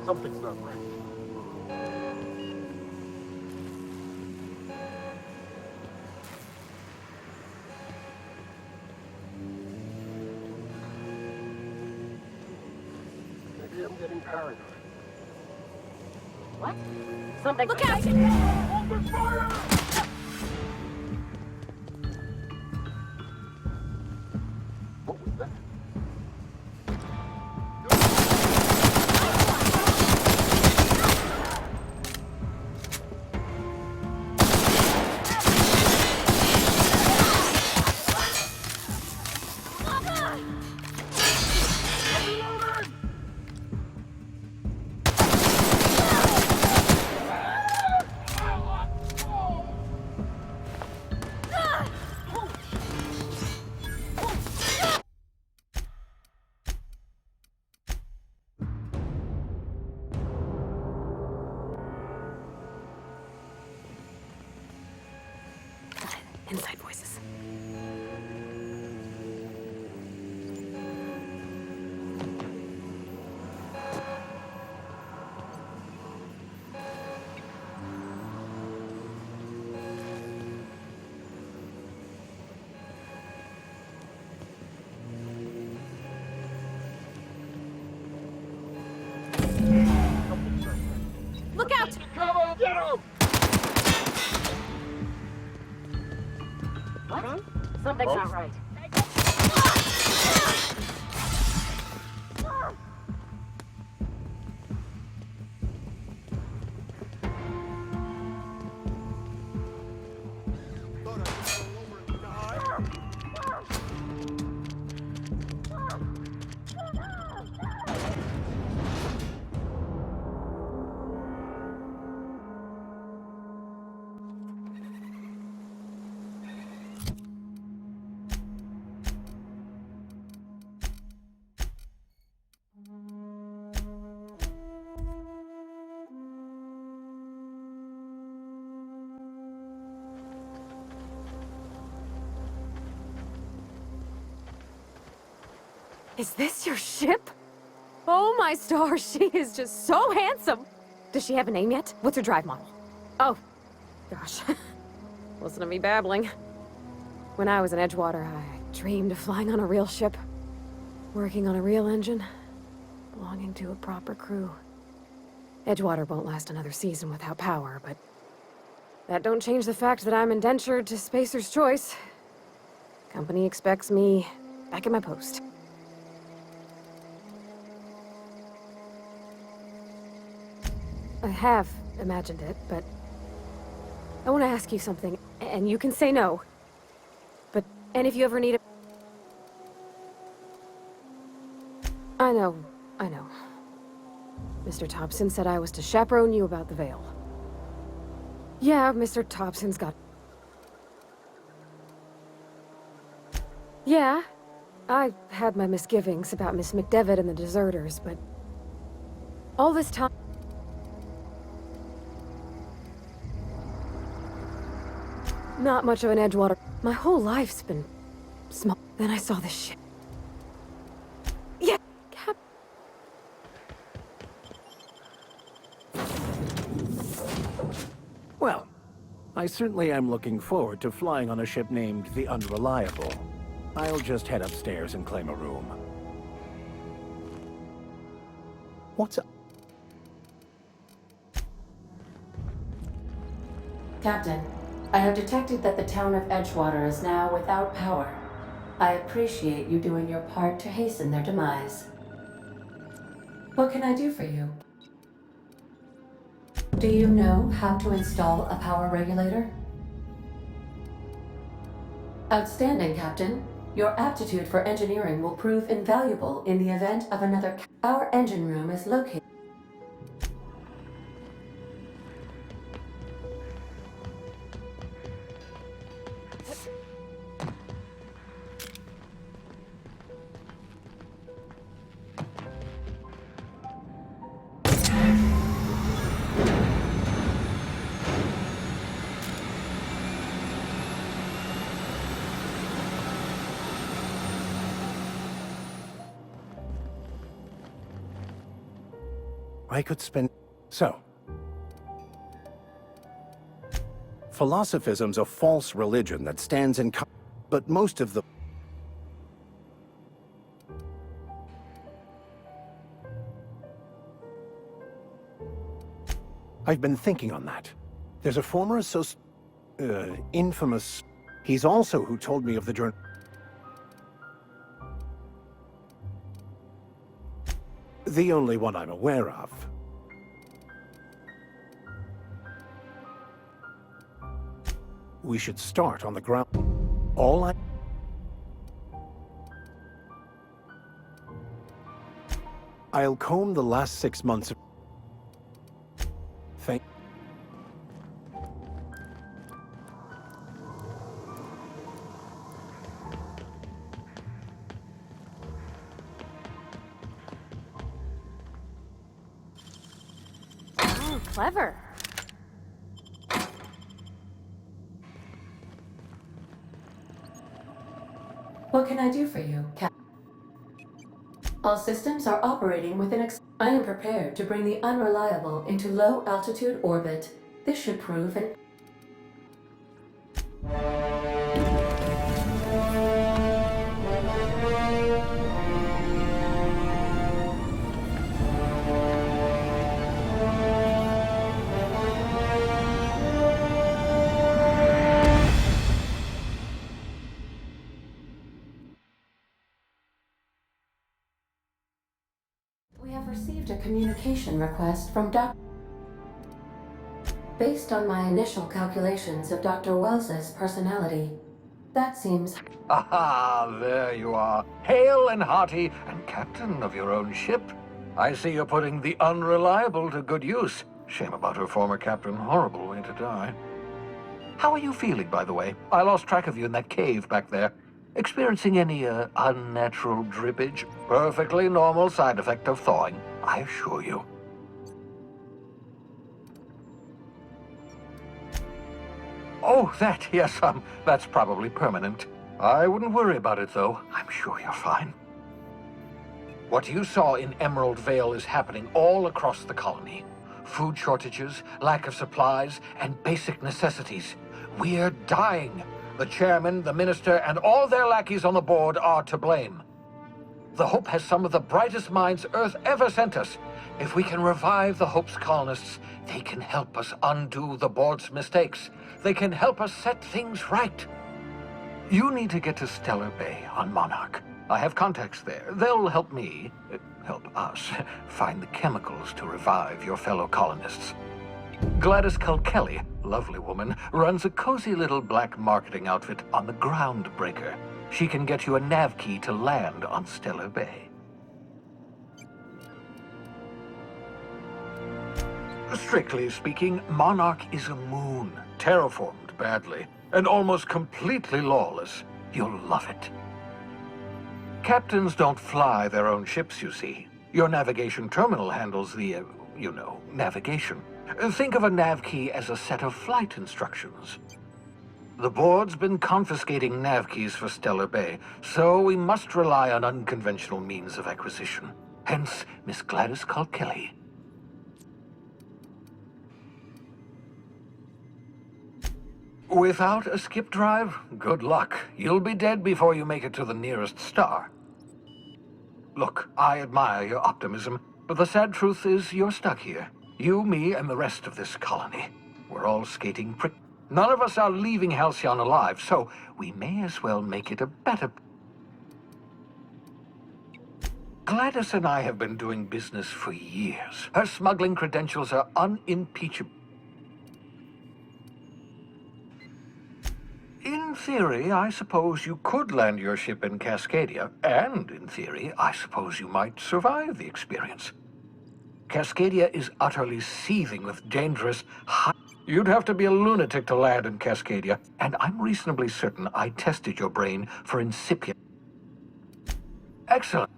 Something's not right. Maybe I'm getting paranoid. What? Something. Look out! Open fire! What was that? Inside voices. Look out! Cover! Get him! What? Something's not right. Is this your ship? Oh my stars, she is just so handsome! Does she have a name yet? What's her drive model? Oh, gosh. Listen to me babbling. When I was in Edgewater, I dreamed of flying on a real ship. Working on a real engine. Belonging to a proper crew. Edgewater won't last another season without power, but that don't change the fact that I'm indentured to Spacer's Choice. Company expects me back at my post. I have imagined it, but I want to ask you something, and you can say no. And if you ever need a... I know. Mr. Thompson said I was to chaperone you about the veil. Yeah, Mr. Thompson's got... Yeah, I had my misgivings about Miss McDevitt and the deserters, but... all this time... Not much of an Edgewater. My whole life's been... small. Then I saw this shit. Yeah, Cap... Well, I certainly am looking forward to flying on a ship named the Unreliable. I'll just head upstairs and claim a room. What's up? Captain, I have detected that the town of Edgewater is now without power. I appreciate you doing your part to hasten their demise. What can I do for you? Do you know how to install a power regulator? Outstanding, Captain. Your aptitude for engineering will prove invaluable in the event of another... Our engine room is located... I could spend... So. Philosophism's a false religion that stands in... But most of the... I've been thinking on that. There's a former infamous... He's also who told me of the journal... The only one I'm aware of. We should start on the ground. I'll comb the last 6 months of... Thank... Oh, clever. What can I do for you, Captain? All systems are operating within I am prepared to bring the Unreliable into low-altitude orbit. This should prove an... We have received a communication request from Dr. Based on my initial calculations of Dr. Wells's personality, that seems... Aha, there you are. Hale and hearty, and captain of your own ship. I see you're putting the Unreliable to good use. Shame about her former captain. Horrible way to die. How are you feeling, by the way? I lost track of you in that cave back there. Experiencing any, unnatural drippage? Perfectly normal side effect of thawing, I assure you. Oh, that, yes, that's probably permanent. I wouldn't worry about it, though. I'm sure you're fine. What you saw in Emerald Vale is happening all across the colony. Food shortages, lack of supplies, and basic necessities. We're dying. The chairman, the minister, and all their lackeys on the board are to blame. The Hope has some of the brightest minds Earth ever sent us. If we can revive the Hope's colonists, they can help us undo the board's mistakes. They can help us set things right. You need to get to Stellar Bay on Monarch. I have contacts there. They'll help me, help us, find the chemicals to revive your fellow colonists. Gladys Kilkelly, lovely woman, runs a cozy little black marketing outfit on the Groundbreaker. She can get you a nav key to land on Stellar Bay. Strictly speaking, Monarch is a moon, terraformed badly, and almost completely lawless. You'll love it. Captains don't fly their own ships, you see. Your navigation terminal handles the, navigation. Think of a nav key as a set of flight instructions. The board's been confiscating nav keys for Stellar Bay, so we must rely on unconventional means of acquisition. Hence, Miss Gladys Kilkelly. Without a skip drive, good luck. You'll be dead before you make it to the nearest star. Look, I admire your optimism, but the sad truth is you're stuck here. You, me, and the rest of this colony. We're all skating prick. None of us are leaving Halcyon alive, so we may as well make it a better... Gladys and I have been doing business for years. Her smuggling credentials are unimpeachable. In theory, I suppose you could land your ship in Cascadia, and in theory, I suppose you might survive the experience. Cascadia is utterly seething with dangerous high... You'd have to be a lunatic to land in Cascadia, and I'm reasonably certain I tested your brain for incipient... Excellent.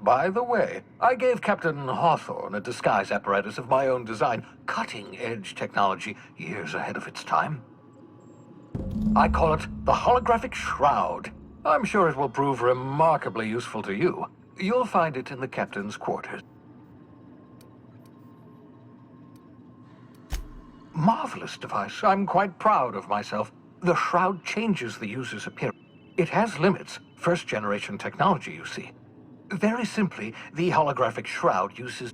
By the way, I gave Captain Hawthorne a disguise apparatus of my own design, cutting-edge technology years ahead of its time. I call it the Holographic Shroud. I'm sure it will prove remarkably useful to you. You'll find it in the captain's quarters. Marvelous device. I'm quite proud of myself. The Shroud changes the user's appearance. It has limits. First-generation technology, you see. Very simply, the Holographic Shroud uses...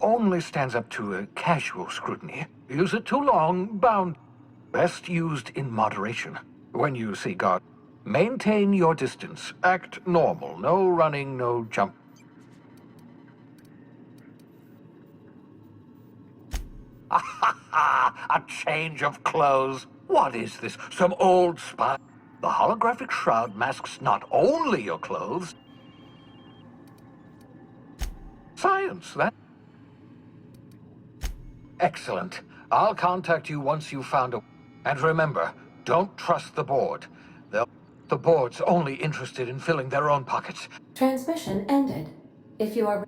only stands up to a casual scrutiny. Use it too long, bound. Best used in moderation. When you see God, maintain your distance. Act normal. No running, no jump. A change of clothes. What is this? Some old spy? The Holographic Shroud masks not only your clothes. Science, that... Excellent. I'll contact you once you've found a... And remember, don't trust the board. The board's only interested in filling their own pockets. Transmission ended. If you are...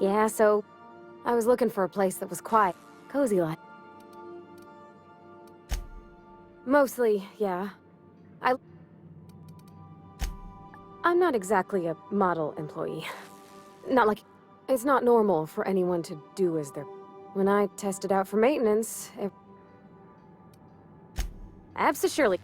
Yeah, so I was looking for a place that was quiet, cozy like. Mostly, yeah. I'm not exactly a model employee. Not like... It's not normal for anyone to do as they're... When I tested out for maintenance, it... Abso-surely.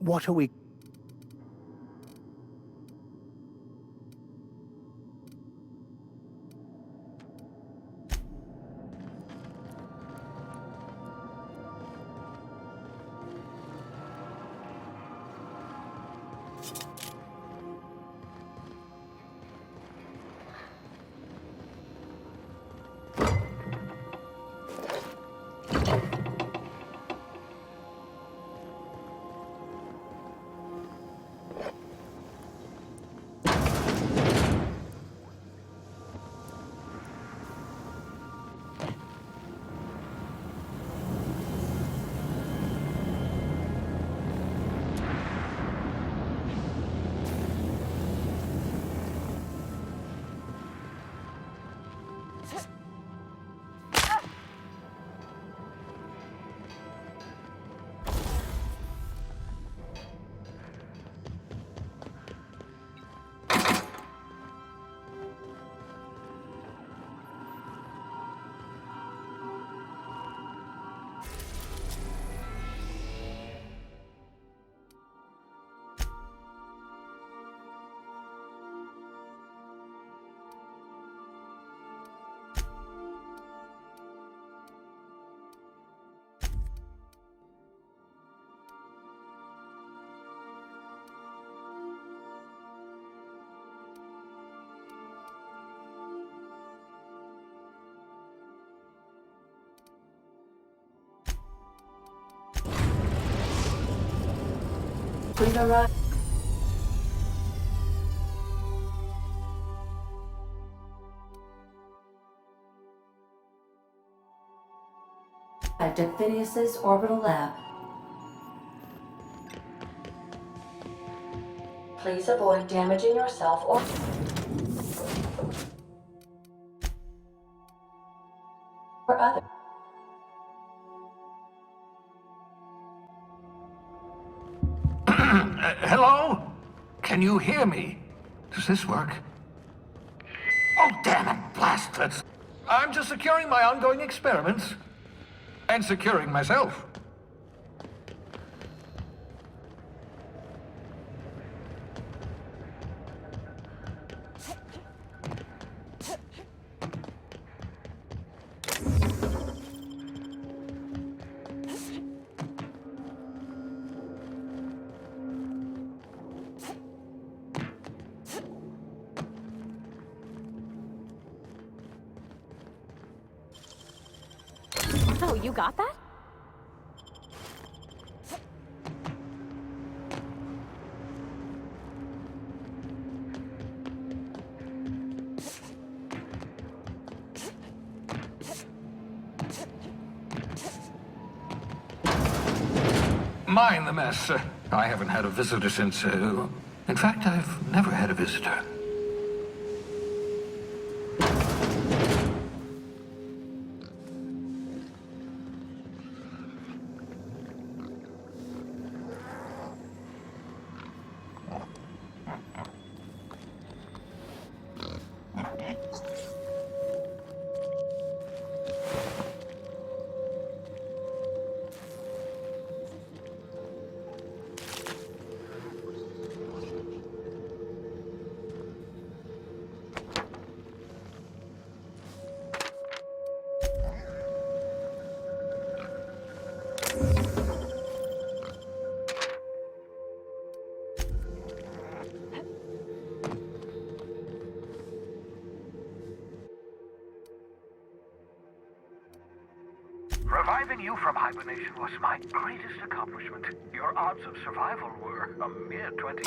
What are we... We've arrived. At Phineas's orbital lab. Please avoid damaging yourself or others. Hello? Can you hear me? Does this work? Oh, damn it, blast it! I'm just securing my ongoing experiments. And securing myself. So, you got that? Mind the mess. I haven't had a visitor since... in fact, I've never had a visitor. Reviving you from hibernation was my greatest accomplishment. Your odds of survival were a mere 20.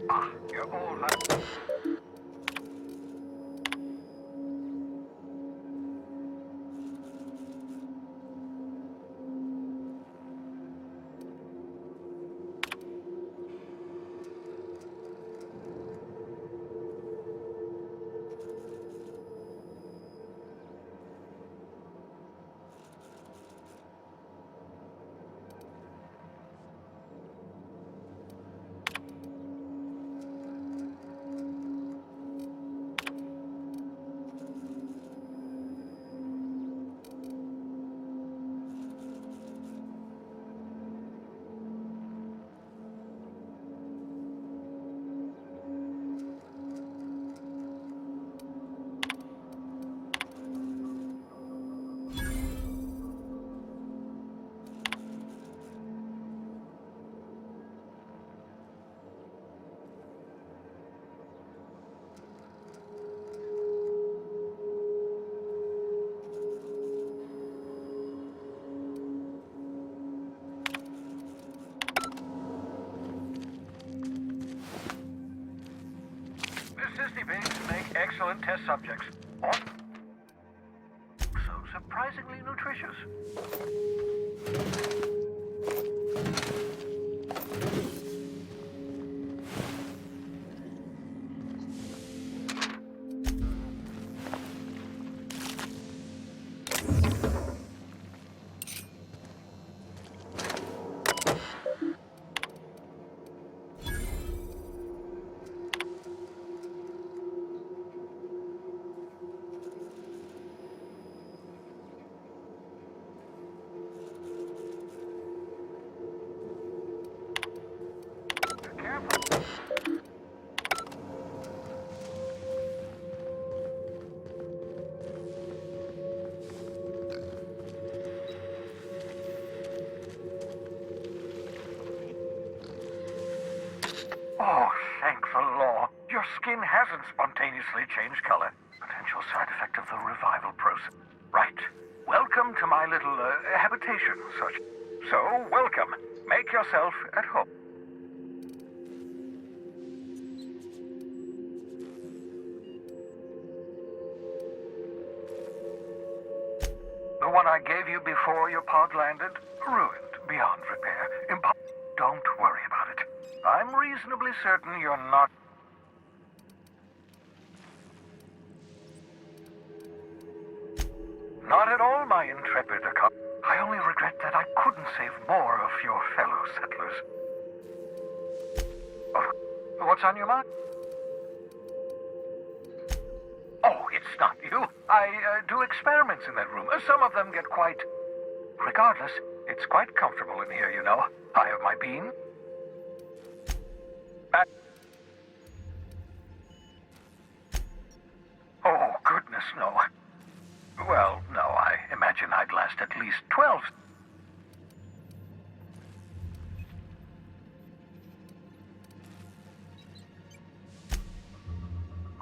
Ah, you're all like... excellent test subjects. Also surprisingly nutritious. Oh, thank the law. Your skin hasn't spontaneously changed color. Potential side effect of the revival process. Right. Welcome to my little habitation, such. So, welcome. Make yourself at home. The one I gave you before your pod landed? Ruined beyond repair. Don't worry about it. I'm reasonably certain you're not... Not at all, my intrepid account. I only regret that I couldn't save more of your fellow settlers. Oh, what's on your mind? Oh, it's not you. I do experiments in that room. Some of them get quite... Regardless, it's quite comfortable in here, you know. I have my bean. Oh, goodness, no. Well, no, I imagine I'd last at least 12.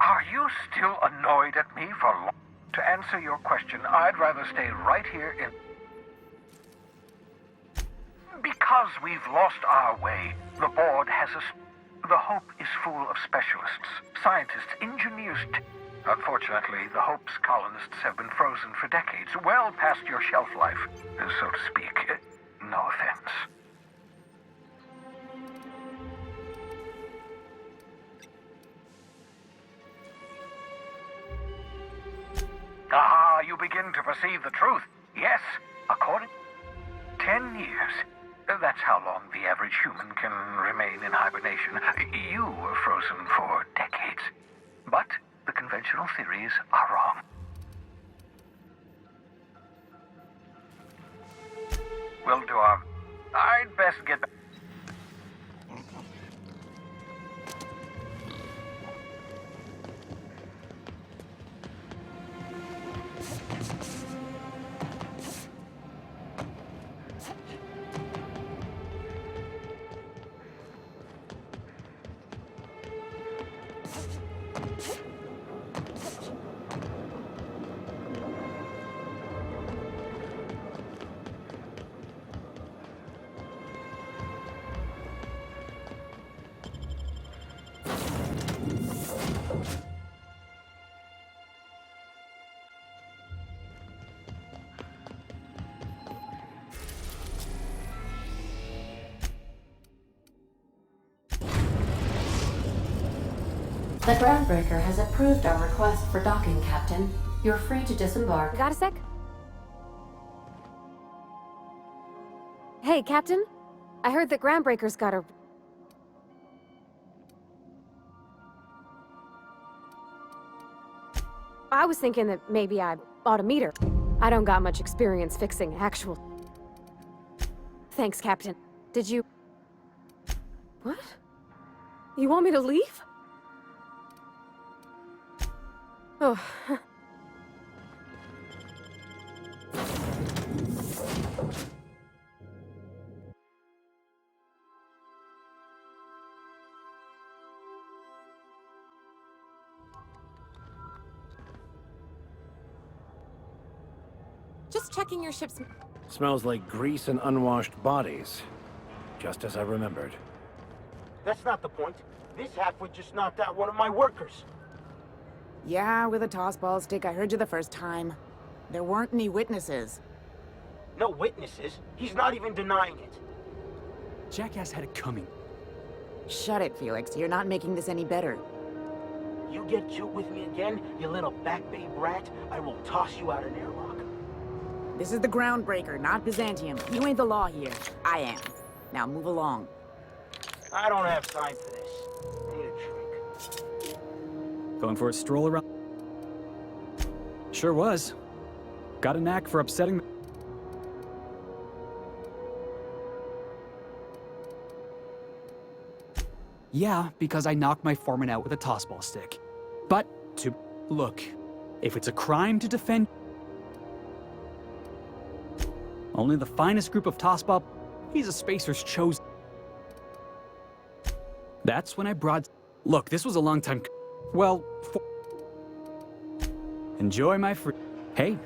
Are you still annoyed at me for long? To answer your question, I'd rather stay right here in... Because we've lost our way, the board has a... The Hope is full of specialists, scientists, engineers... Unfortunately, the Hope's colonists have been frozen for decades, well past your shelf life, so to speak. No offense. Ah, you begin to perceive the truth. Yes, according... 10 years. That's how long the average human can remain in hibernation. You were frozen for decades. But the conventional theories are wrong. We'll do our... I'd best get back. The Groundbreaker has approved our request for docking, Captain. You're free to disembark. Got a sec? Hey, Captain. I heard that Groundbreaker's got a... I was thinking that maybe I ought to meet her. I don't got much experience fixing actual... Thanks, Captain. Did you... What? You want me to leave? Oh. Just checking your ship's... Smells like grease and unwashed bodies. Just as I remembered. That's not the point. This halfwit just knocked out one of my workers. Yeah, with a tossball stick. I heard you the first time. There weren't any witnesses. No witnesses? He's not even denying it. Jackass had it coming. Shut it, Felix. You're not making this any better. You get cute with me again, you little back bay brat, I will toss you out an airlock. This is the Groundbreaker, not Byzantium. You ain't the law here. I am. Now move along. I don't have time for this. Need a drink. Going for a stroll around? Sure was. Got a knack for upsetting. Yeah, because I knocked my foreman out with a tossball stick. But, look, if it's a crime to defend, only the finest group of tossball, he's a spacer's chosen. That's when I brought. Look, this was a long time. Well, enjoy my free. Hey.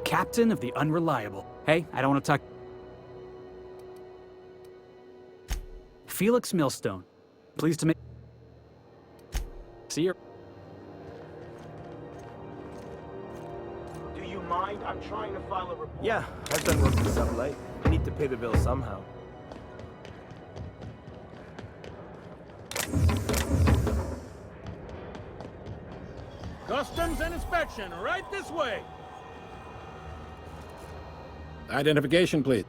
Captain of the Unreliable. Hey, I don't want to talk. Felix Millstone. Pleased to meet. See you. Do you mind? I'm trying to file a report. Yeah, I've done work this up late. I need to pay the bill somehow. Customs and inspection, right this way. Identification, please.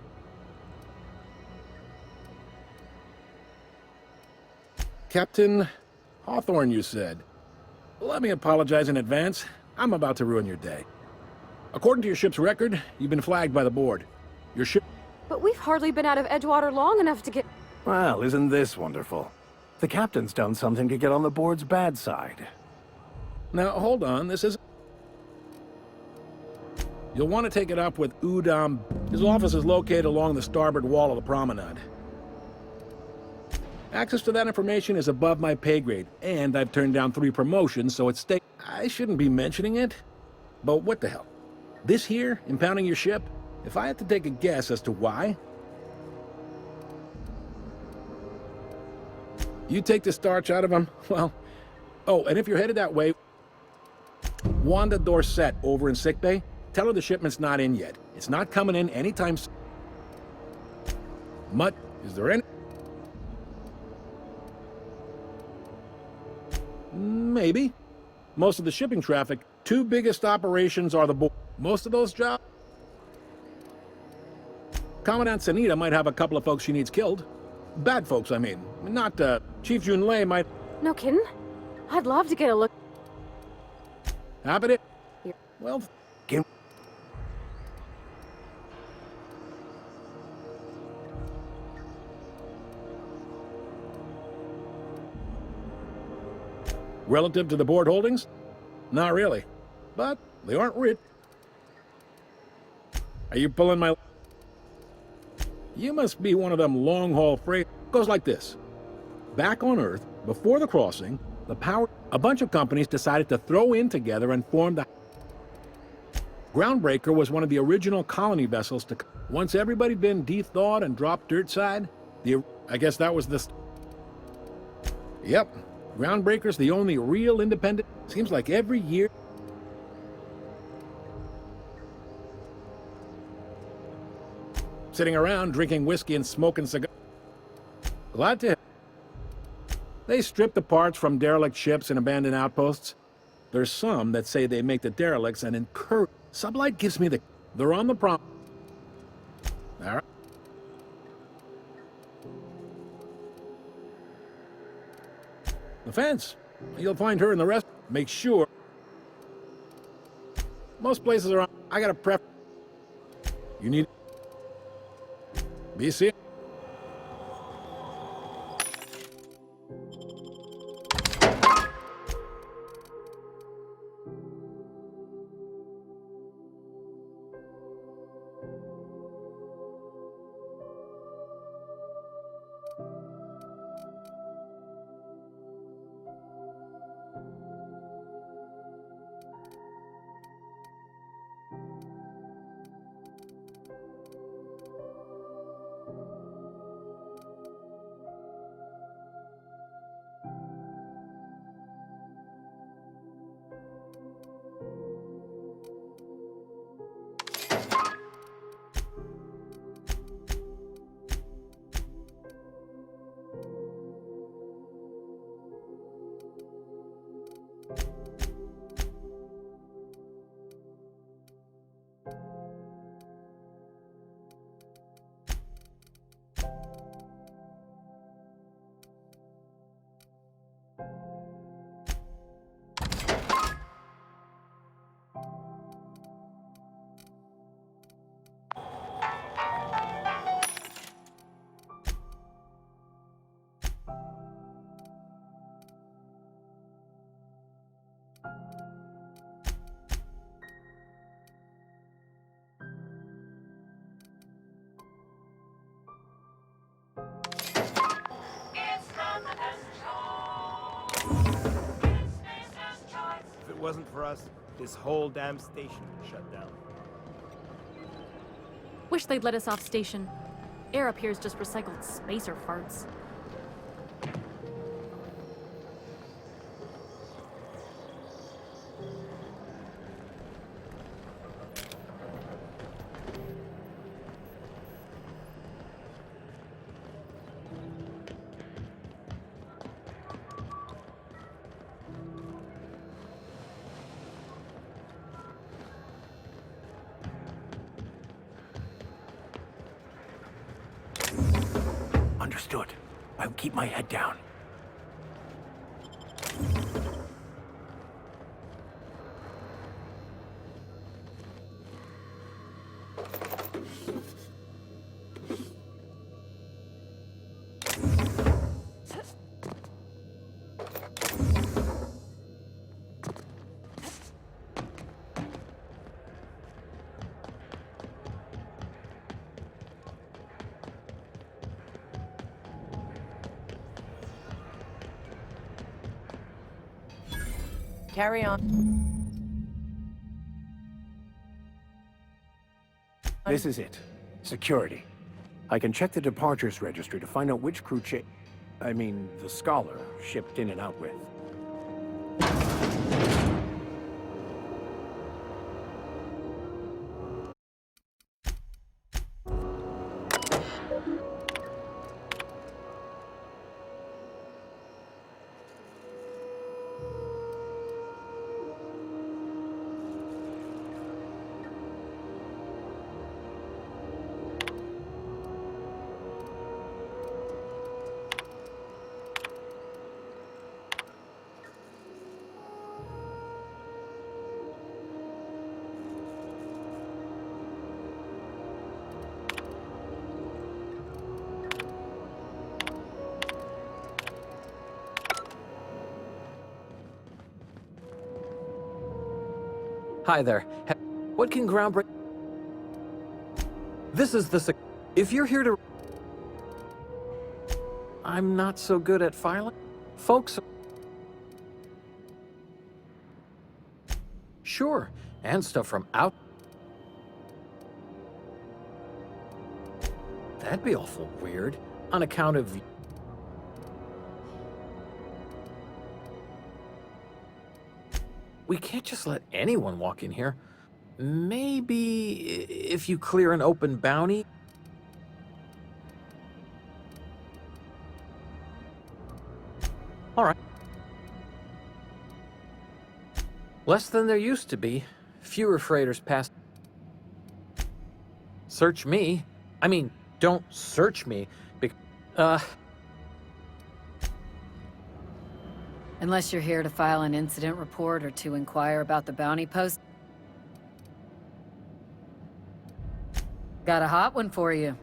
Captain Hawthorne, you said. Let me apologize in advance. I'm about to ruin your day. According to your ship's record, you've been flagged by the board. Your ship... But we've hardly been out of Edgewater long enough to get... Well, isn't this wonderful? The captain's done something to get on the board's bad side. Now, hold on, this is... You'll want to take it up with Udam. His office is located along the starboard wall of the promenade. Access to that information is above my pay grade, and I've turned down 3 promotions, so it's I shouldn't be mentioning it, but what the hell? This here, impounding your ship? If I had to take a guess as to why... You take the starch out of him? Well... Oh, and if you're headed that way... Wanda Dorset over in sickbay, tell her the shipment's not in yet. It's not coming in anytime soon. Mutt, is there any... Maybe. Most of the shipping traffic, 2 biggest operations are the most of those jobs. Commandant Sanita might have a couple of folks she needs killed. Bad folks, I mean. Not, Chief Junlei might... No kidding? I'd love to get a look. Happen it? Well, relative to the board holdings? Not really. But they aren't rich. Are you pulling my... You must be one of them long-haul freight... Goes like this. Back on Earth, before the crossing, a bunch of companies decided to throw in together and form the... Groundbreaker was one of the original colony vessels to... Once everybody'd been de-thawed and dropped dirt side, I guess that was the... Yep. Groundbreaker's the only real independent... Seems like every year... Sitting around, drinking whiskey and smoking cigars. Glad to... They strip the parts from derelict ships and abandoned outposts. There's some that say they make the derelicts and encourage... Sublight gives me the... They're on the prom... All right. The fence. You'll find her in the rest. Make sure. Most places are on. I got a prep. You need... Be serious. If it wasn't for us, this whole damn station would shut down. Wish they'd let us off station. Air up here is just recycled spacer farts. Understood. I'll keep my head down. Carry on. This is it. Security. I can check the departures registry to find out which crew the Scholar shipped in and out with. Hi there. What can groundbreak... This is the... If you're here to... I'm not so good at filing. Folks... Sure. And stuff from out... That'd be awful weird. On account of... We can't just let anyone walk in here. Maybe if you clear an open bounty? All right. Less than there used to be. Fewer freighters pass. Search me? I mean, don't search me. Unless you're here to file an incident report or to inquire about the bounty post. Got a hot one for you.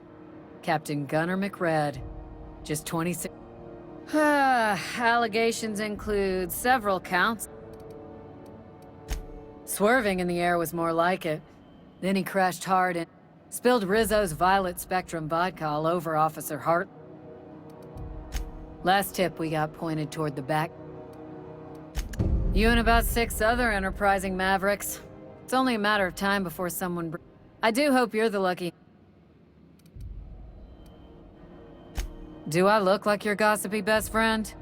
Captain Gunnar McRed. Just 26... Allegations include several counts. Swerving in the air was more like it. Then he crashed hard and spilled Rizzo's Violet Spectrum vodka all over Officer Hart. Last tip we got pointed toward the back. You and about 6 other enterprising mavericks. It's only a matter of time before someone... I do hope you're the lucky... Do I look like your gossipy best friend?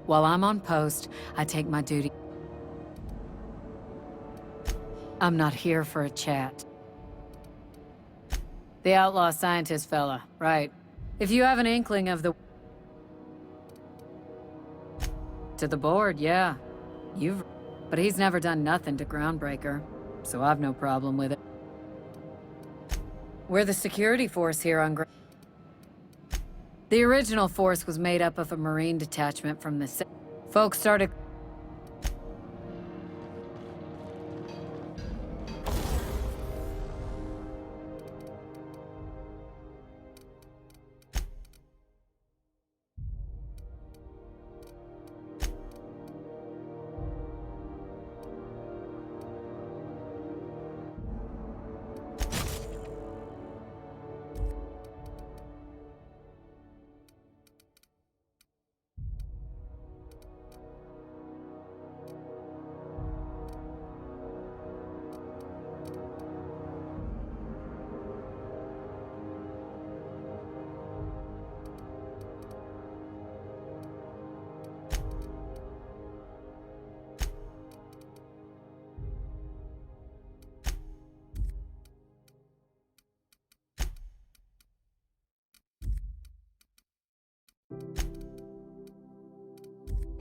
While I'm on post, I take my duty. I'm not here for a chat. The outlaw scientist fella, right. If you have an inkling of the... To the board, yeah. But he's never done nothing to Groundbreaker, so I've no problem with it. We're the security force here on The original force was made up of a Marine detachment from the... Folks started...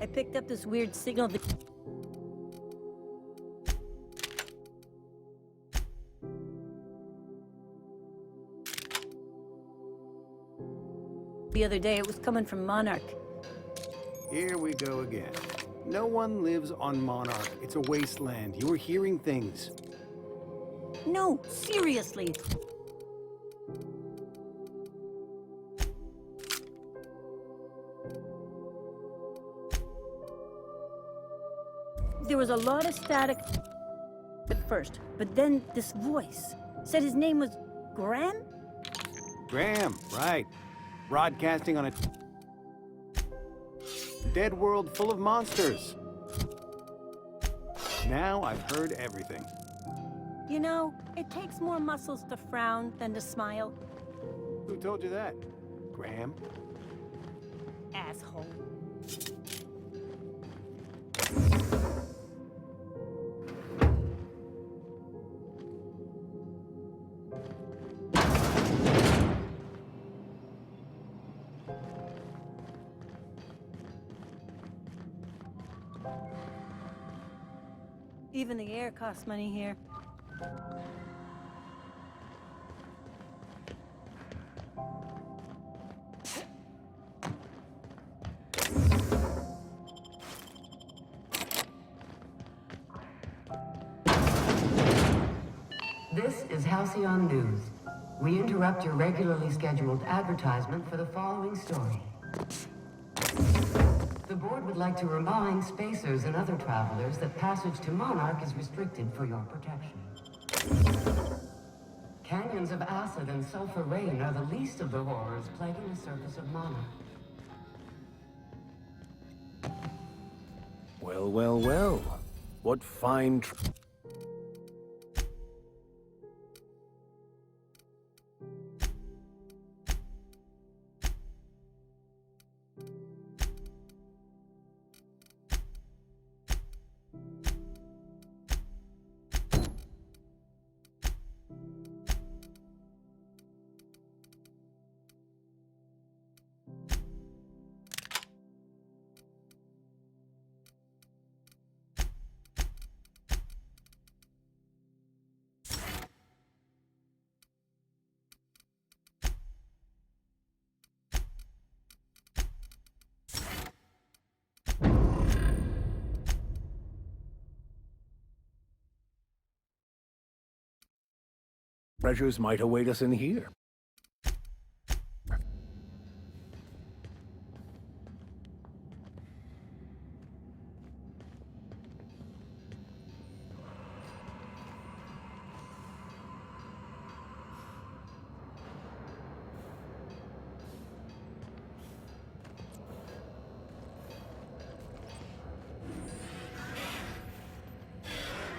I picked up this weird signal that... The other day, it was coming from Monarch. Here we go again. No one lives on Monarch. It's a wasteland. You're hearing things. No, seriously. There was a lot of static at first, but then this voice said his name was Graham? Graham, right. Broadcasting on a dead world full of monsters. Now I've heard everything. You know, it takes more muscles to frown than to smile. Who told you that? Graham? Asshole. Even the air costs money here. This is Halcyon News. We interrupt your regularly scheduled advertisement for the following story. The board would like to remind spacers and other travelers that passage to Monarch is restricted for your protection. Canyons of acid and sulfur rain are the least of the horrors plaguing the surface of Monarch. Well, well, well. What fine... treasures might await us in here.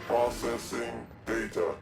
Processing data.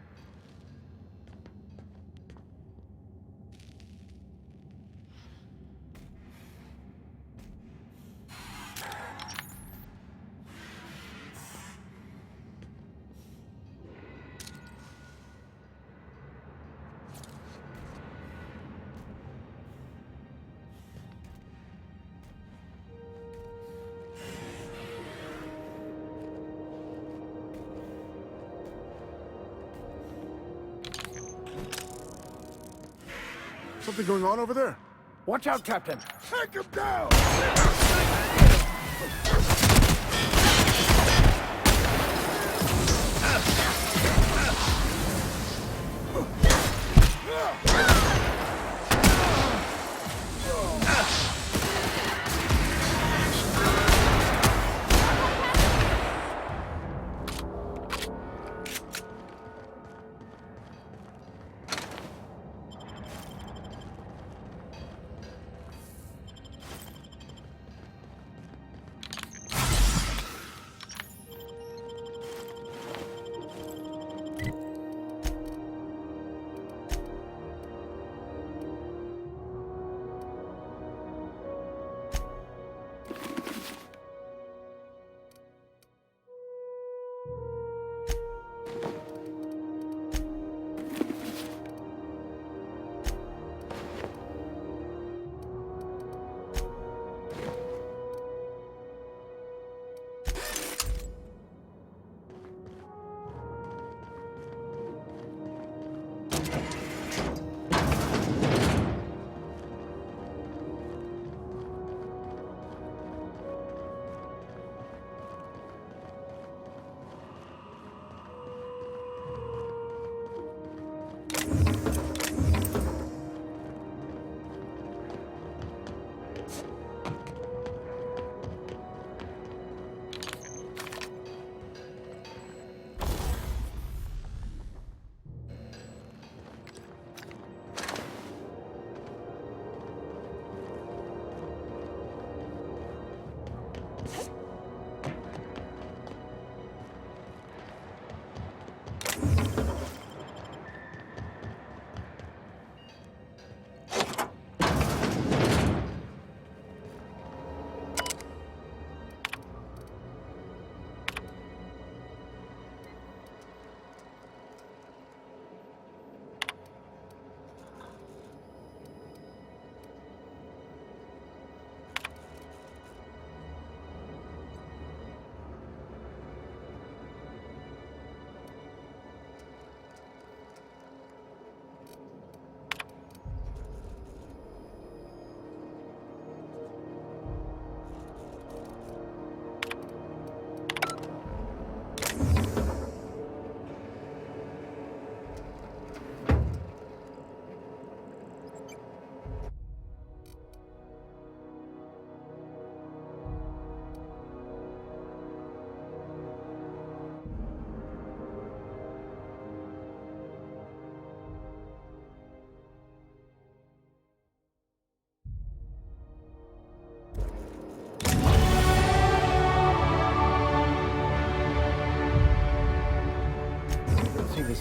Something going on over there? Watch out, Captain! Take him down!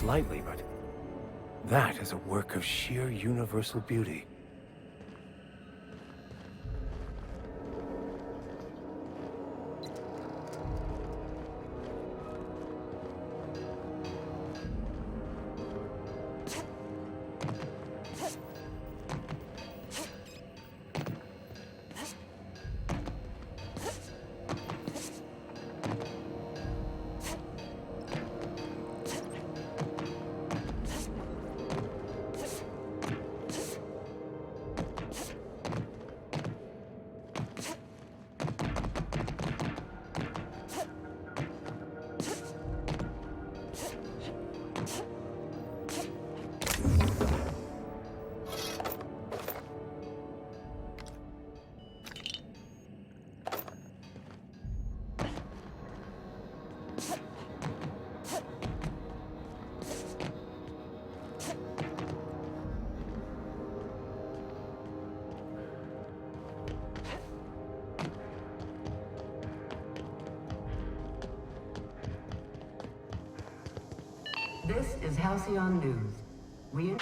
this lightly, but that is a work of sheer universal beauty. This is Halcyon News. We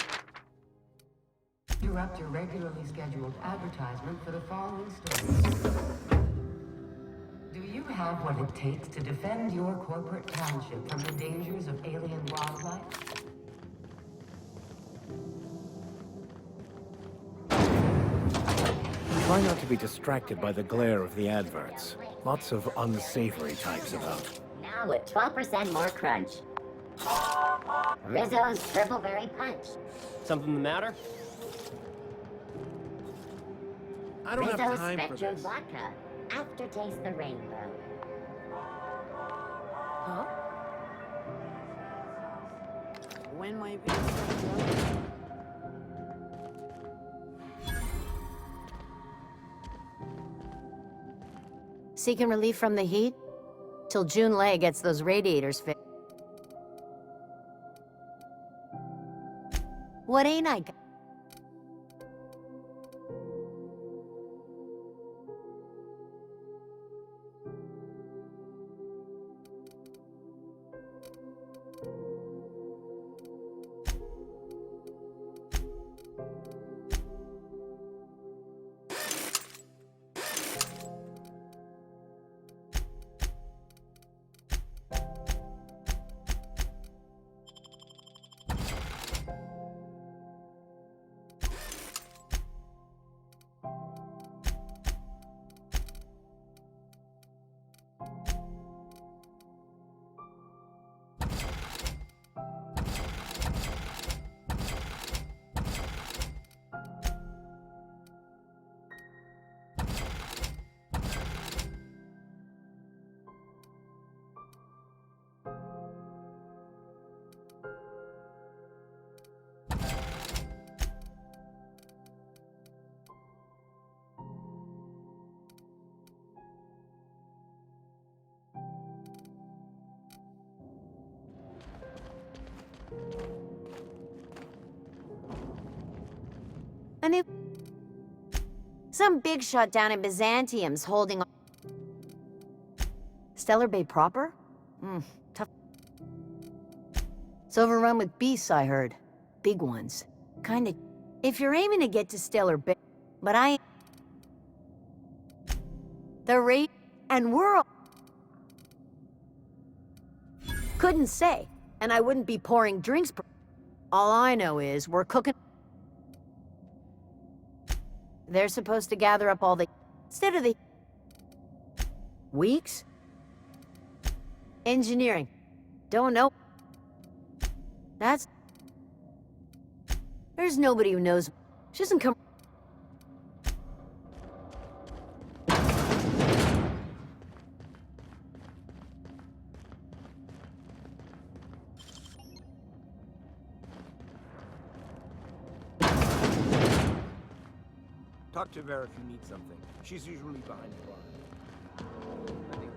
interrupt your regularly scheduled advertisement for the following story. Do you have what it takes to defend your corporate township from the dangers of alien wildlife? Try not to be distracted by the glare of the adverts. Lots of unsavory types about. Now with 12% more crunch. Rizzo's Purple Berry Punch. Something the matter? I don't have Rizzo's time for Spectro this. Vodka. Aftertaste the rainbow. Huh? When might be? Seeking relief from the heat? Till June Lay gets those radiators fixed. What ain't I got? I mean, some big shot down in Byzantium's holding on. Stellar Bay proper? Tough. It's overrun with beasts, I heard. Big ones. Kinda. If you're aiming to get to Stellar Bay, but I ain't. The rate and we're couldn't say, and I wouldn't be pouring drinks. All I know is we're cooking. They're supposed to gather up all the... Instead of the... Weeks? Engineering. Don't know. That's... There's nobody who knows. She doesn't come... Talk to Vera if you need something. She's usually behind the bar. I think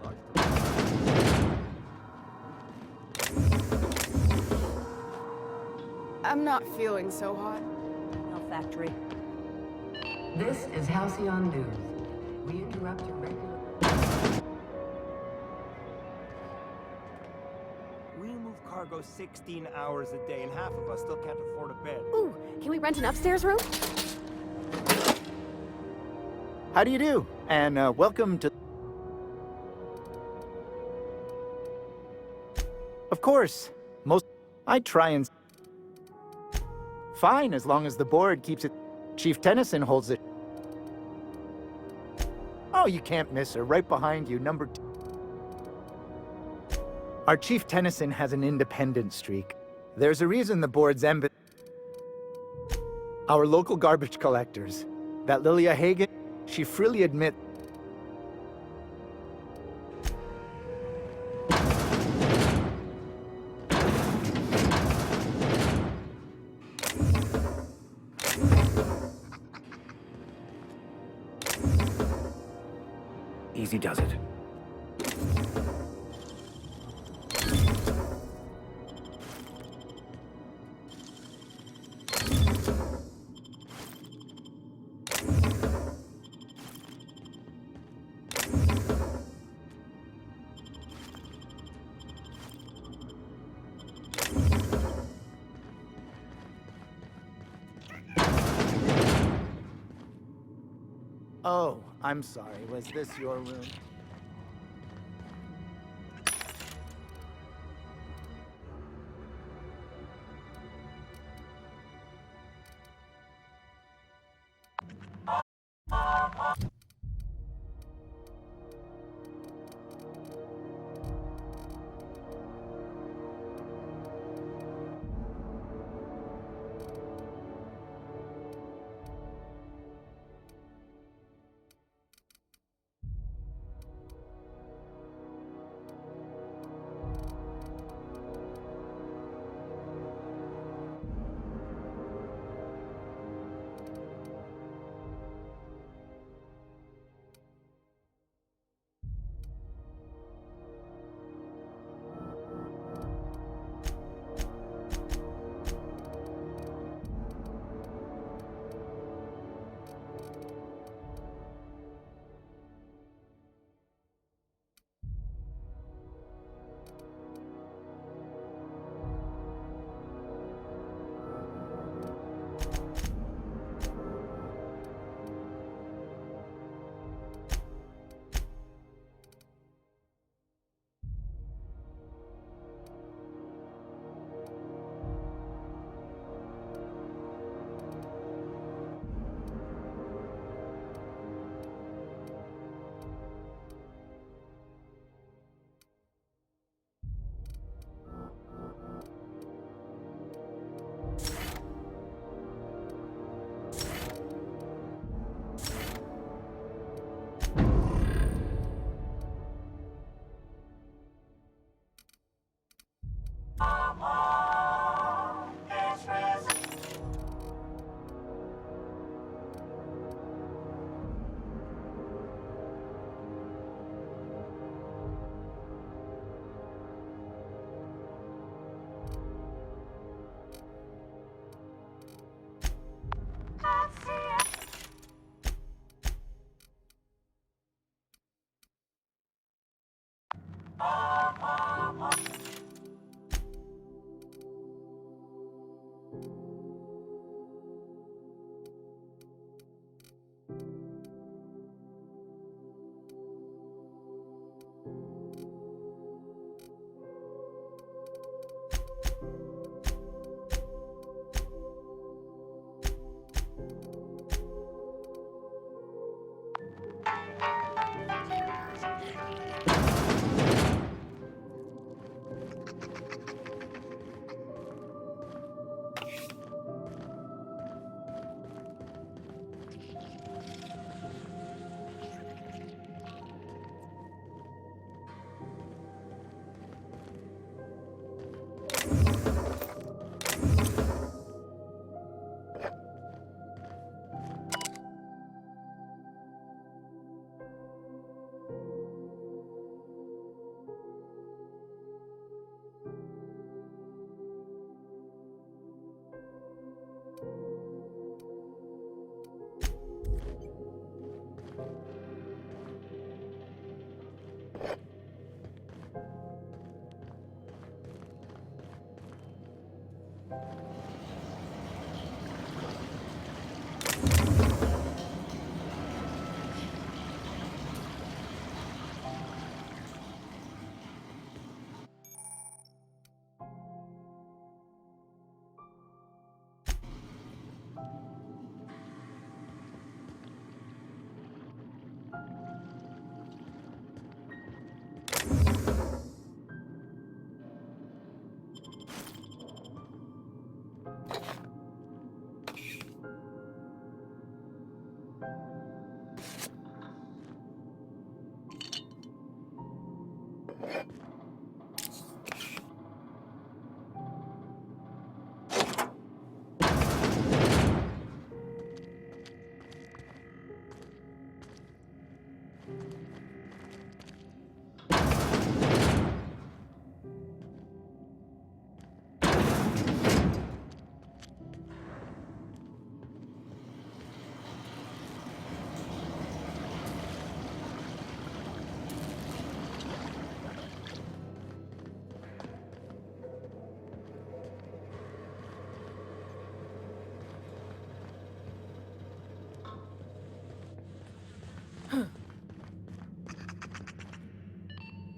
I'm not feeling so hot. No factory. This is Halcyon News. We interrupt your regular... We move move cargo 16 hours a day, and half of us still can't afford a bed. Ooh, can we rent an upstairs room? How do you do? And welcome to... Of course, I try and... Fine, as long as the board keeps it... Chief Tennyson holds it. Oh, you can't miss her. Right behind you, number 2. Our Chief Tennyson has an independent streak. There's a reason the board's Our local garbage collectors. That Lilia Hagen, she freely admits... Easy does it. Oh, I'm sorry. Was this your room?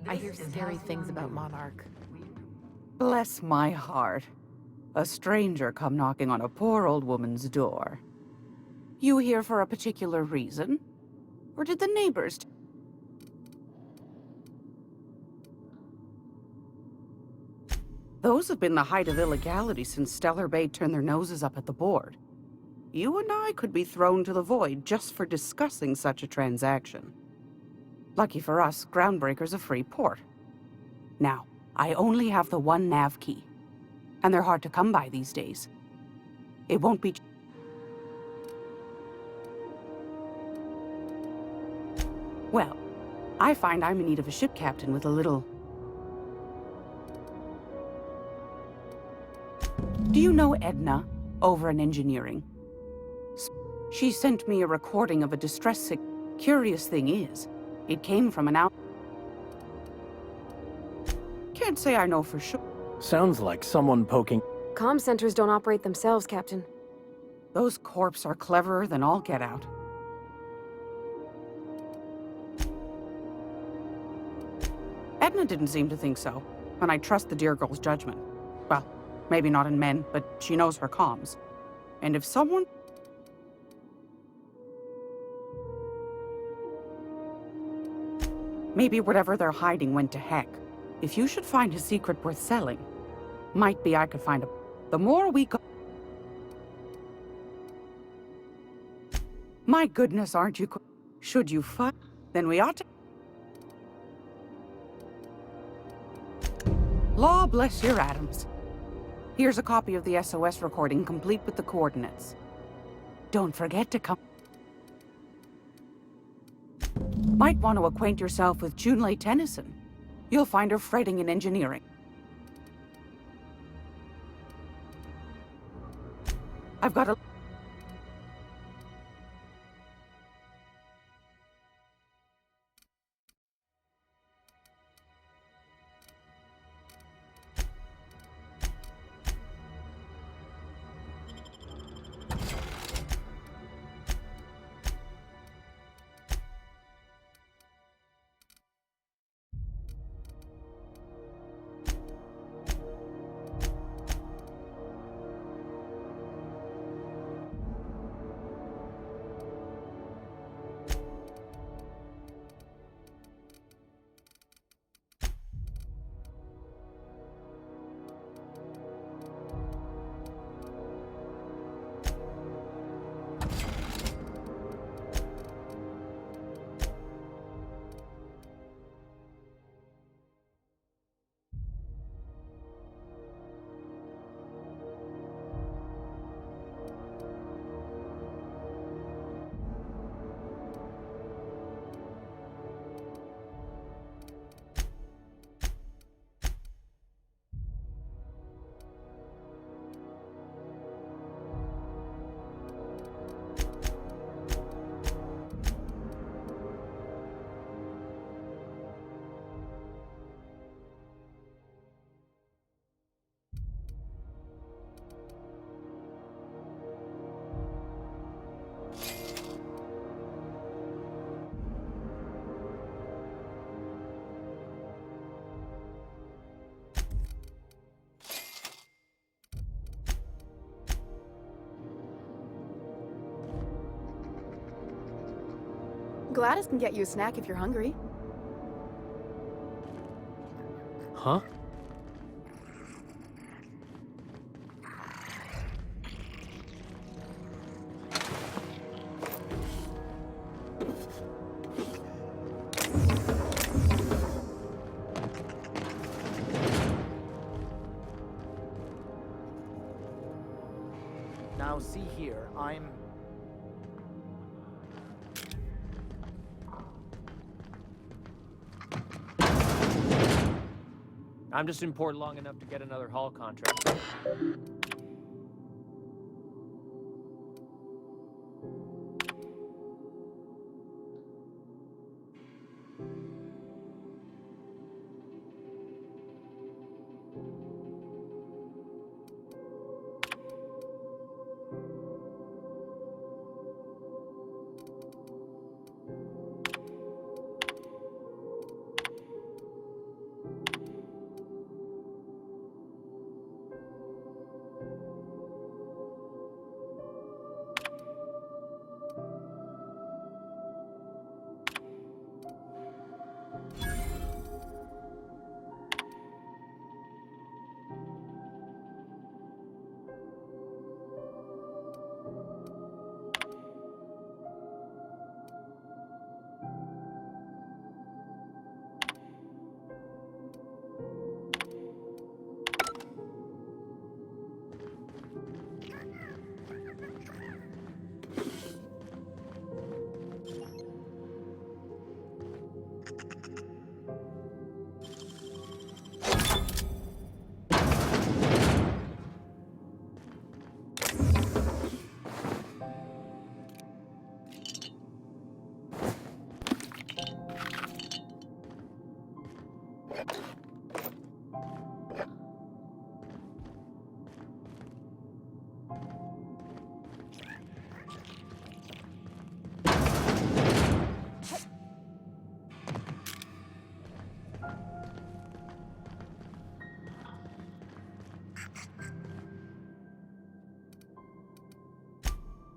I hear scary things about Monarch. Bless my heart. A stranger come knocking on a poor old woman's door. You here for a particular reason? Or did the neighbors... Those have been the height of illegality since Stellar Bay turned their noses up at the board. You and I could be thrown to the void just for discussing such a transaction. Lucky for us, Groundbreaker's a free port. Now, I only have the one nav key, and they're hard to come by these days. It won't be... Well, I find I'm in need of a ship captain with a little... Do you know Edna, over in engineering? She sent me a recording of a distress sick... Curious thing is, it came from an out... Can't say I know for sure. Sounds like someone poking... Comm centers don't operate themselves, Captain. Those corps are cleverer than all get out. Edna didn't seem to think so, and I trust the dear girl's judgment. Well, maybe not in men, but she knows her comms. And if someone... Maybe whatever they're hiding went to heck. If you should find a secret worth selling, might be I could find a... The more we go... My goodness, aren't you... Should you find... Then we ought to... Law bless your atoms. Here's a copy of the SOS recording, complete with the coordinates. Don't forget to come... Might want to acquaint yourself with Junlei Tennyson. You'll find her fretting in engineering. I've got a... Gladys can get you a snack if you're hungry. Huh? Now see here, I'm just in port long enough to get another haul contract.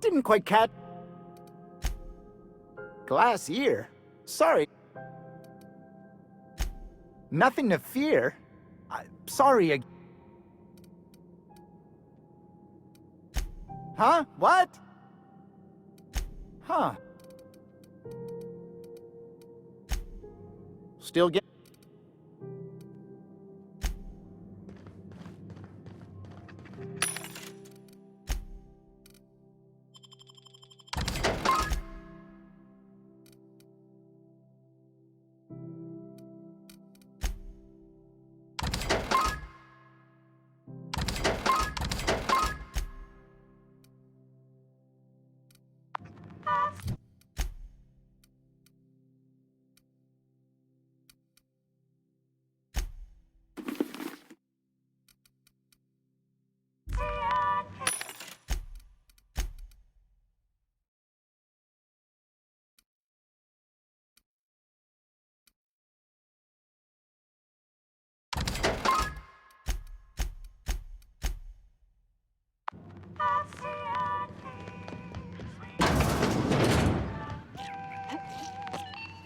Didn't quite catch. Glass ear? Sorry. Nothing to fear. Sorry. Huh? What? Huh. Still get.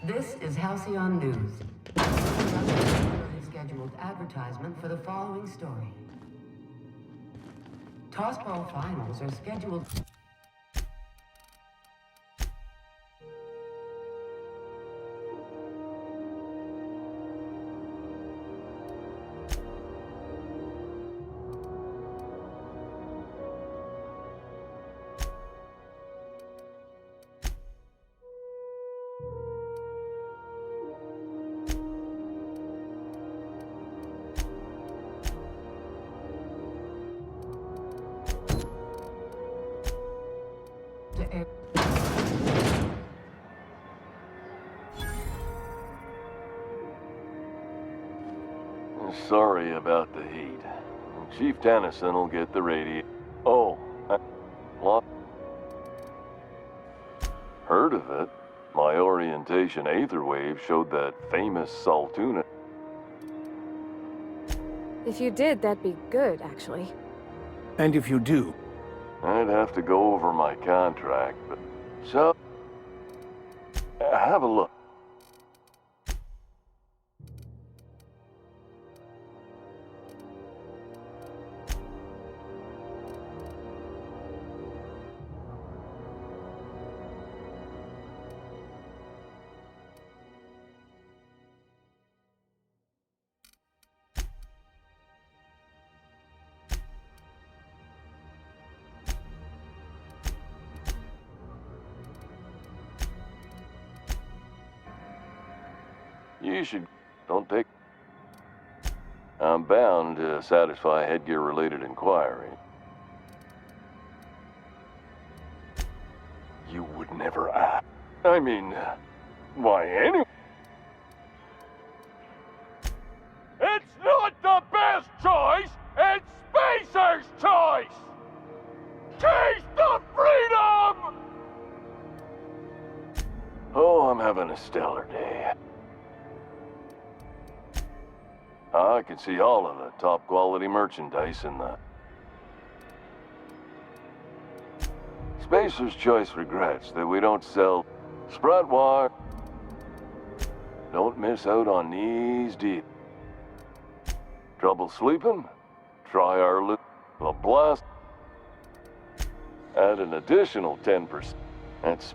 This is Halcyon News. Regularly scheduled advertisement for the following story. Tossball finals are scheduled. Sorry about the heat. Chief Tennyson will get the radio. Oh, what? Heard of it? My orientation aether wave showed that famous Saltuna. If you did, that'd be good, actually. And if you do? I'd have to go over my contract, but so... Have a look. You should. Don't take. I'm bound to satisfy headgear-related inquiry. You would never ask. I mean, why anyway? It's not the best choice, it's Spacer's choice! Taste the freedom! Oh, I'm having a stellar day. I can see all of the top quality merchandise in the... Spacer's Choice regrets that we don't sell Sprite Wire. Don't miss out on these deep. Trouble sleeping? Try our little blast. Add an additional 10%. That's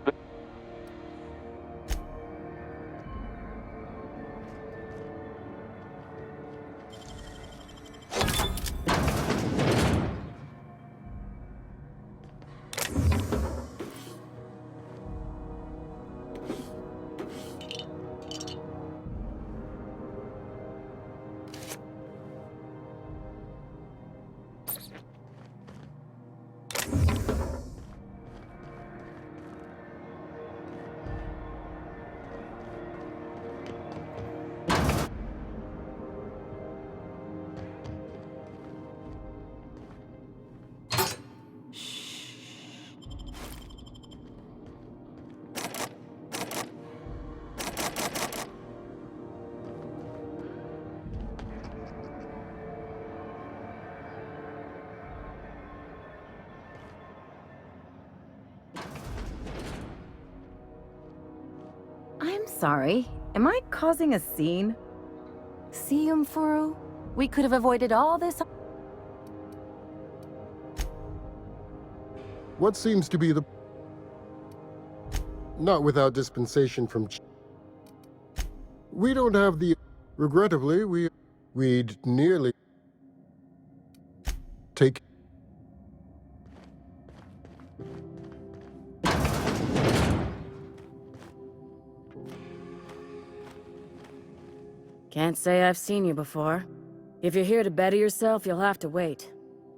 I'm sorry. Am I causing a scene? See, Umfuru? We could have avoided all this. What seems to be the... Not without dispensation from... We don't have the... Regrettably, we'd nearly... Take... Can't say I've seen you before. If you're here to better yourself, you'll have to wait.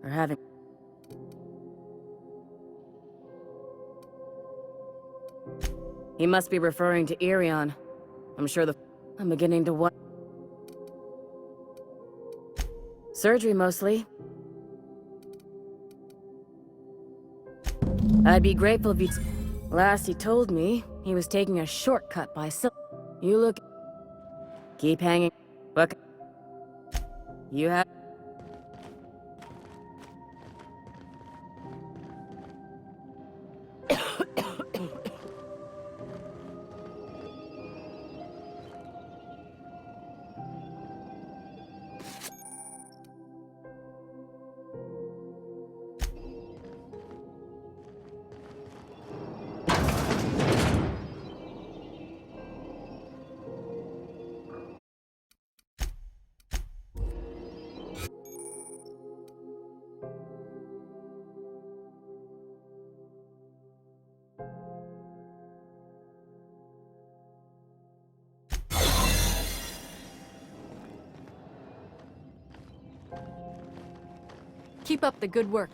Or have it... He must be referring to Irion. I'm sure I'm beginning to what... Surgery, mostly. I'd be grateful if you'd... Last he told me, he was taking a shortcut by You look... Keep hanging. Look. You have... Keep up the good work.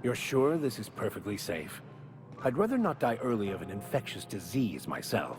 You're sure this is perfectly safe? I'd rather not die early of an infectious disease myself.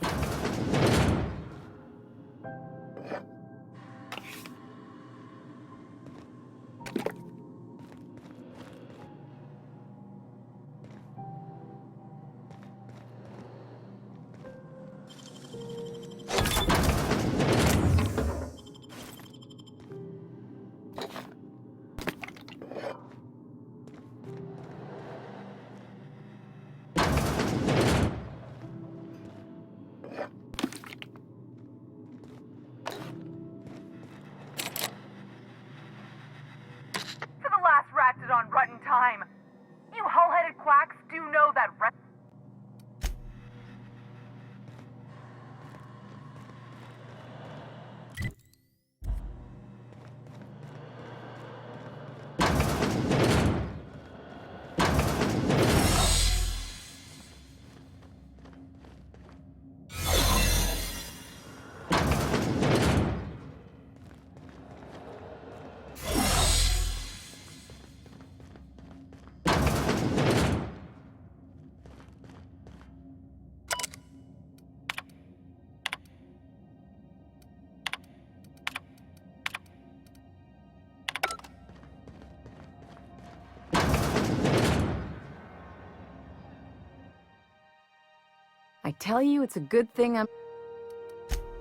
tell you it's a good thing I'm...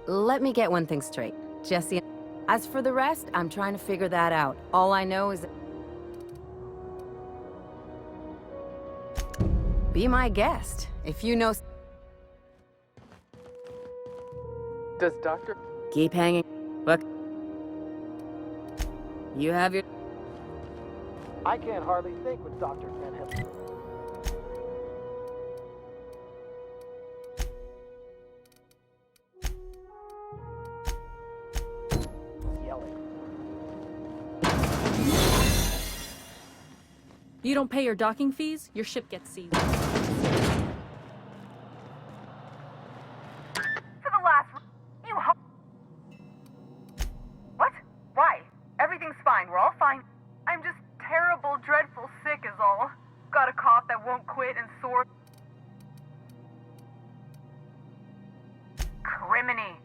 Let me get one thing straight, Jesse. As for the rest, I'm trying to figure that out. All I know is... Be my guest. If you know... Does Dr. Keep hanging. Look. You have your... I can't hardly think with Dr. Van Helsing. Yelling. You don't pay your docking fees, your ship gets seized. To the last... You What? Why? Everything's fine. We're all fine. I'm just terrible, dreadful sick is all. Got a cough that won't quit and sore... Criminy.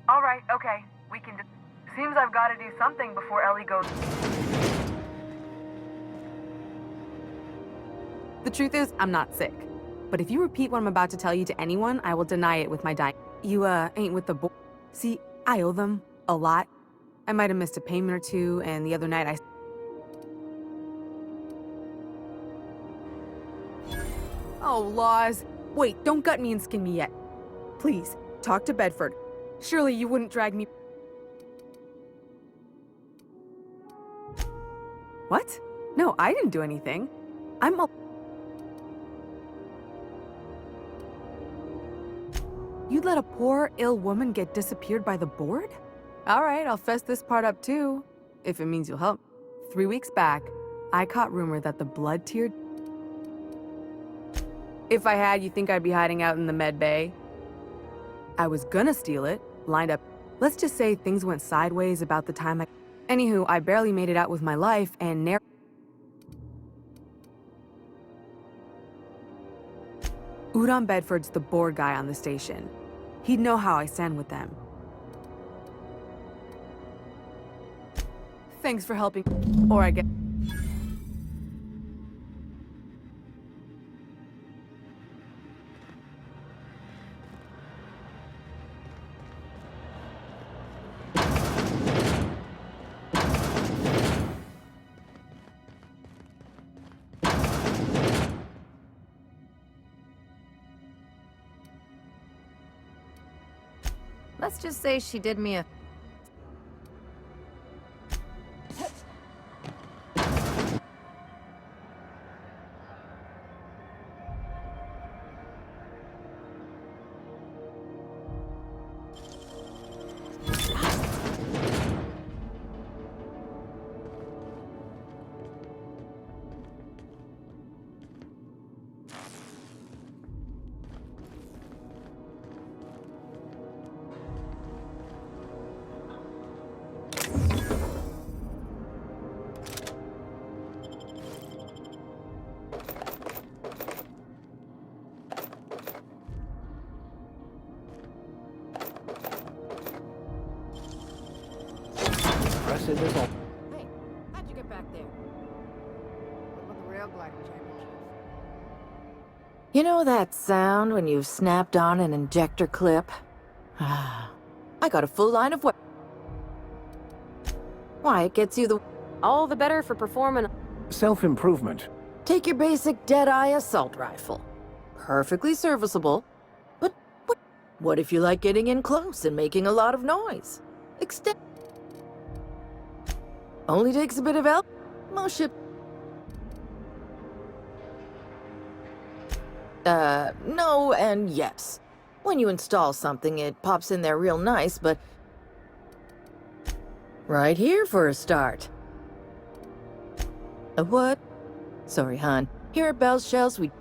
Alright, okay. We can just... Seems I've got to do something before Ellie goes... The truth is, I'm not sick. But if you repeat what I'm about to tell you to anyone, I will deny it with my dying. You, ain't with the board. See, I owe them a lot. I might have missed a payment or two, and the other night I... Oh, laws. Wait, don't gut me and skin me yet. Please, talk to Bedford. Surely you wouldn't drag me... What? No, I didn't do anything. I'm a... You'd let a poor, ill woman get disappeared by the board? All right, I'll fess this part up too, if it means you'll help. 3 weeks back, I caught rumor that the blood-tiered... If I had, you think I'd be hiding out in the med bay? I was gonna steal it, lined up... Let's just say things went sideways about the time I... Anywho, I barely made it out with my life, and Udon Bedford's the board guy on the station. He'd know how I stand with them. Thanks for helping. Or I get... Let's just say she did me a... Pressing this on. Hey, how'd you get back there? What about the rail glider championship? You know that sound when you've snapped on an injector clip? I got a full line of what? Why, it gets you the... All the better for performing... Self-improvement. Take your basic Deadeye assault rifle. Perfectly serviceable. But what if you like getting in close and making a lot of noise? Extend... Only takes a bit of help. Most ship... no and yes. When you install something, it pops in there real nice, but... Right here for a start. A what? Sorry, hon. Here at Bell's Shells, we...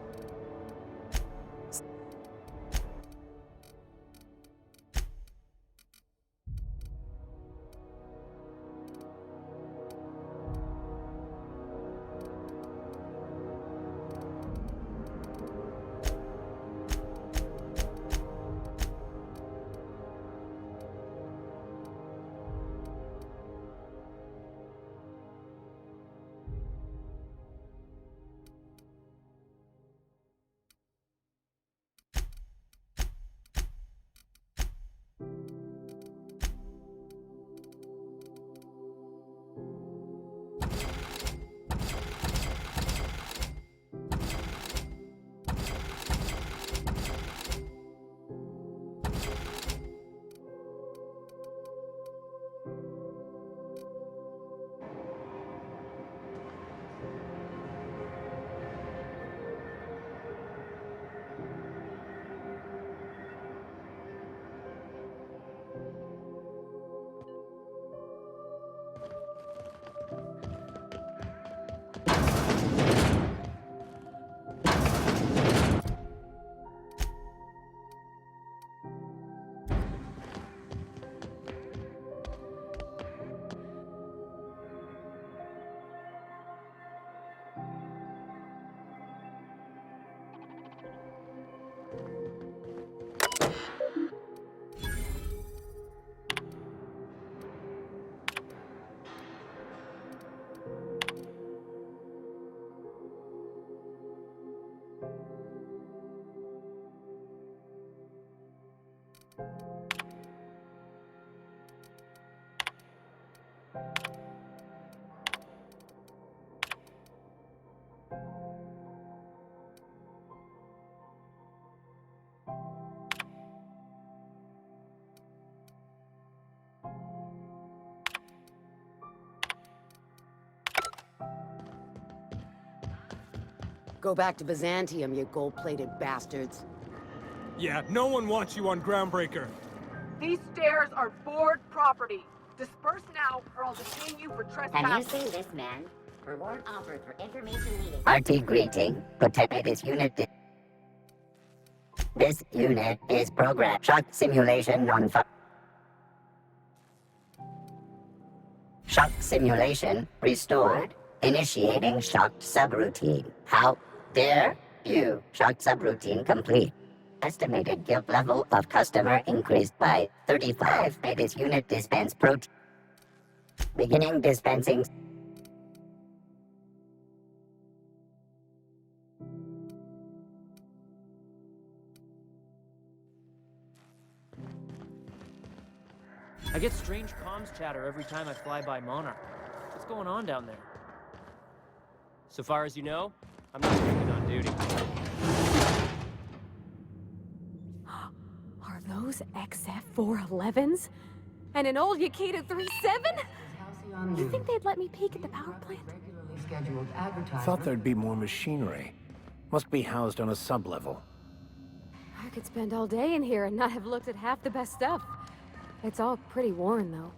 Go back to Byzantium, you gold-plated bastards. Yeah, no one wants you on Groundbreaker. These stairs are board property. Disperse now, or I'll detain you for trespassing. Can you see this, man? Reward offered for information meeting. RT greeting. Protect this unit. This unit is programmed. Shock simulation non-fire. Shock simulation restored. Initiating shock subroutine. How dare you? Shock subroutine complete. Estimated guilt level of customer increased by 35. May this unit dispense protein. Beginning dispensing. I get strange comms chatter every time I fly by Monarch. What's going on down there? So far as you know, I'm not strictly on duty. Are those XF411s? And an old Yakita 37? You think they'd let me peek at the power plant? Thought there'd be more machinery. Must be housed on a sublevel. I could spend all day in here and not have looked at half the best stuff. It's all pretty worn, though.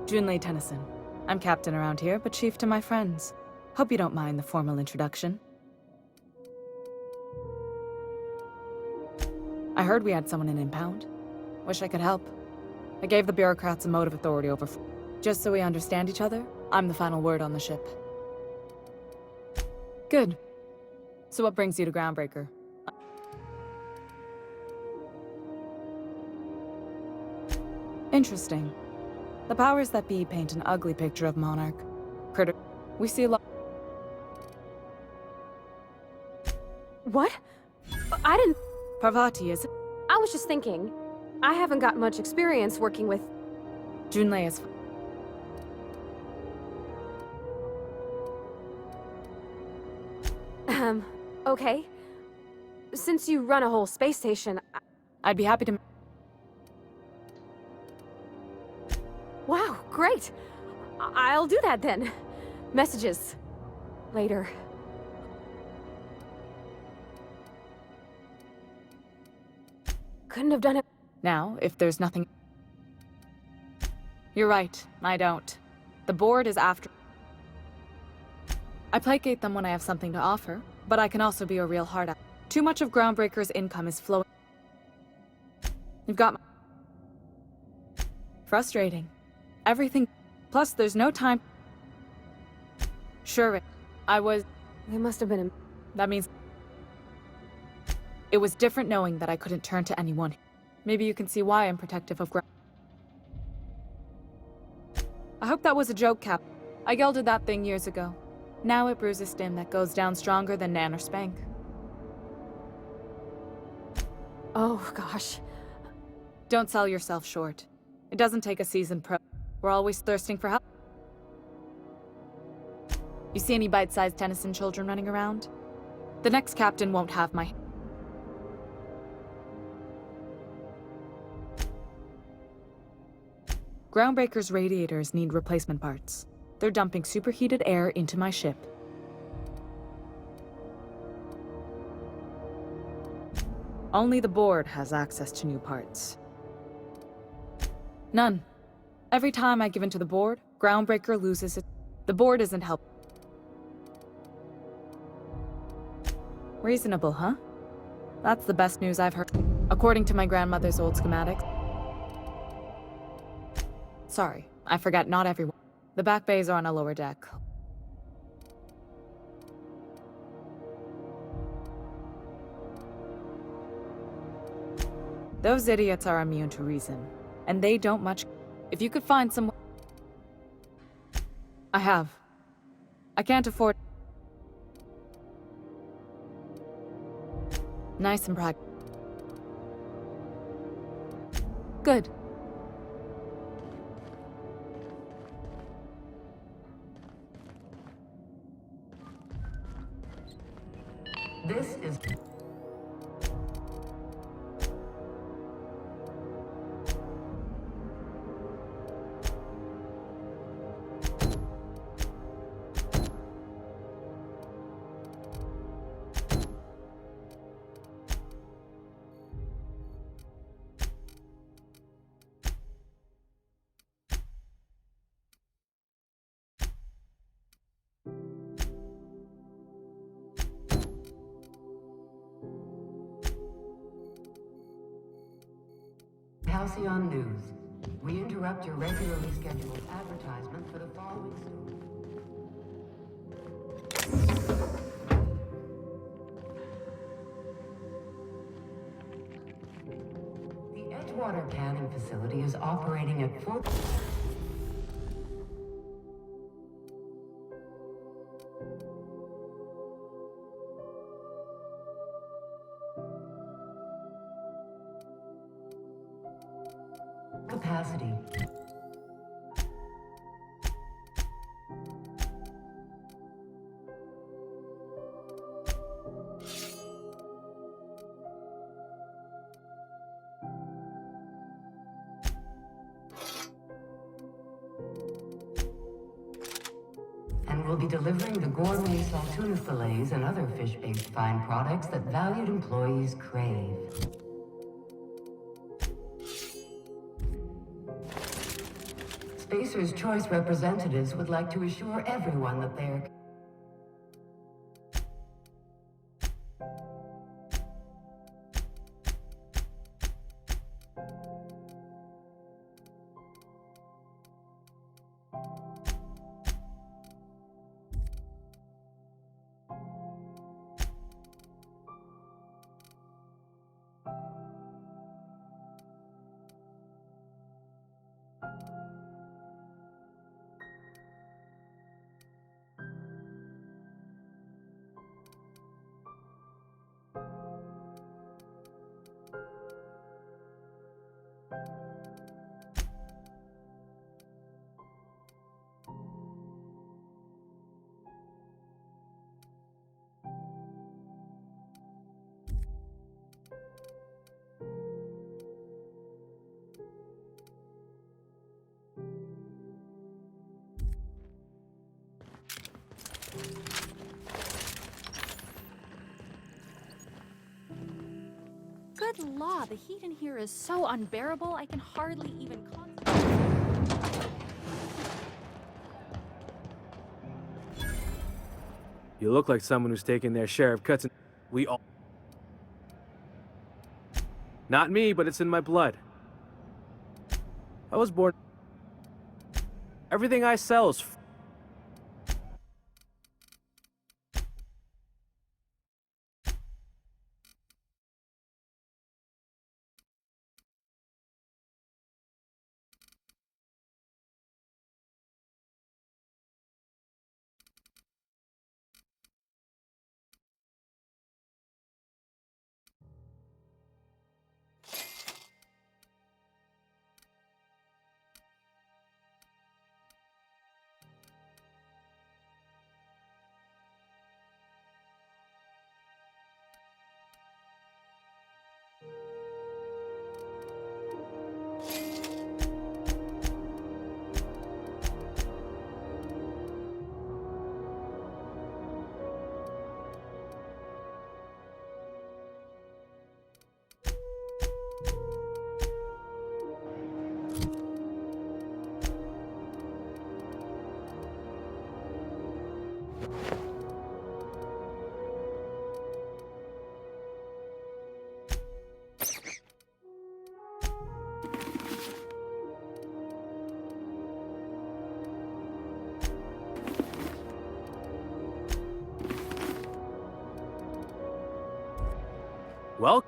Junlei Tennyson. I'm captain around here, but chief to my friends. Hope you don't mind the formal introduction. I heard we had someone in impound. Wish I could help. I gave the bureaucrats a motive authority over. Just so we understand each other, I'm the final word on the ship. Good. So what brings you to Groundbreaker? Interesting. The powers that be paint an ugly picture of Monarch. Critter. We see a lot. What? I didn't... Parvati, is it? I was just thinking. I haven't got much experience working with... Junlei is... Okay. Since you run a whole space station, I'd be happy to... Wow, great! I'll do that then. Messages. Later. Couldn't have done it. Now, if there's nothing... You're right, I don't. The board is after... I placate them when I have something to offer, but I can also be a real hard-ass. Too much of Groundbreaker's income is flowing... You've got my... Frustrating. Everything... Plus, there's no time... Sure, I was... They must have been... That means... It was different knowing that I couldn't turn to anyone. Maybe you can see why I'm protective of I hope that was a joke, Cap. I gelded that thing years ago. Now it brews a stem that goes down stronger than Nan or Spank. Oh, gosh. Don't sell yourself short. It doesn't take a seasoned pro. We're always thirsting for help. You see any bite-sized Tennyson children running around? The next captain won't have my... Groundbreaker's radiators need replacement parts. They're dumping superheated air into my ship. Only the board has access to new parts. None. Every time I give in to the board, Groundbreaker loses it. The board isn't helping. Reasonable, huh? That's the best news I've heard. According to my grandmother's old schematics. Sorry, I forgot not everyone. The back bays are on a lower deck. Those idiots are immune to reason, and they don't much. If you could find some... I have. I can't afford... Nice and practical. Good. This is... Halcyon News. We interrupt your regularly scheduled advertisement for the following story. The Edgewater canning facility is operating at full capacity. And will be delivering the gourmet saltuna fillets and other fish-based fine products that valued employees crave. Spacer's Choice representatives would like to assure everyone that they're... Good law, the heat in here is so unbearable, I can hardly even concentrate. You look like someone who's taken their share of cuts, and we all... Not me, but it's in my blood. I was born... Everything I sell is... Well...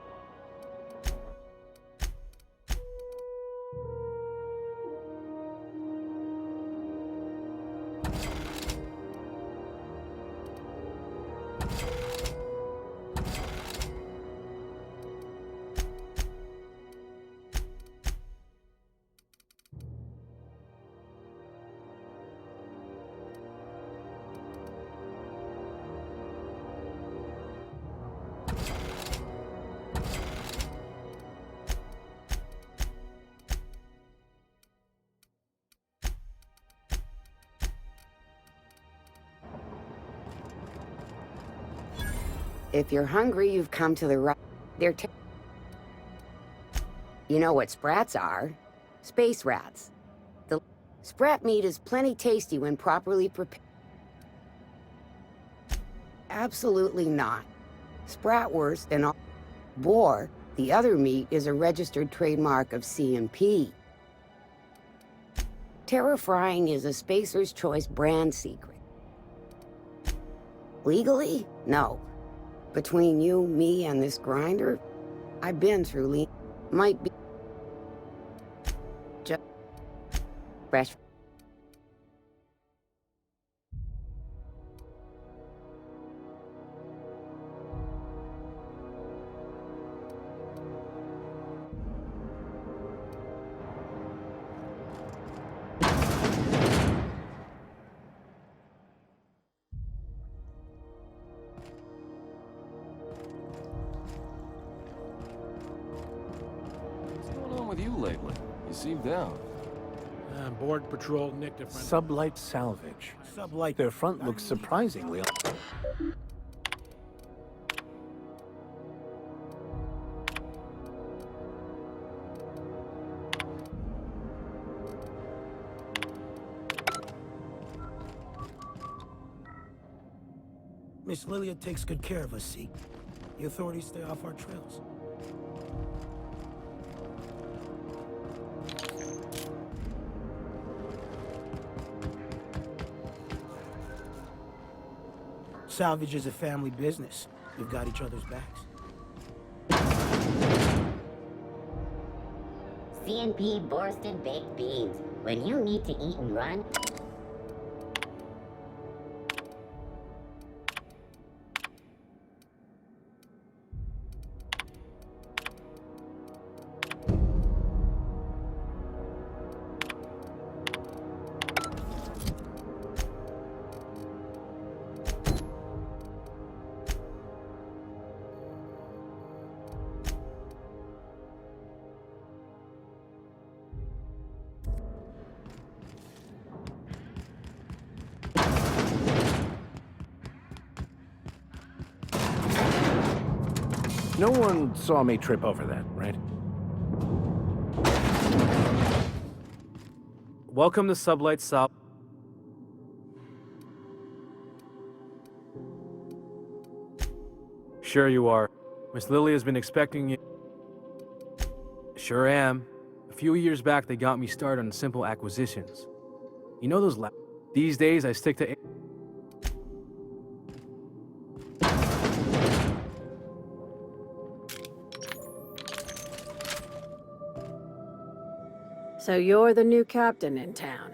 If you're hungry, you've come to the right... They're You know what sprats are? Space rats. The sprat meat is plenty tasty when properly prepared. Absolutely not. Spratwurst and all... Boar, the other meat, is a registered trademark of CMP. Terra frying is a Spacer's Choice brand secret. Legally? No. Between you, me, and this grinder, I've been through might be... Just... fresh... With you lately? You seem down. Board patrol nicked a friend. Sublight salvage. Sublight. Their front looks surprisingly... Miss Lilia takes good care of us, see? The authorities stay off our trails. Salvage is a family business. We've got each other's backs. CNP Borsted Baked Beans. When you need to eat and run, No one saw me trip over that, right? Welcome to Sublight South. Sure you are. Miss Lily has been expecting you. Sure am. A few years back, they got me started on simple acquisitions. You know those These days, I stick to... So you're the new captain in town.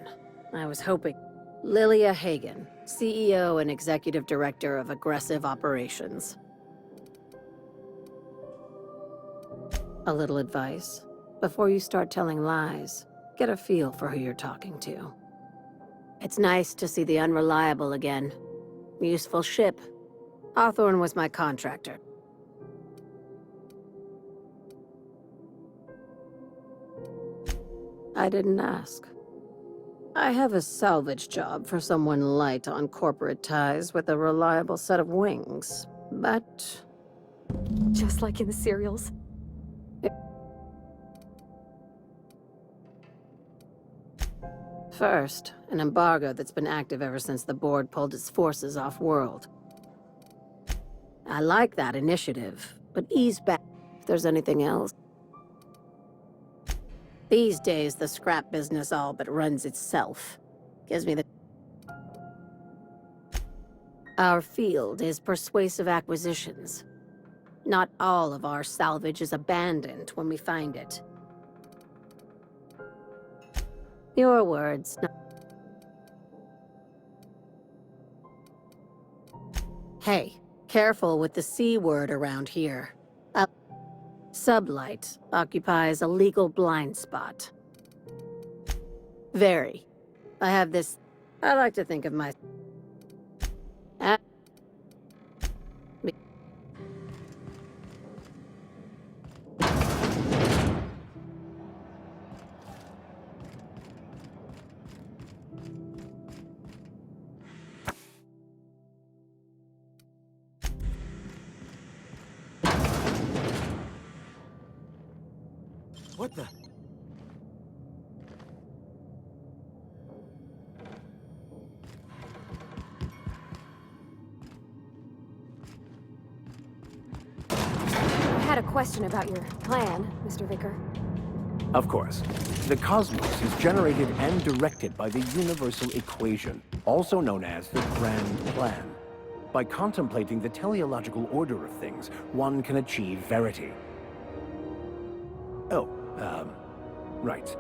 I was hoping. Lilia Hagen, CEO and Executive Director of Aggressive Operations. A little advice. Before you start telling lies, get a feel for who you're talking to. It's nice to see the Unreliable again. Useful ship. Hawthorne was my contractor. I didn't ask. I have a salvage job for someone light on corporate ties with a reliable set of wings, but... Just like in the serials. First, an embargo that's been active ever since the board pulled its forces off-world. I like that initiative, but ease back if there's anything else. These days, the scrap business all but runs itself. Gives me the... Our field is persuasive acquisitions. Not all of our salvage is abandoned when we find it. Your words. Hey, careful with the C word around here. Sublight occupies a legal blind spot. Very. I have this... I like to think of my... What the? I had a question about your plan, Mr. Vicker. Of course. The cosmos is generated and directed by the universal equation, also known as the Grand Plan. By contemplating the teleological order of things, one can achieve verity. Oh, right.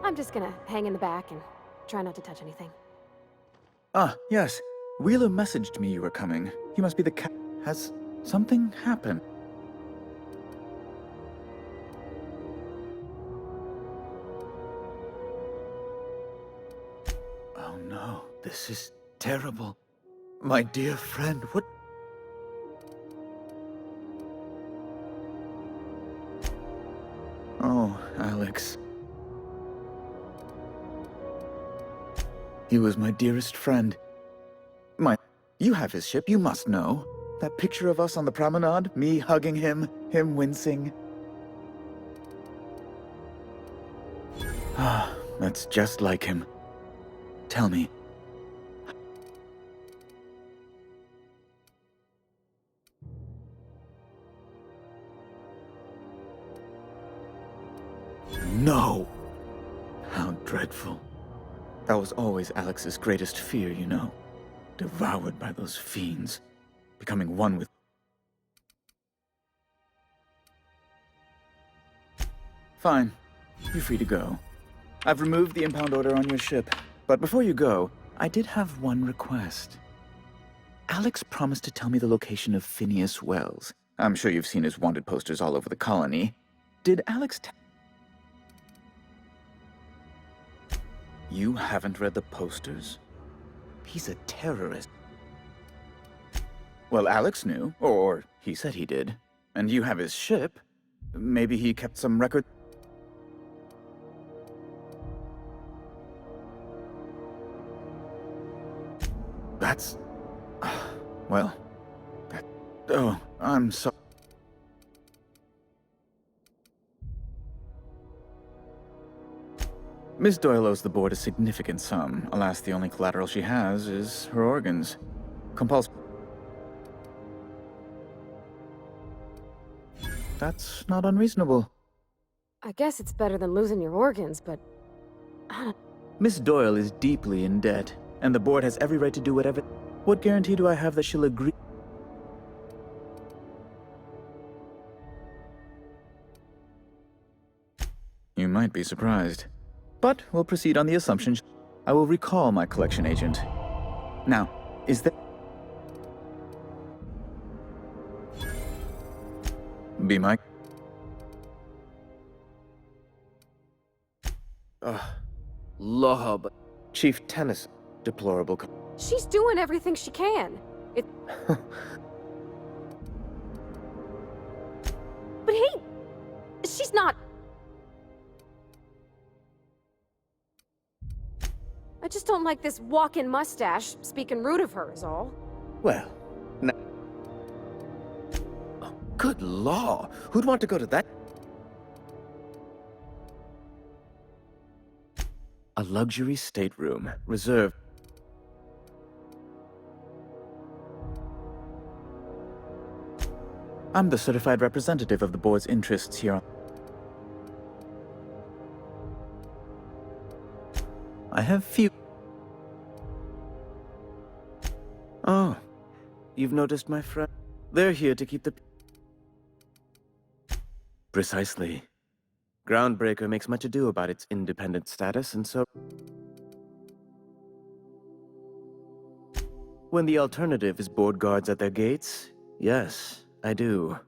I'm just gonna hang in the back and try not to touch anything. Ah, yes. Wheeler messaged me you were coming. He must be the Has something happened? Oh no, this is terrible. My dear friend, what? Oh, Alex. He was my dearest friend. You have his ship, you must know. That picture of us on the promenade, me hugging him, him wincing. Ah, that's just like him. Tell me. No! How dreadful. That was always Alex's greatest fear, you know. Devoured by those fiends. Becoming one with... Fine. You're free to go. I've removed the impound order on your ship. But before you go, I did have one request. Alex promised to tell me the location of Phineas Wells. I'm sure you've seen his wanted posters all over the colony. Did Alex You haven't read the posters? He's a terrorist. Well, Alex knew, or he said he did. And you have his ship. Maybe he kept some record... That's... Well... Oh, I'm so... Miss Doyle owes the board a significant sum. Alas, the only collateral she has is her organs. That's not unreasonable. I guess it's better than losing your organs, but... Miss Doyle is deeply in debt, and the board has every right to do whatever... What guarantee do I have that she'll agree? You might be surprised. But we'll proceed on the assumption I will recall my collection agent. Now, is there... Be my... Lob. Chief Tennyson. Deplorable. She's doing everything she can. But hey, she's not... I just don't like this walk-in mustache speaking rude of her is all. Well, no. Oh, good law. Who'd want to go to that? A luxury stateroom, reserved. I'm the certified representative of the board's interests here. I have few... Oh, you've noticed my friend? They're here to keep the... Precisely. Groundbreaker makes much ado about its independent status, and so... When the alternative is board guards at their gates, yes, I do.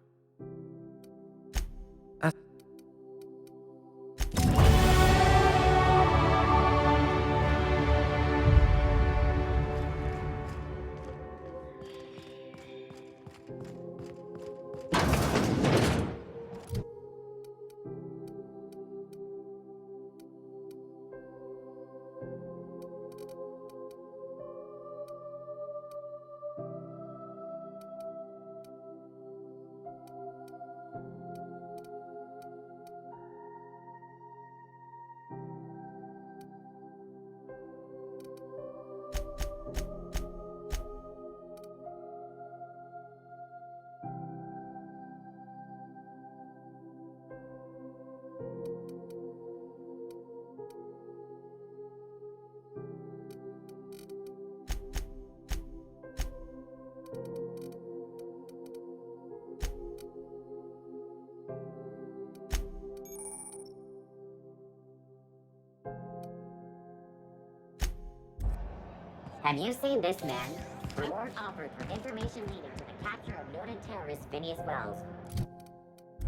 Have you seen this man? Reward offered for information leading to the capture of noted terrorist Phineas Wells.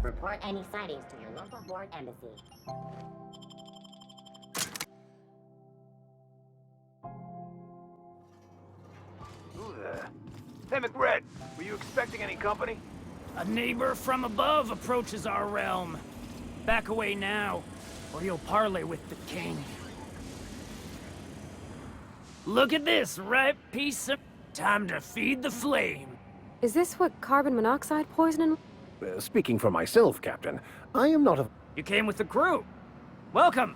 Report any sightings to your local board embassy. Who the... Hey, McRed, were you expecting any company? A neighbor from above approaches our realm. Back away now, or you'll parley with the king. Look at this ripe piece of... Time to feed the flame. Is this what carbon monoxide poisoning? Speaking for myself, Captain, I am not a... You came with the crew. Welcome.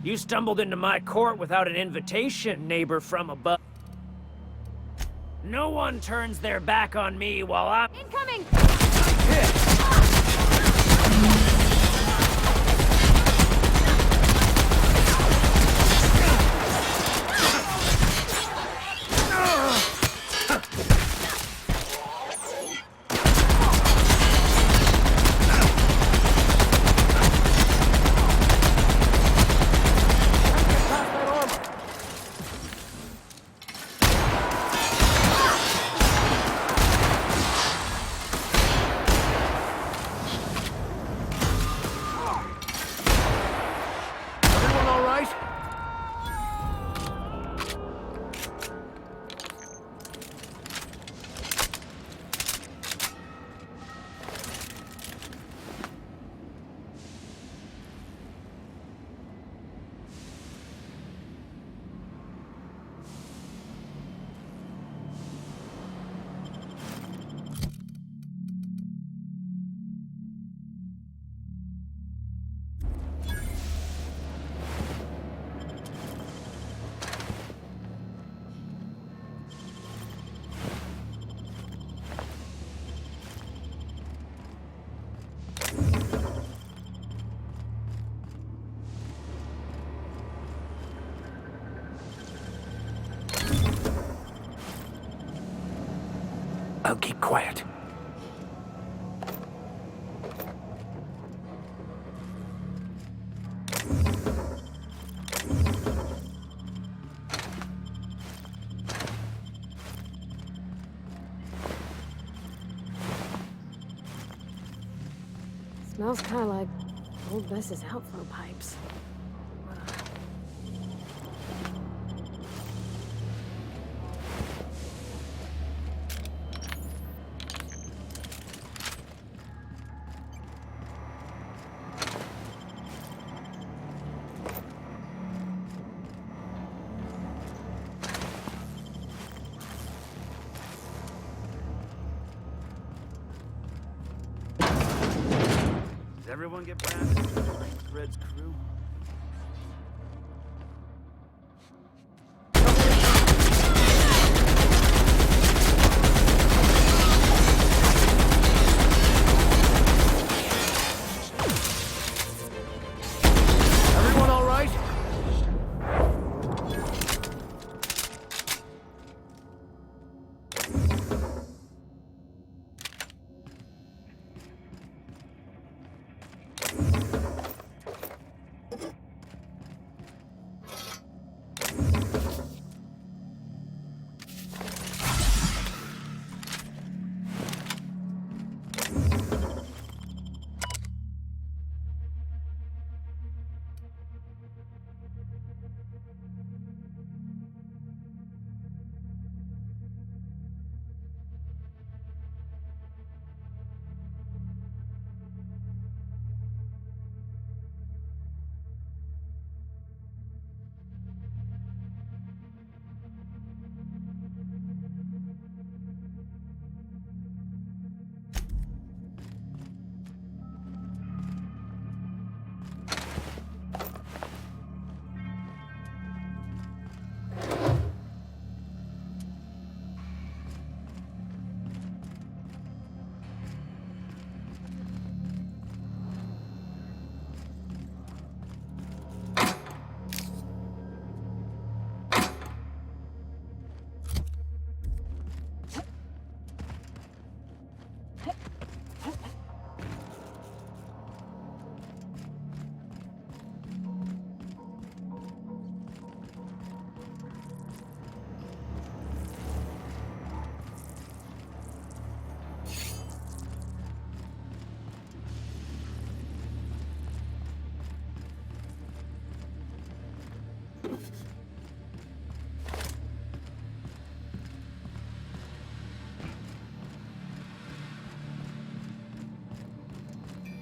You stumbled into my court without an invitation, neighbor from above. No one turns their back on me while I'm... Incoming! Everyone all right? I'll keep quiet. Smells kind of like old Bess's outflow pipes. Does everyone get branded like Red's crew? Everyone all right?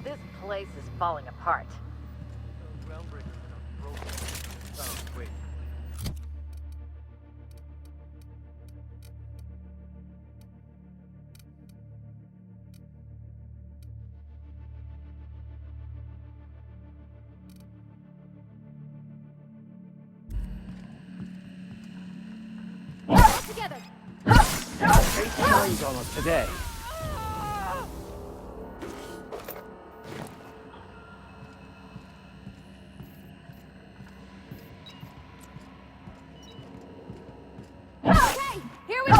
This place is falling apart. Oh, wait. All together. Eight times on us today. Okay, here we go.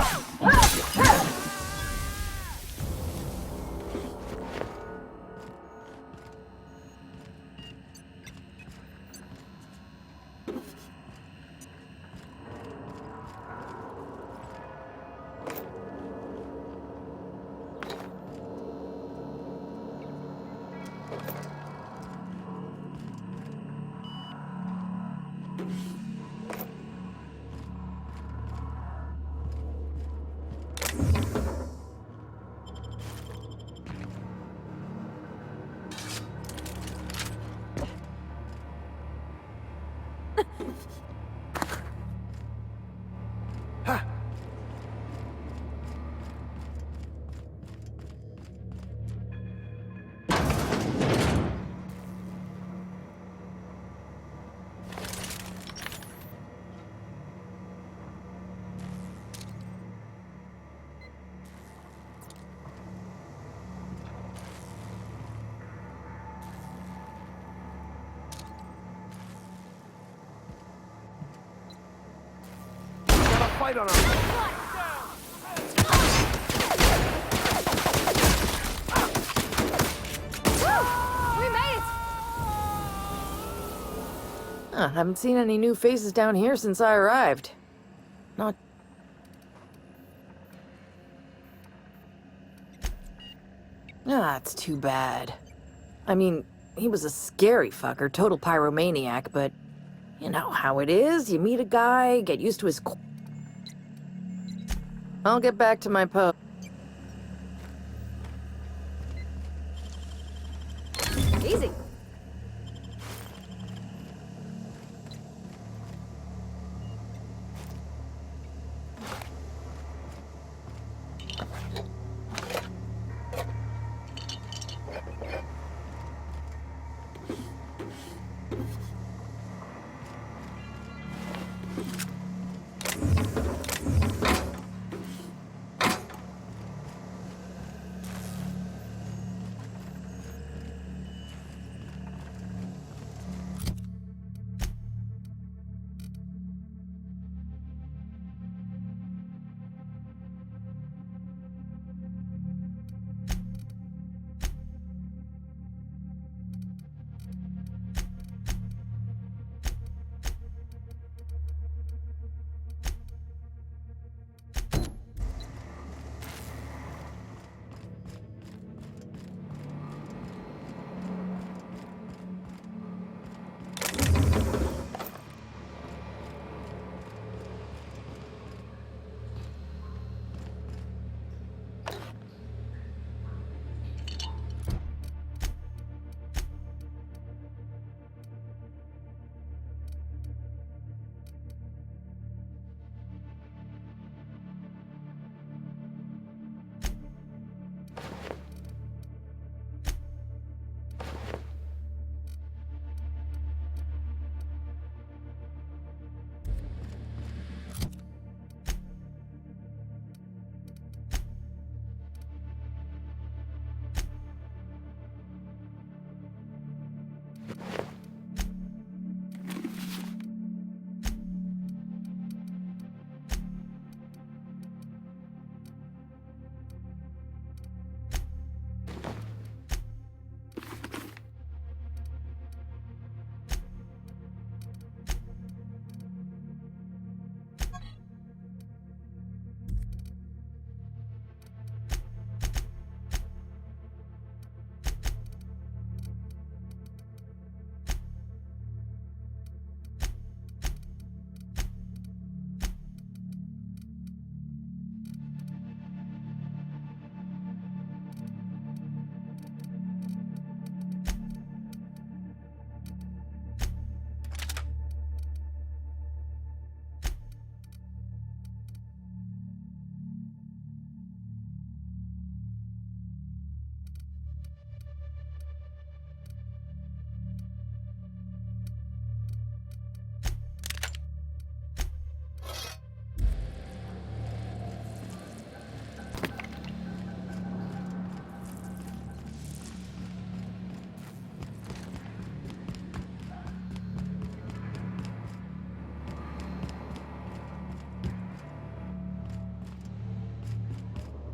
Fight on our... We made it. Haven't seen any new faces down here since I arrived. Not... That's too bad. I mean, he was a scary fucker, total pyromaniac, but you know how it is. You meet a guy, get used to his... I'll get back to my post. Easy.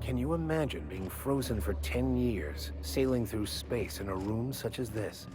Can you imagine being frozen for 10 years, sailing through space in a room such as this?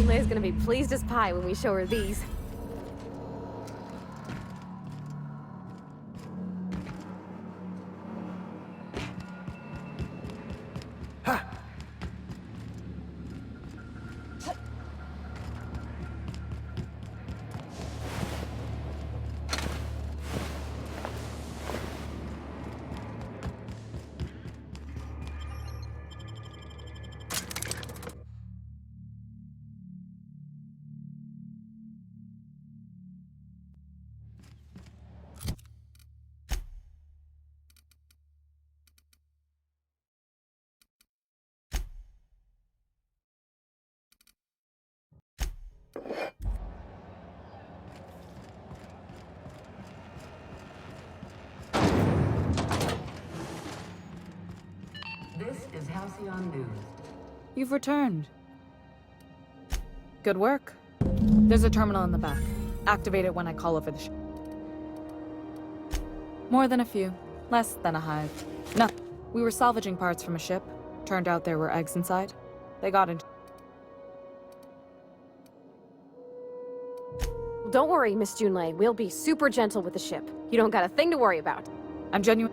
Leia's gonna be pleased as pie when we show her these. This is Halcyon News. You've returned. Good work. There's a terminal in the back. Activate it when I call over the ship. More than a few. Less than a hive. No. We were salvaging parts from a ship. Turned out there were eggs inside. They got into... Don't worry, Miss Junlei. We'll be super gentle with the ship. You don't got a thing to worry about. I'm genuine.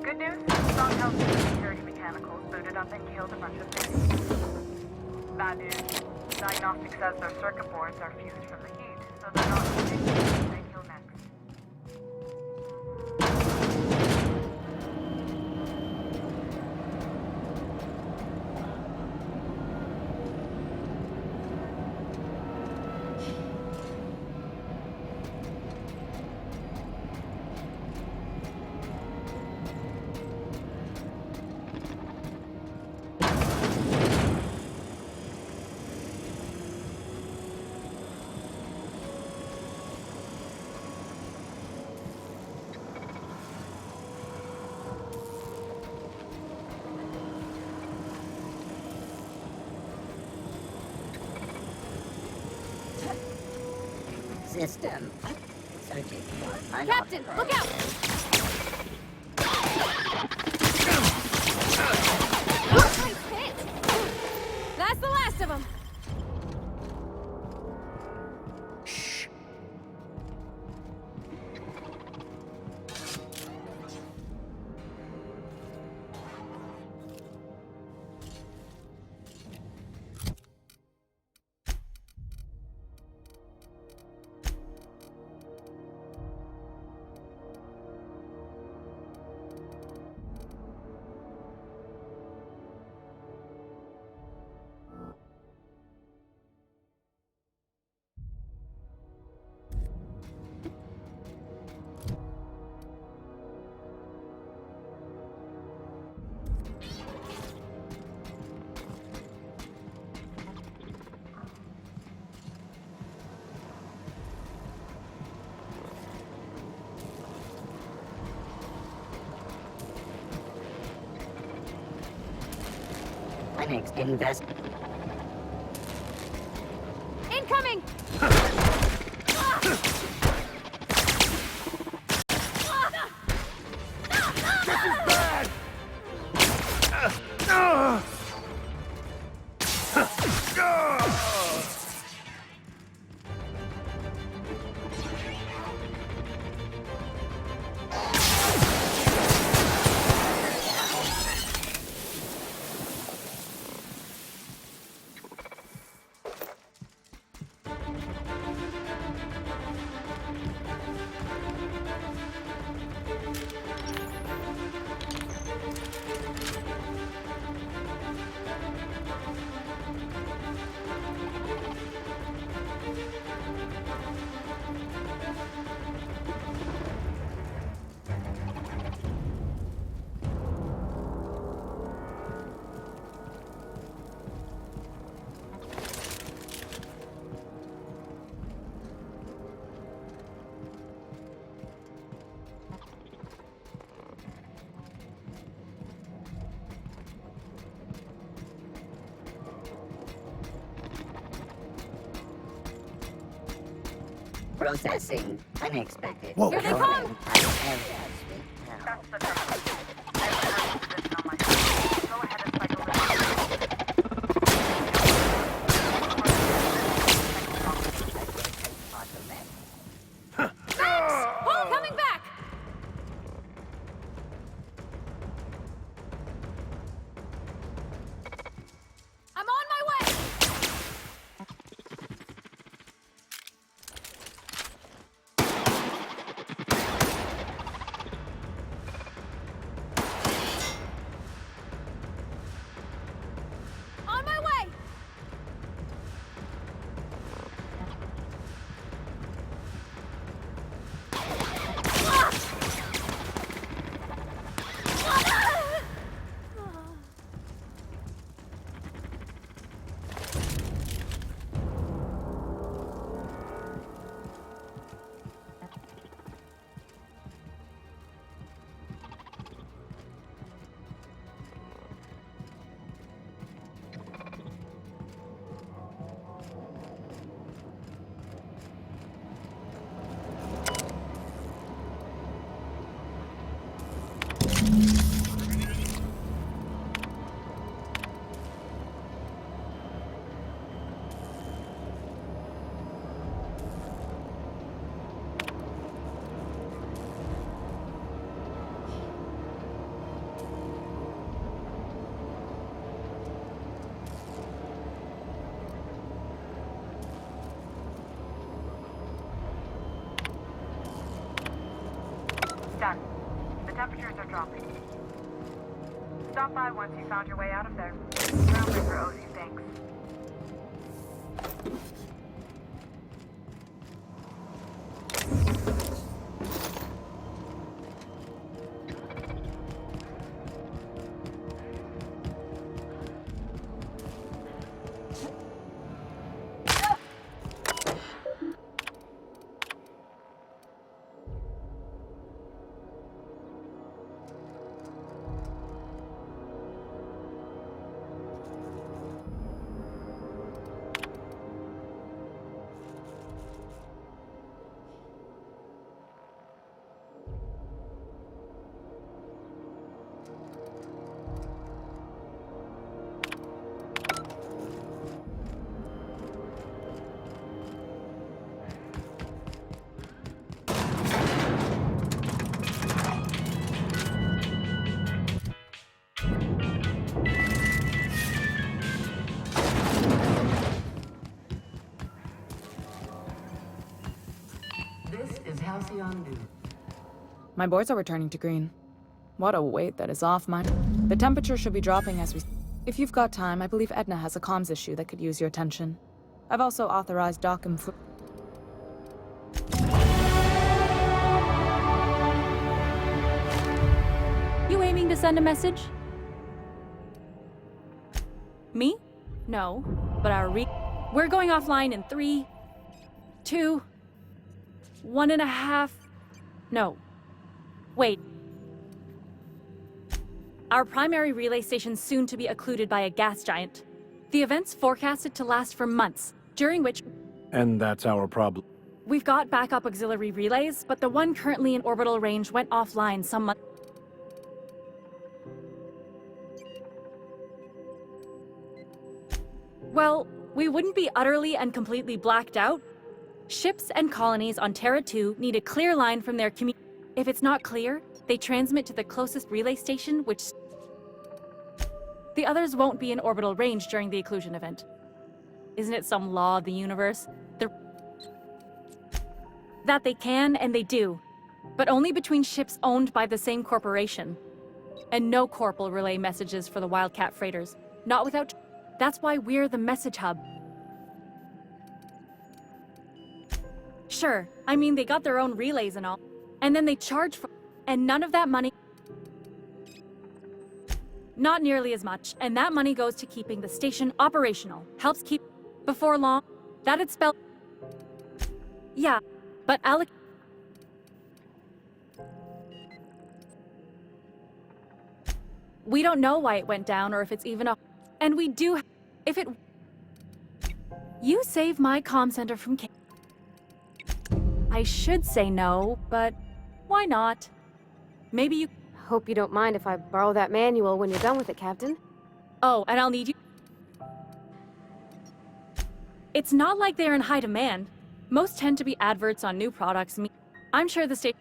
Good news, Strong Health Security Mechanicals booted up and killed a bunch of things. Bad news, Diagnostic says their circuit boards are fused from the heat, so they're not using they kill next. System. Searching for Captain, look out! Nice hit! That's the last of them! Invest. Incoming! Processing. Unexpected. Whoa. Here they come! That's the trouble. I have a position on my phone. Go ahead and cycle Oh, coming back! I'm on my way! On my way! Done. The temperatures are dropping. Stop by once you found your way out of there. Groundbreaker owes you thanks. This is Halcyon News. My boards are returning to green. What a weight that is off my... The temperature should be dropping as we... If you've got time, I believe Edna has a comms issue that could use your attention. I've also authorized Doc and... You aiming to send a message? Me? No, but we're going offline in 3, 2, 1.5... No. Wait. Our primary relay station's soon to be occluded by a gas giant. The event's forecasted to last for months, during which And that's our problem. we've got backup auxiliary relays, but the one currently in orbital range went offline some months. Well, we wouldn't be utterly and completely blacked out. Ships and colonies on Terra 2 need a clear line from their community. If it's not clear, they transmit to the closest relay station, which... The others won't be in orbital range during the occlusion event. Isn't it some law of the universe? That they can and they do, but only between ships owned by the same corporation. And no corp will relay messages for the Wildcat freighters, not without... That's why we're the message hub. Sure, I mean they got their own relays and all, and then they charge for... And none of that money... Not nearly as much, and that money goes to keeping the station operational. Helps keep... Before long, that'd spell... Yeah, but Alec... We don't know why it went down or if it's even a... And we do... If it... You save my comm center from... I should say no, but why not? Maybe you... Hope you don't mind if I borrow that manual when you're done with it, Captain. Oh, and I'll need you... It's not like they're in high demand. Most tend to be adverts on new products. I'm sure the state...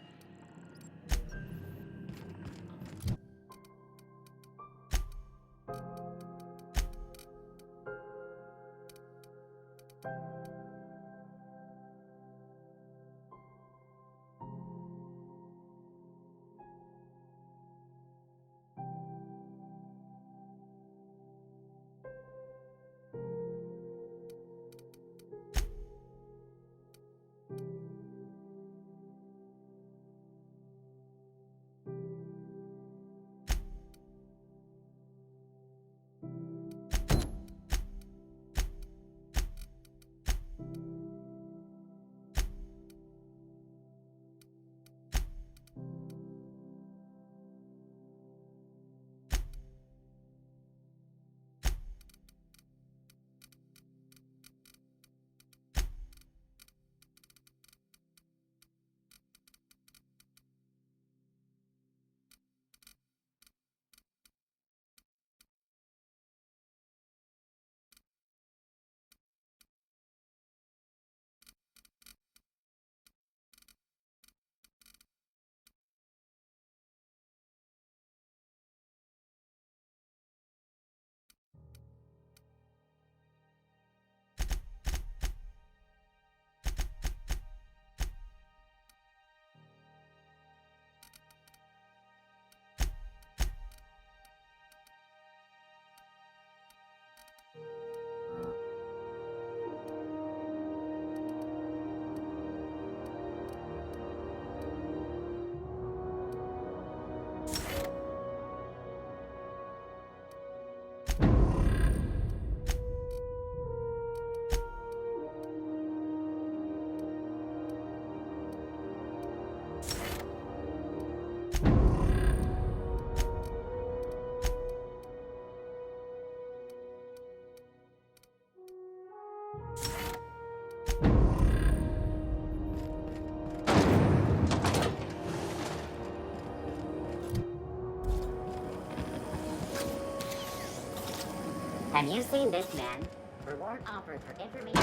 Have you seen this man? Reward offered for information.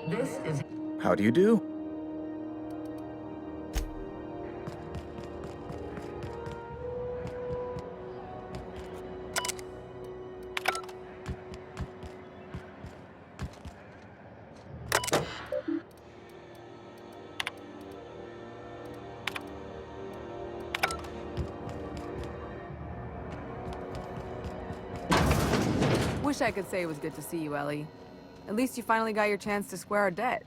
This is... How do you do? Wish I could say it was good to see you, Ellie. At least you finally got your chance to square our debt.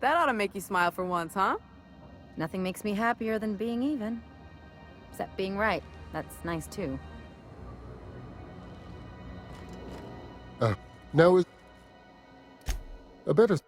That ought to make you smile for once, huh? Nothing makes me happier than being even. Except being right. That's nice, too. Now is a better...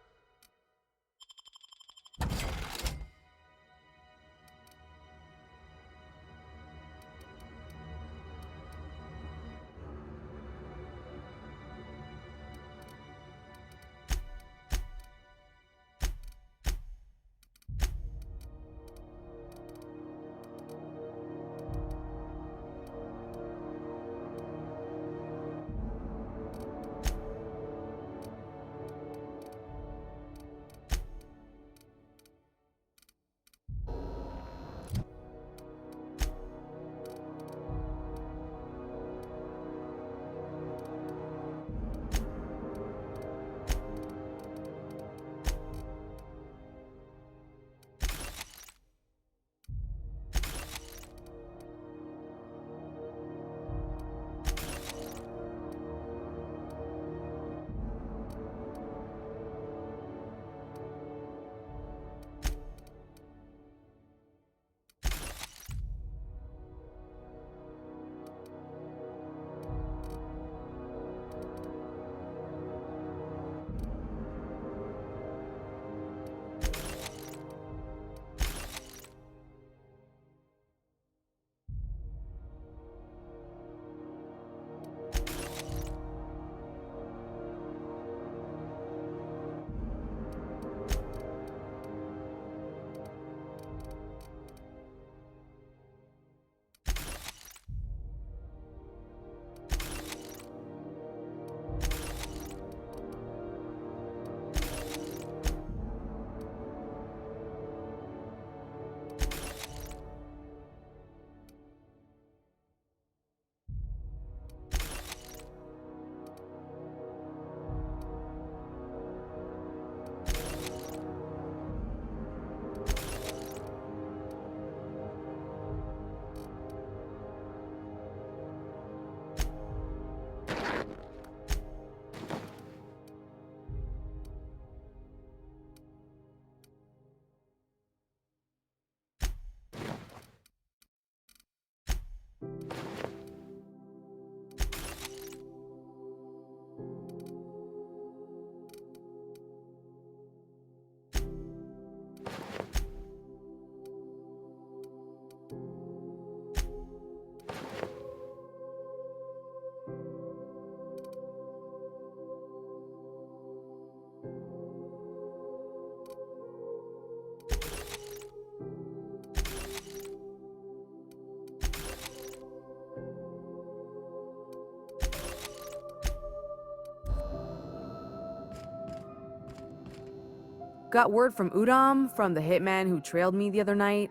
Got word from Udom, from the hitman who trailed me the other night.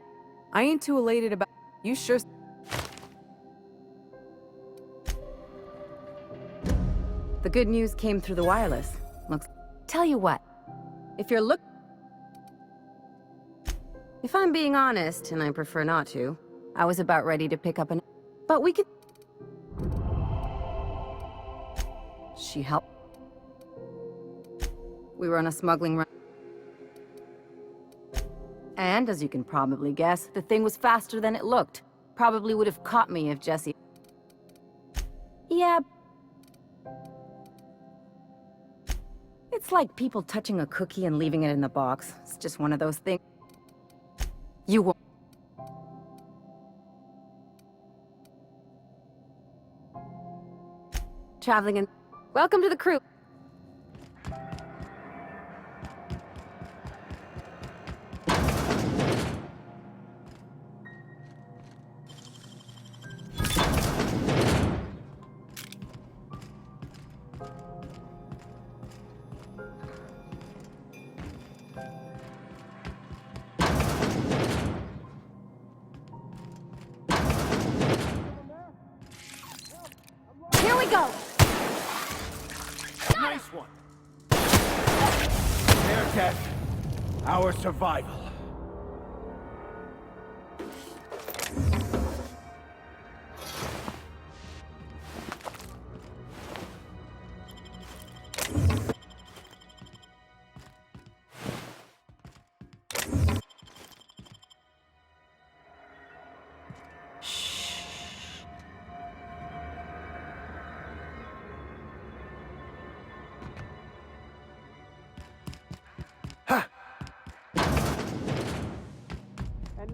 I ain't too elated about... You sure... The good news came through the wireless. Looks... Tell you what. If you're If I'm being honest, and I prefer not to, I was about ready to pick up an... But we could... She helped. We were on a smuggling run. And, as you can probably guess, the thing was faster than it looked. Probably would have caught me if Jesse... Yeah. It's like people touching a cookie and leaving it in the box. It's just one of those things. You won't... Traveling in... Welcome to the crew. Here we go! Nice one. Their death, our survival.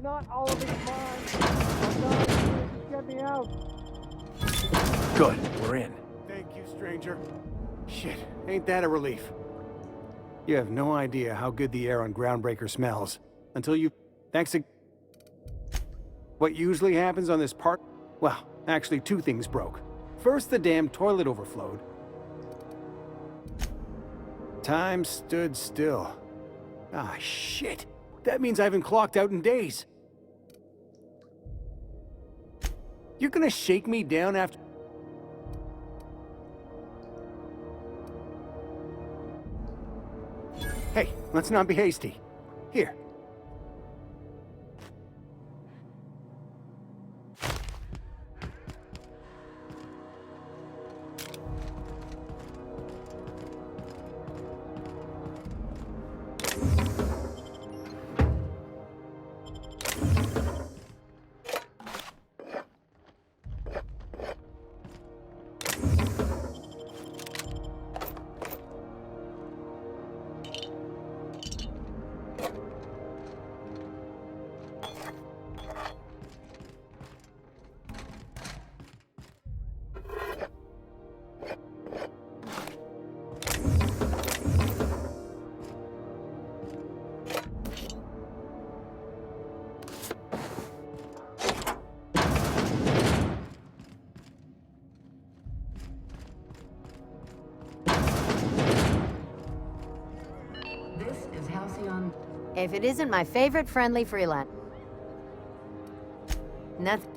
Not all of it's mine. Oh God, just get me out. Good, we're in. Thank you, stranger. Shit, ain't that a relief? You have no idea how good the air on Groundbreaker smells until you... Thanks a... What usually happens on this part? Well, actually two things broke. First, the damn toilet overflowed. Time stood still. Ah, shit. That means I haven't clocked out in days. You're gonna shake me down after... Hey, let's not be hasty. Here. If it isn't my favorite friendly freelance. Nothing.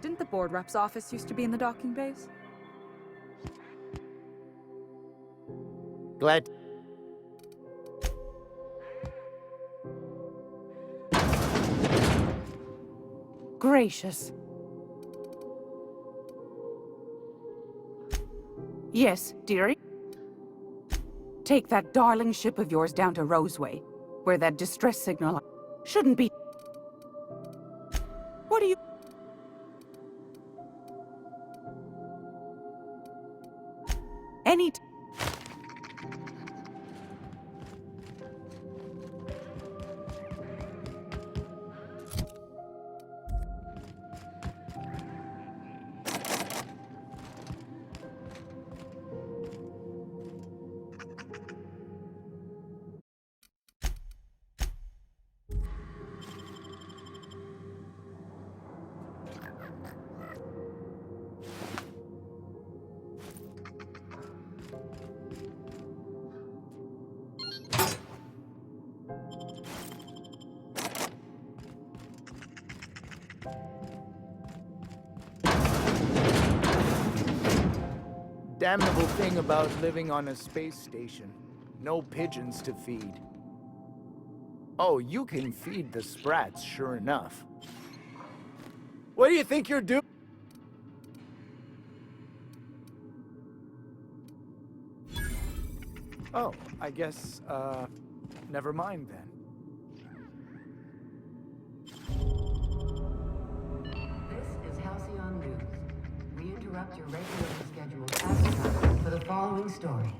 Didn't the board rep's office used to be in the docking bays? Glad. Gracious. Yes, dearie? Take that darling ship of yours down to Roseway, where that distress signal shouldn't be. What are you... Damnable thing about living on a space station. No pigeons to feed. Oh, you can feed the sprats, sure enough. What do you think you're doing? Oh, I guess, never mind then. This is Halcyon News. We interrupt your regularly scheduled advertising for the following story.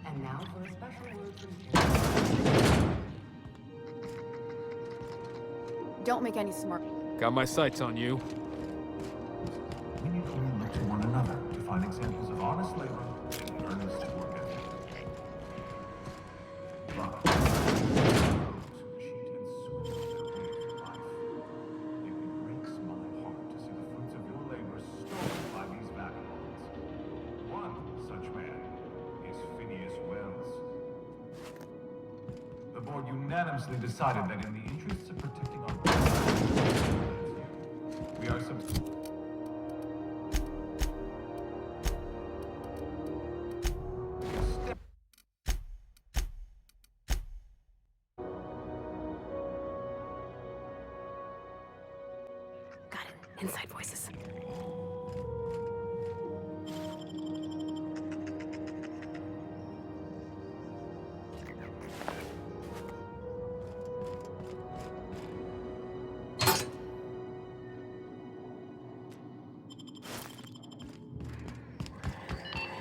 And now for a special word from Don't make any smart. Got my sights on you. We need to look to one another to find examples of honest labor and earnest work ethic. But those who cheat and swindle their way through life, it breaks my heart to see the fruits of your labor stolen by these vagabonds. One such man is Phineas Wells. The board unanimously decided that in the interests of protecting our we are Got it. Inside voices.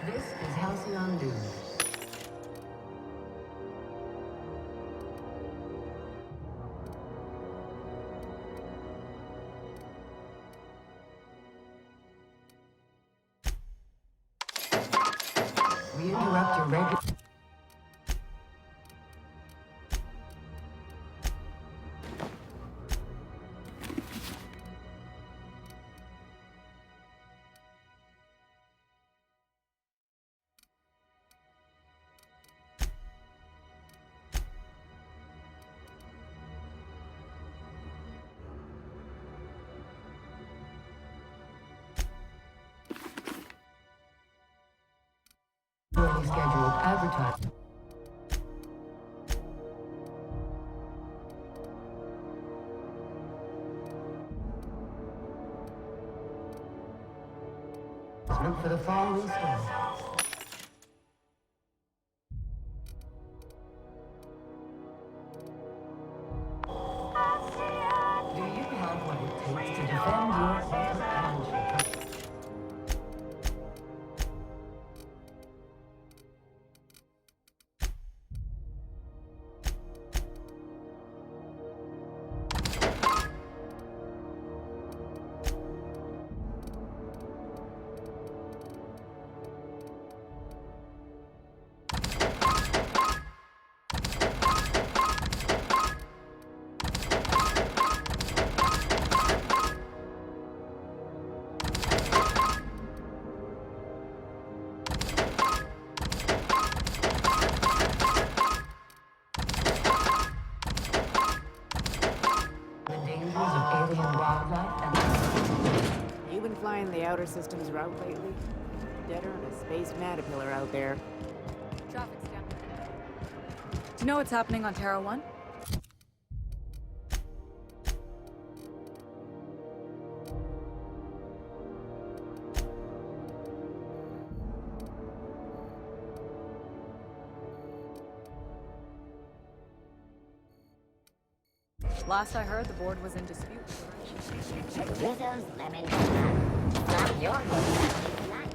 This is Halcyon News. We interrupt your regular... scheduled advertising. For the following story. Do you have what it takes to defend your corporate conscience? You been flying the outer systems route lately? Deader than a space caterpillar out there. Traffic's down. Do you know what's happening on Terra 1? Last I heard, the board was in dispute. Rizzo's lemon banana. Not your host tonight.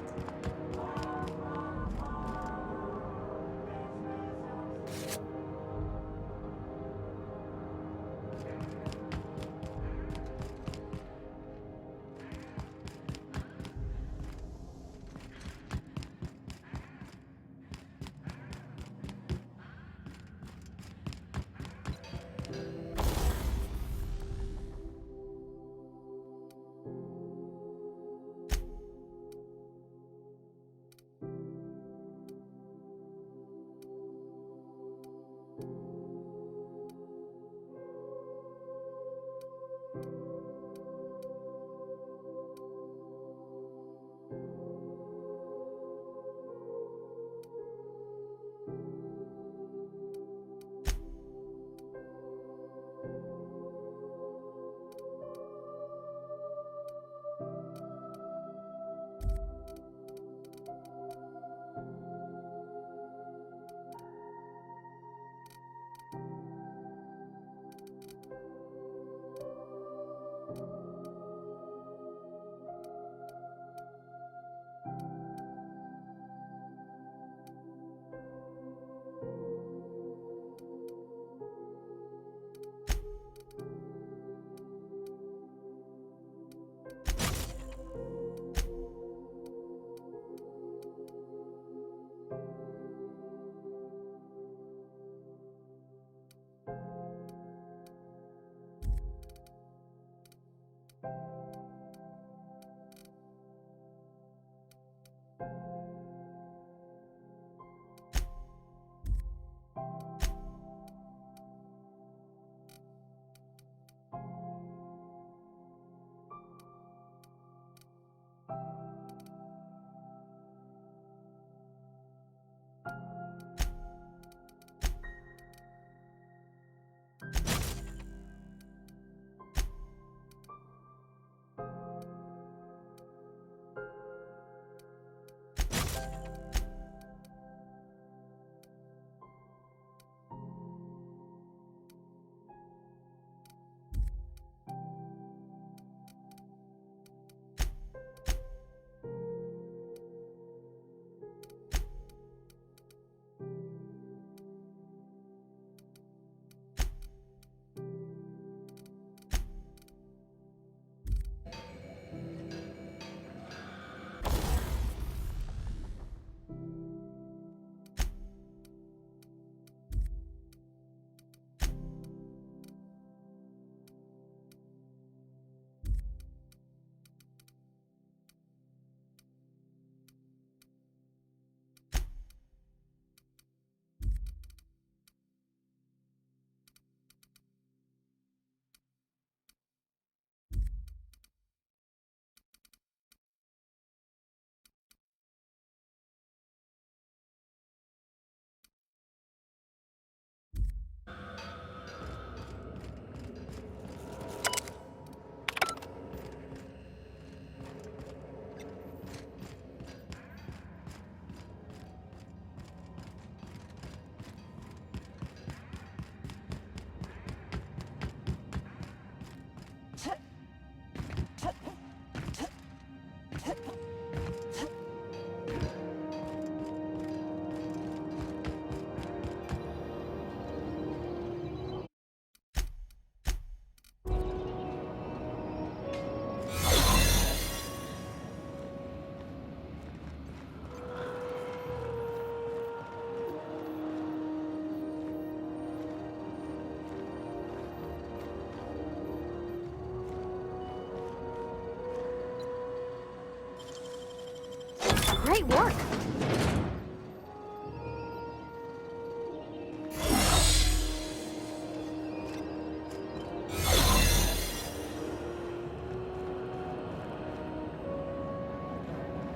Great work!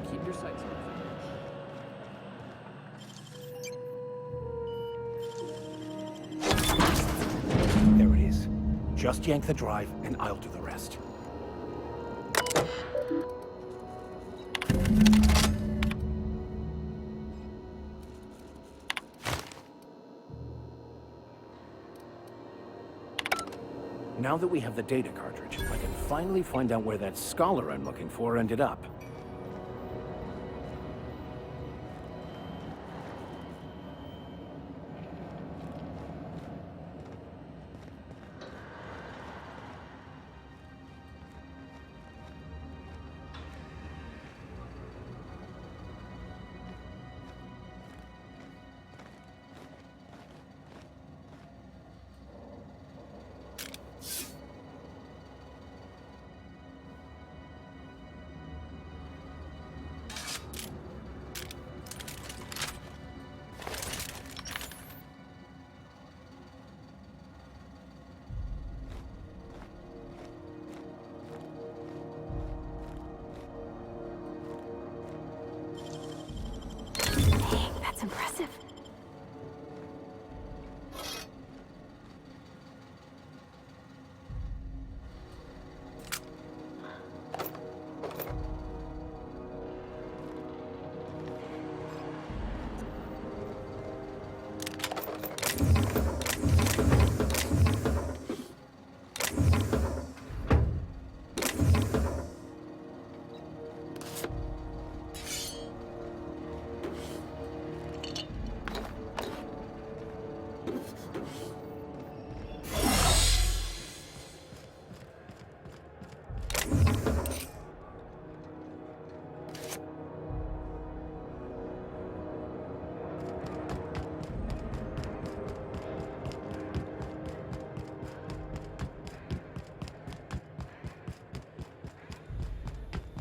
Keep your sights open. There it is. Just yank the drive, and I'll do the rest. Now that we have the data cartridge, I can finally find out where that scholar I'm looking for ended up. That's impressive.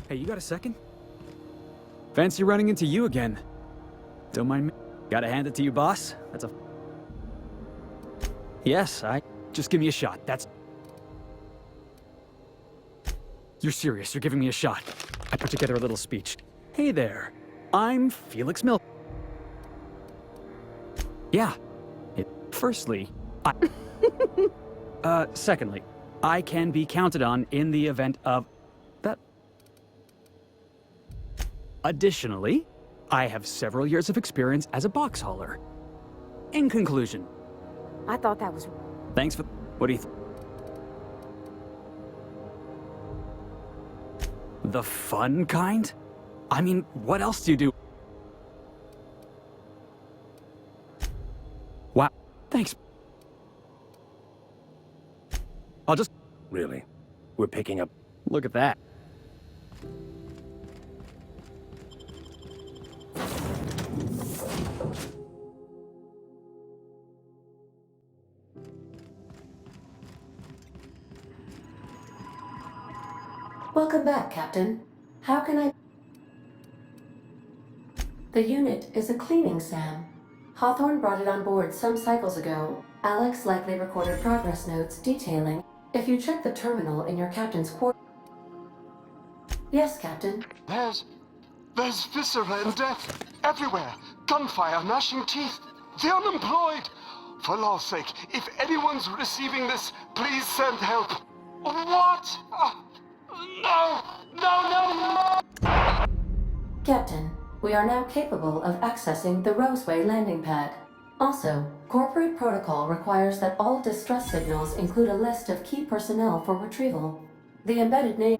Hey, you got a second? Fancy running into you again. Don't mind me. Gotta hand it to you, boss. That's a... Yes, Just give me a shot. That's... You're serious. You're giving me a shot. I put together a little speech. Hey there. I'm Felix Mil... Yeah. Firstly, secondly, I can be counted on in the event of... that... Additionally, I have several years of experience as a box hauler. In conclusion... I thought that was... Thanks for... What do you The fun kind? I mean, what else do you do? Wow. Thanks. I'll just... Really? We're picking up... Look at that. Welcome back, Captain. How can I... The unit is a cleaning SAM. Hawthorne brought it on board some cycles ago. Alex likely recorded progress notes detailing. If you check the terminal in your captain's quarters... Yes, Captain. There's viscera and death everywhere. Gunfire, gnashing teeth. The unemployed. For law's sake, if anyone's receiving this, please send help. What? No! Captain, we are now capable of accessing the Roseway landing pad. Also, corporate protocol requires that all distress signals include a list of key personnel for retrieval. The embedded name...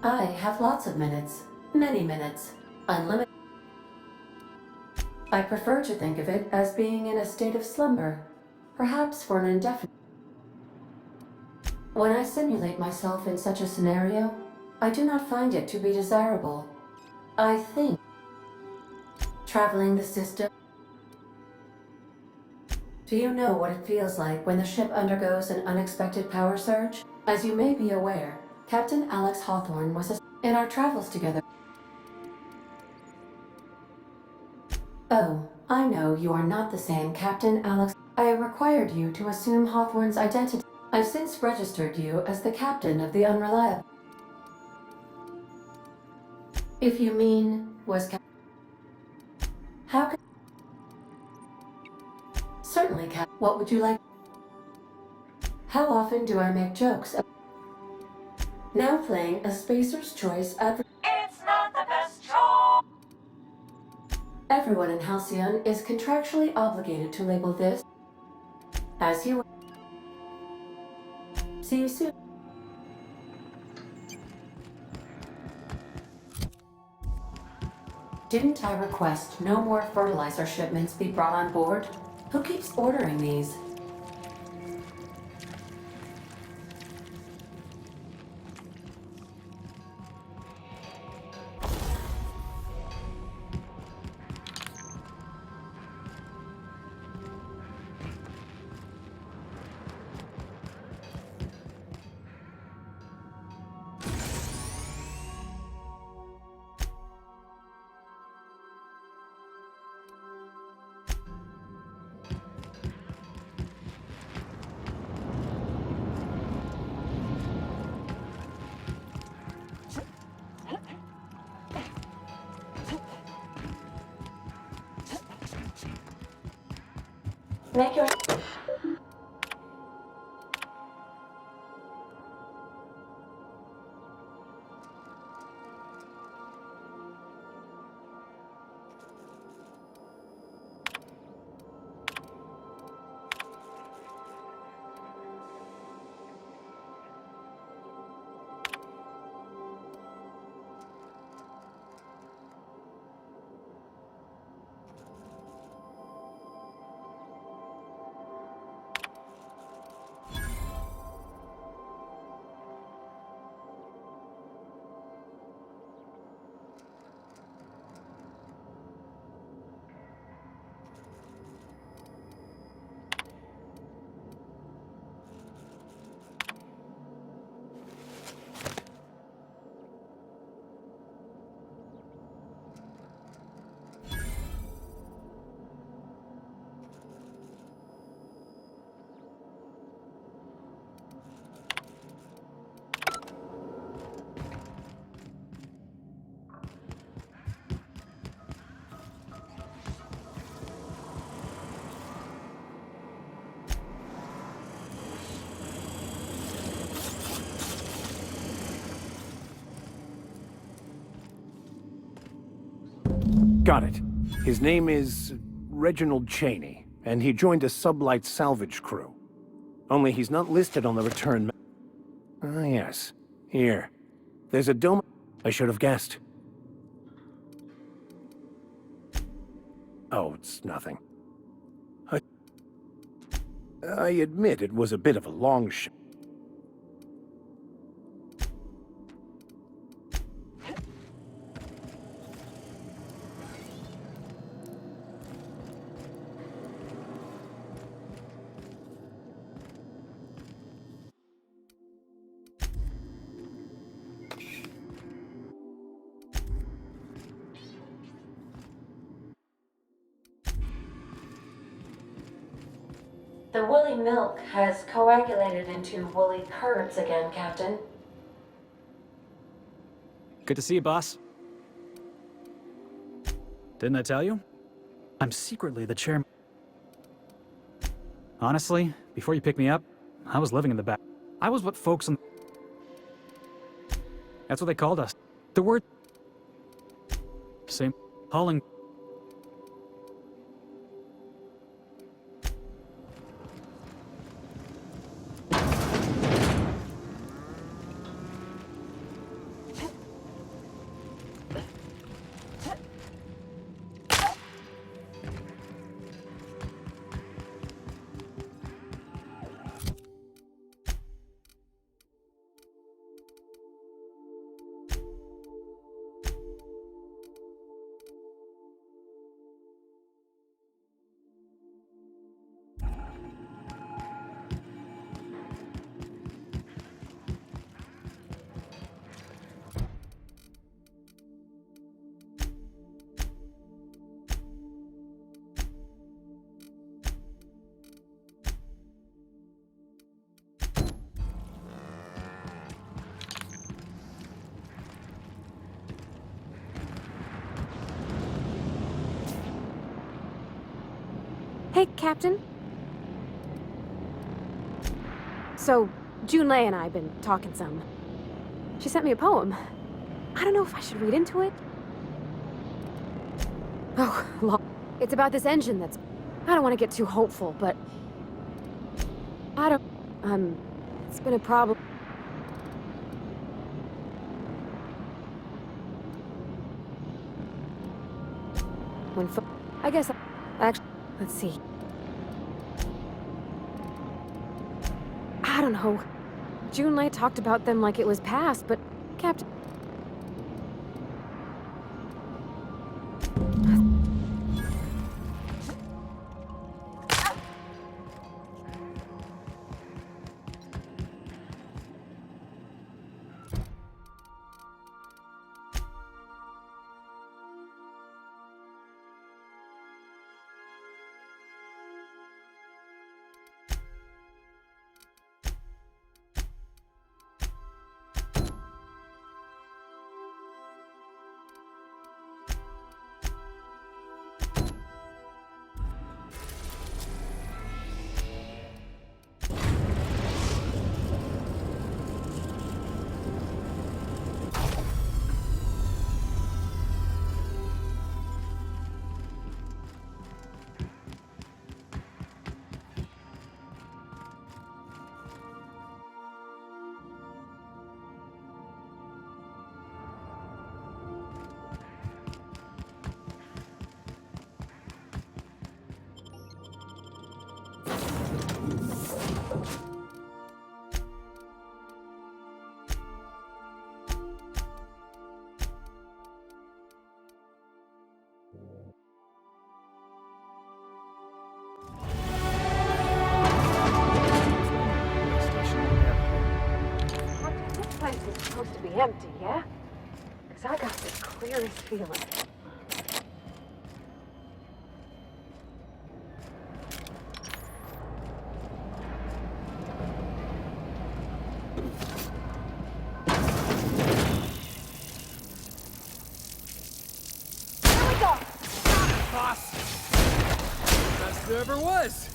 I have lots of minutes. Many minutes. Unlimited. I prefer to think of it as being in a state of slumber. Perhaps for an indefinite... When I simulate myself in such a scenario, I do not find it to be desirable. I think traveling the system... Do you know what it feels like when the ship undergoes an unexpected power surge? As you may be aware, Captain Alex Hawthorne was a... In our travels together... Oh, I know you are not the same Captain Alex. I required you to assume Hawthorne's identity. I've since registered you as the captain of the Unreliable. If you mean, was how could... Certainly, Cap. What would you like? How often do I make jokes? Now playing a Spacer's Choice advert. It's not the best choice. Everyone in Halcyon is contractually obligated to label this as you. See you soon. Didn't I request no more fertilizer shipments be brought on board? Who keeps ordering these? Make your... Got it. His name is Reginald Cheney, and he joined a sublight salvage crew. Only he's not listed on the return Ah, yes. Here. There's a dome... I should have guessed. Oh, it's nothing. I admit it was a bit of a long shot. The woolly milk has coagulated into woolly curds again, Captain. Good to see you, boss. Didn't I tell you? I'm secretly the chairman. Honestly, before you picked me up, I was living in the back. I was what folks in... That's what they called us. The word... Same... Hauling... Hey, Captain. So, Junlei and I have been talking some. She sent me a poem. I don't know if I should read into it. Oh, it's about this engine that's... I don't want to get too hopeful, but... I don't... It's been a problem. I guess... Actually, let's see. I don't know. Junlei talked about them like it was past, but... Captain... It's supposed to be empty, yeah? Because I got the clearest feeling. Here we go! Boss! Best there ever was!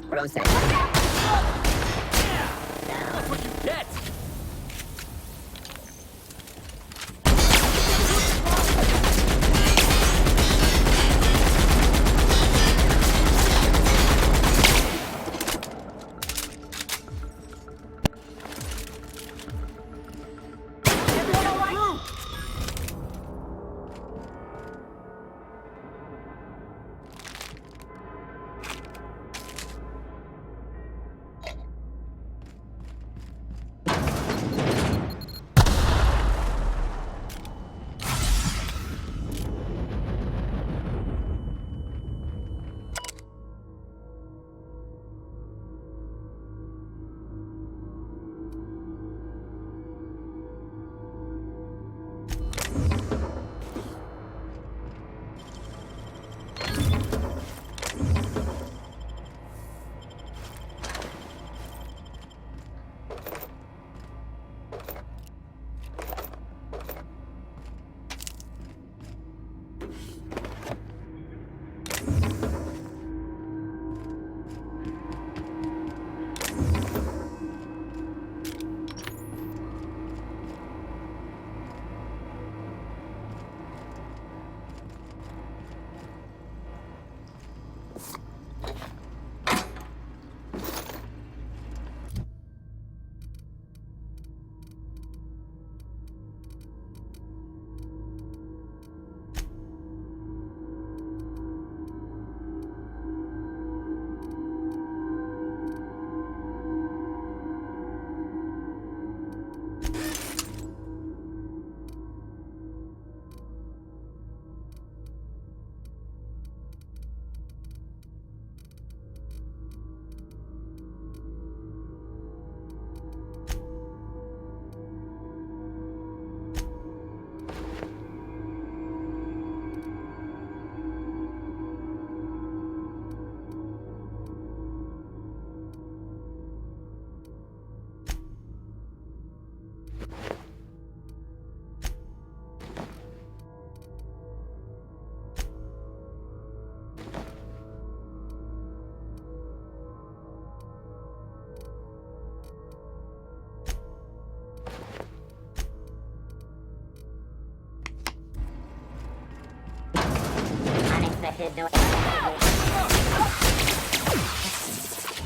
Process. That's what you get! Expected no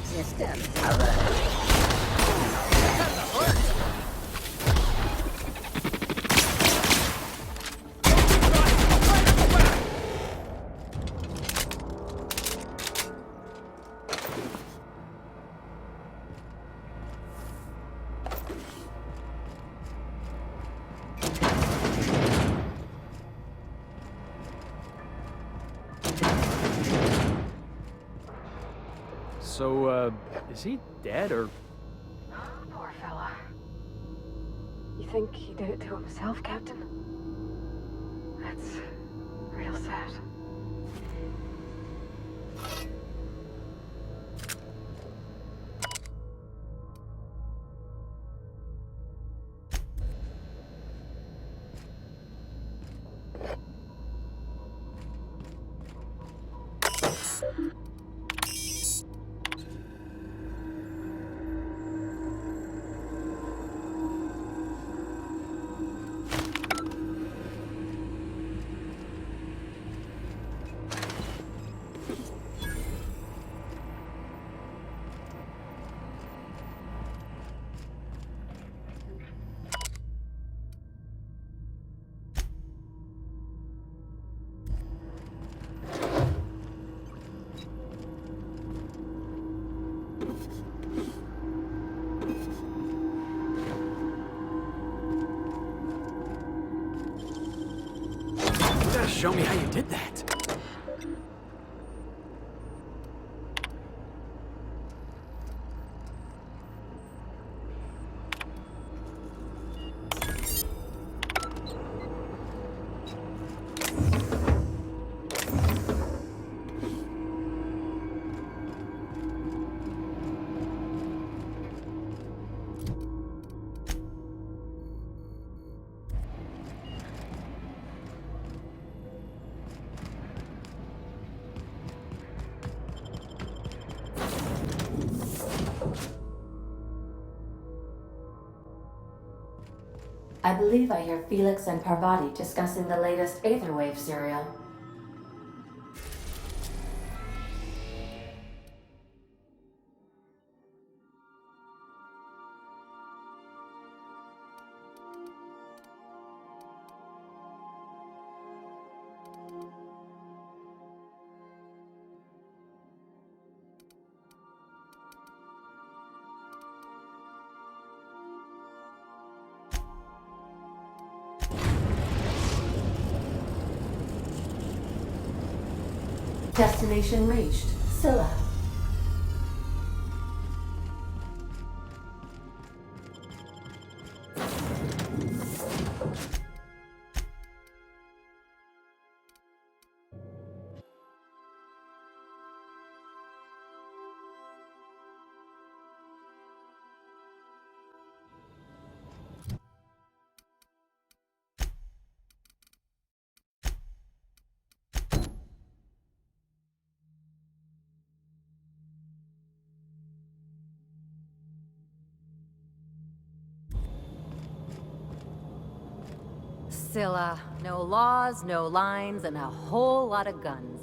system alert. So, is he dead or? Poor fella. You think he did it to himself, Captain? That's real sad. Show me how you did that. I believe I hear Felix and Parvati discussing the latest Aetherwave serial. Destination reached. Scylla. Scylla. No laws, no lines, and a whole lot of guns.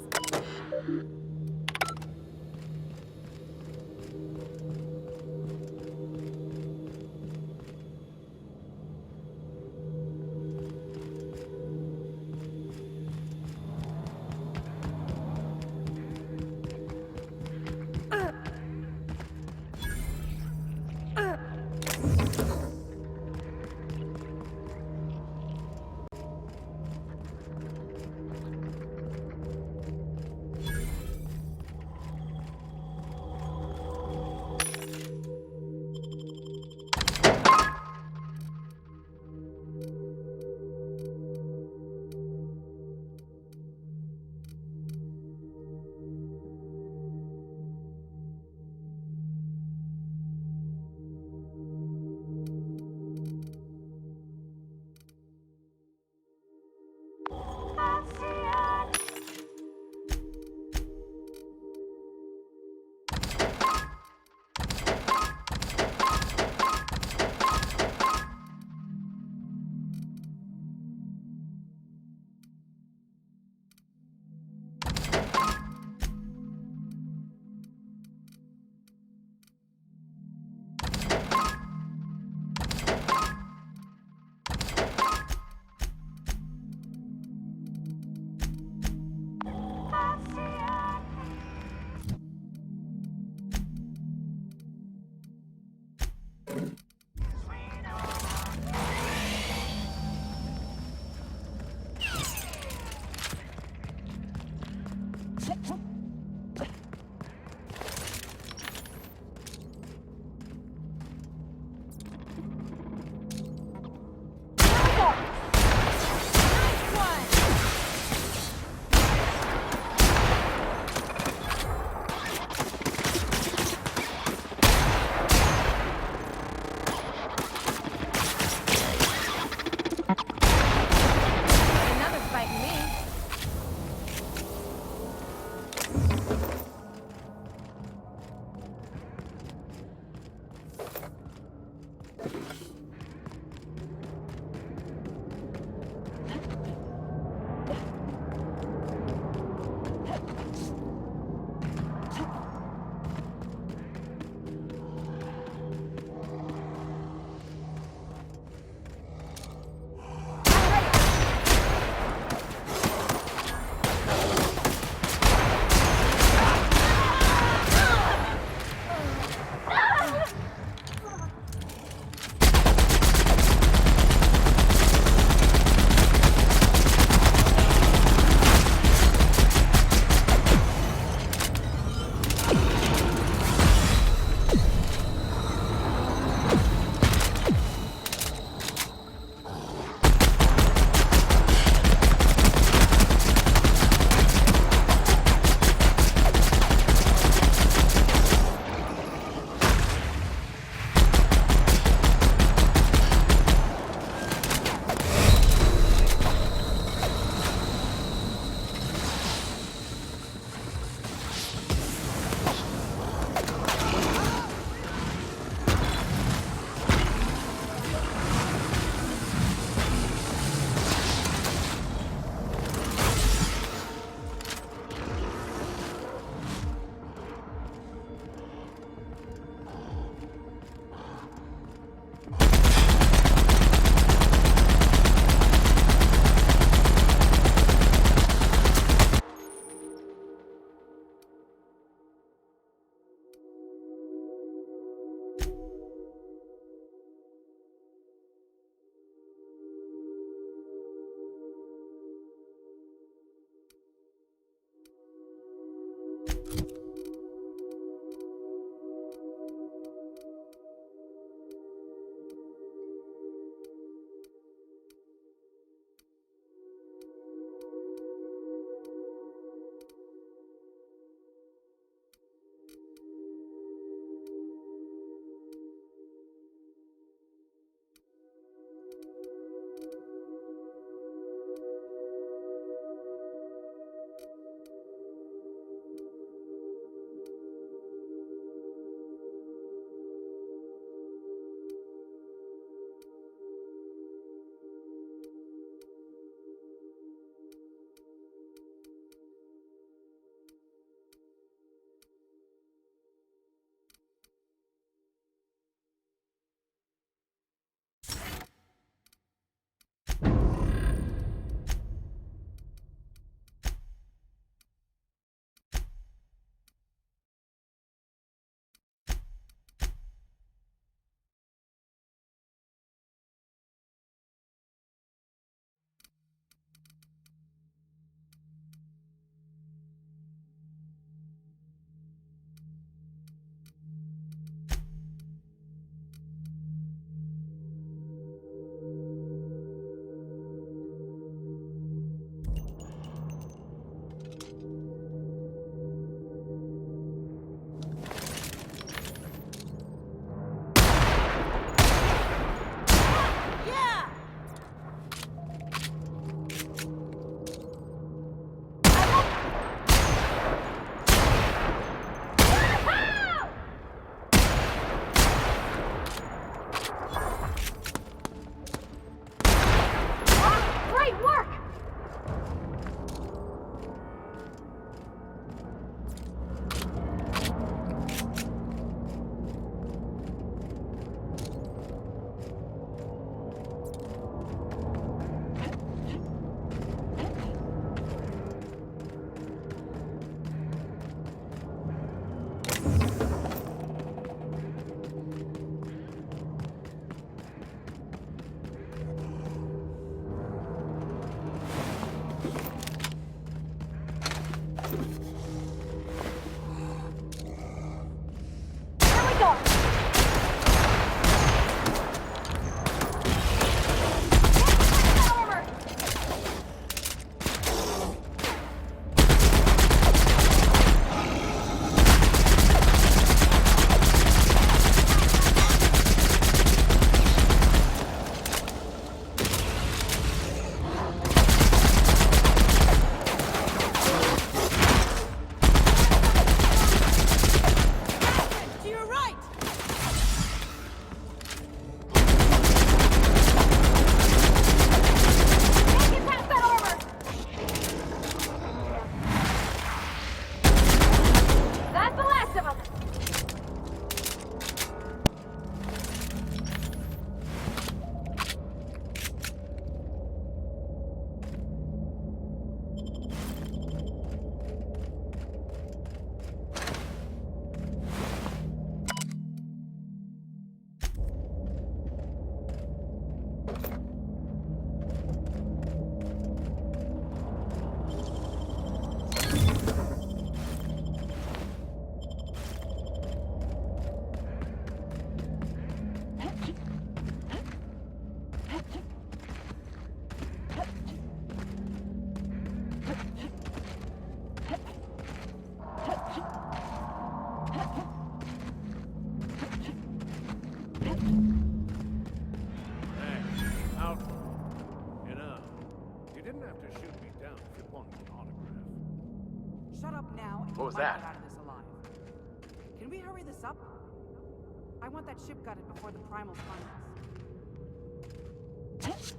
didn't have to shoot me down if you wanted an autograph. Shut up now and What you was might that? get out of this alive. Can we hurry this up? I want that ship gutted before the primals find us.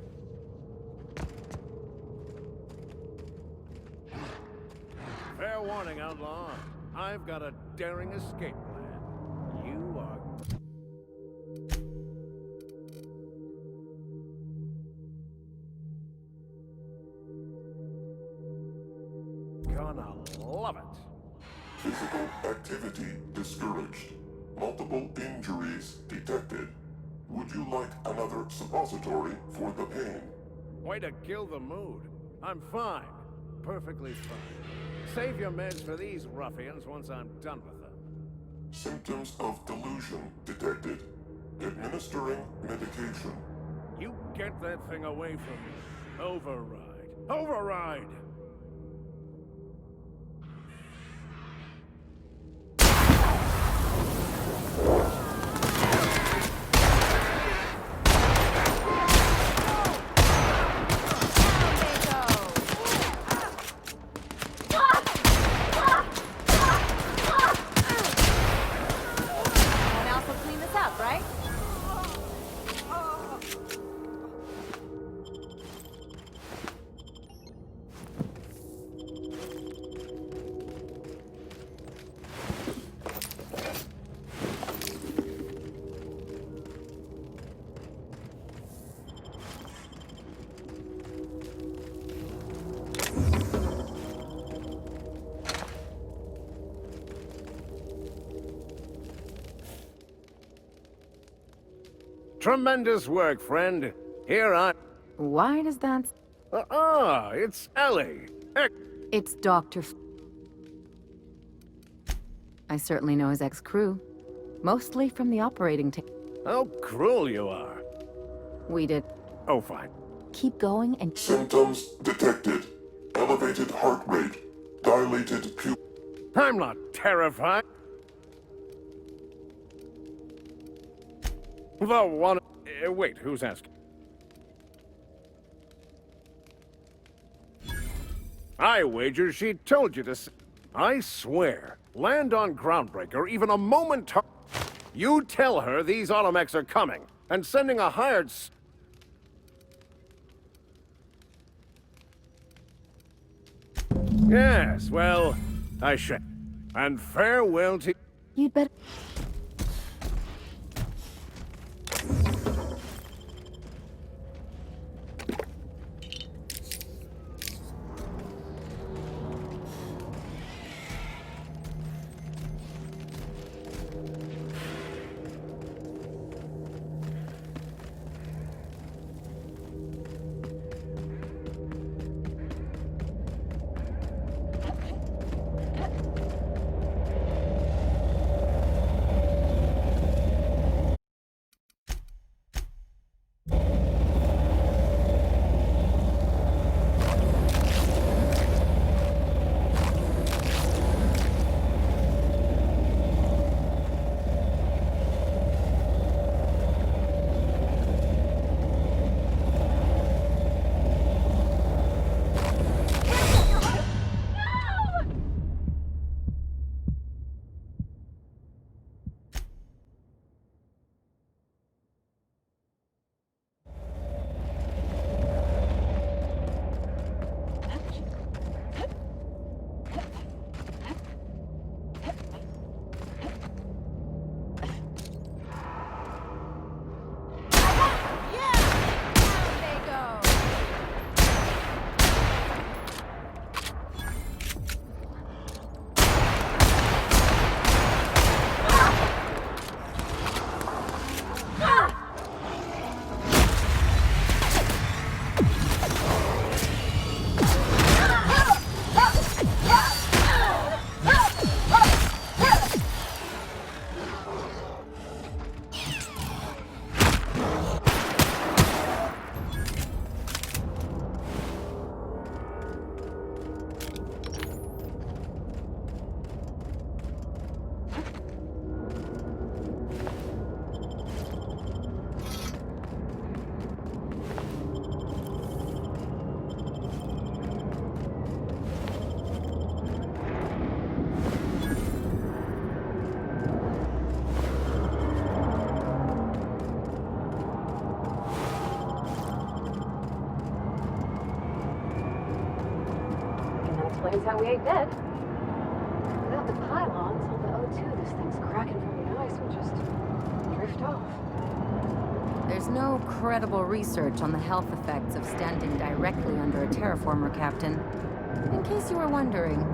Fair warning, outlaw. I've got a daring escape plan. You are... gonna love it. Physical activity discouraged. Multiple injuries detected. Would you like another suppository for the pain? Way to kill the mood. I'm fine. Perfectly fine. Save your meds for these ruffians once I'm done with them. Symptoms of delusion detected. Administering medication. You get that thing away from me. Override. Override! Someone else will clean this up, right? Tremendous work, friend. Here I... Why does that... It's Ellie. It's Dr. I certainly know his ex-crew. Mostly from the operating team. How cruel you are. We did. Oh, fine. Keep going and... Symptoms detected. Elevated heart rate. Dilated pupil. I'm not terrified. The one... wait, who's asking? I wager she told you to I swear, land on Groundbreaker even a moment... You tell her these automechs are coming, and sending a hired... Yes, well, I shall. And farewell to... You'd better... explains how we ain't dead. Without the pylons, all the O2 this thing's cracking from the ice will just drift off. There's no credible research on the health effects of standing directly under a terraformer, Captain. In case you were wondering.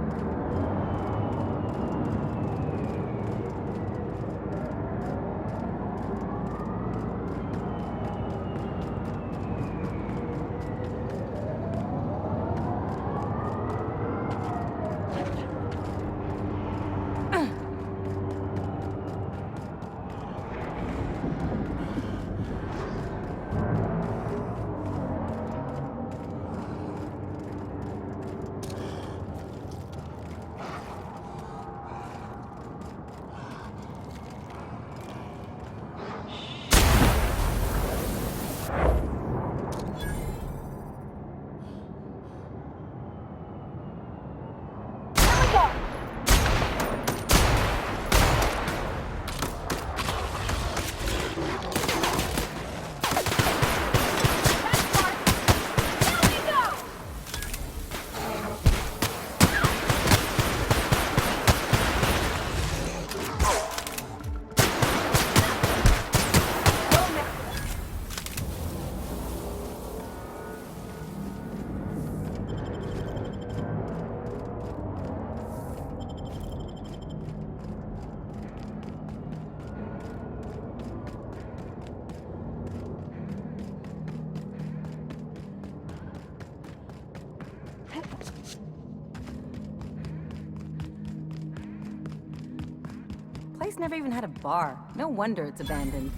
Place never even had a bar. No wonder it's abandoned.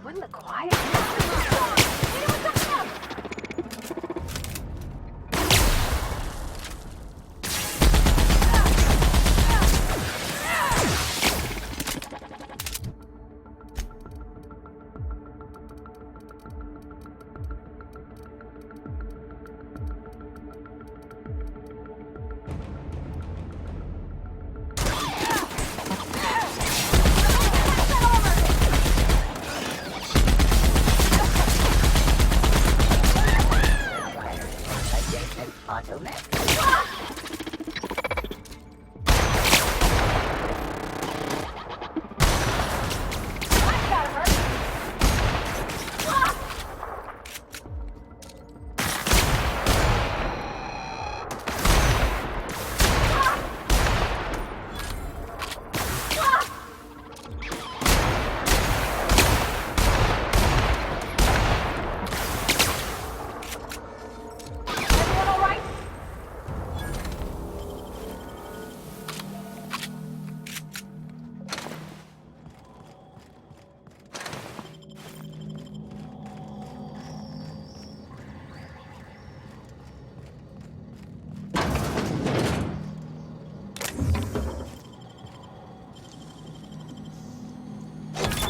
Wouldn't the quiet...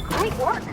Great work!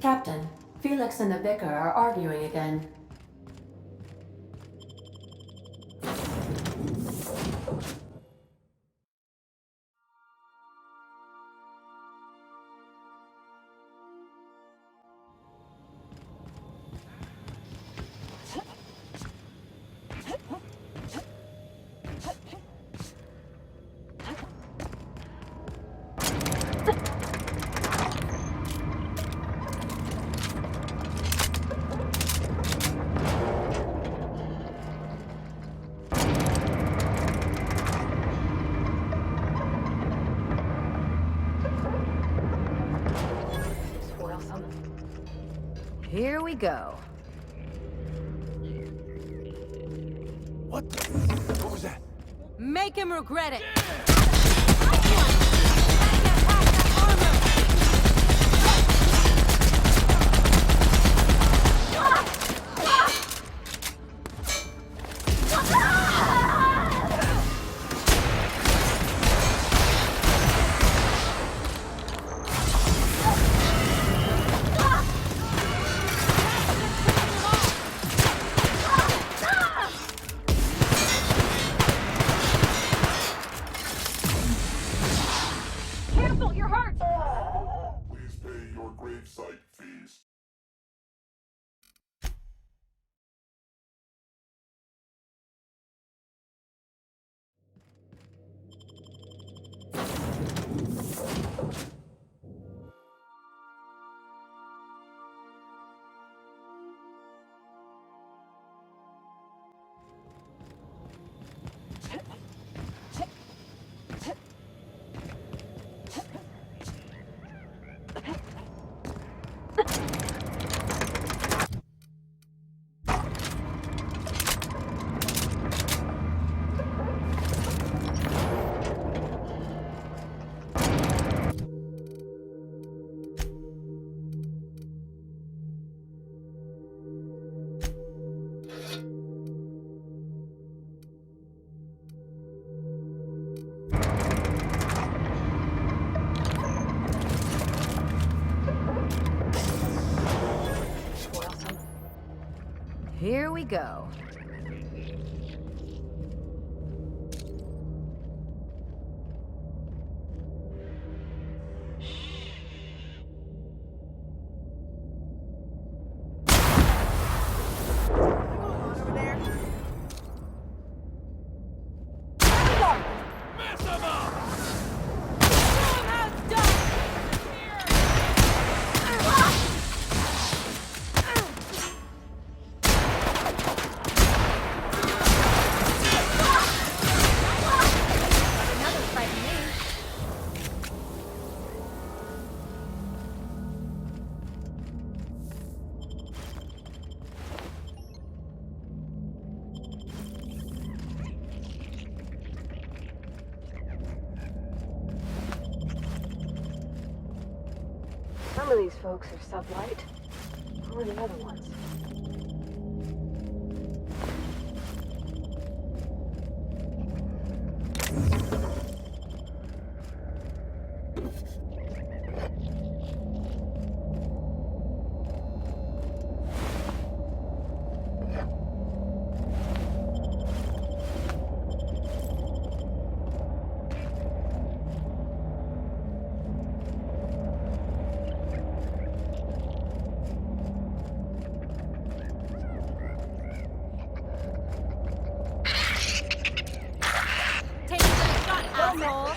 Captain, Felix and the Vicar are arguing again. Here we go. What was that? Make him regret it! Please pay your gravesite fees. Here we go. Some of these folks are sublight. Who are the other ones? Take a shot, asshole!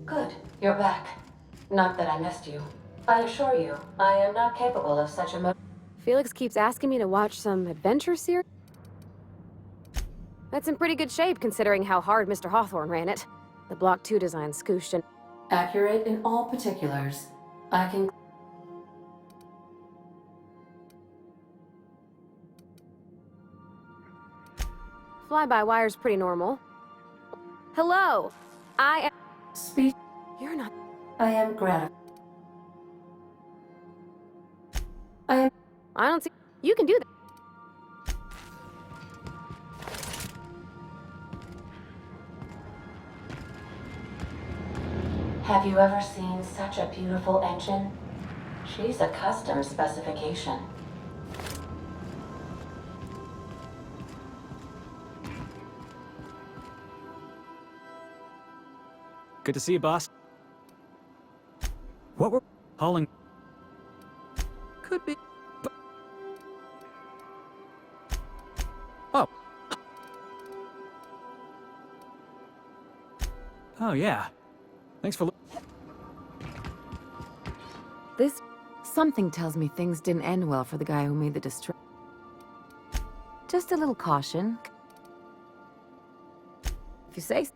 Good. You're back. Not that I missed you. I assure you, I am not capable of such a Felix keeps asking me to watch some adventure series? That's in pretty good shape considering how hard Mr. Hawthorne ran it. The Block 2 design scooshed and... accurate in all particulars. I can... Fly-by-wire's pretty normal. Hello! I am... Speak. You're not... I am gratified. I don't see... You can do that. Have you ever seen such a beautiful engine? She's a custom specification. Good to see you, boss. What were hauling? Could be. Oh. Oh, yeah. Thanks for... This... Something tells me things didn't end well for the guy who made the distress. Just a little caution. If you say...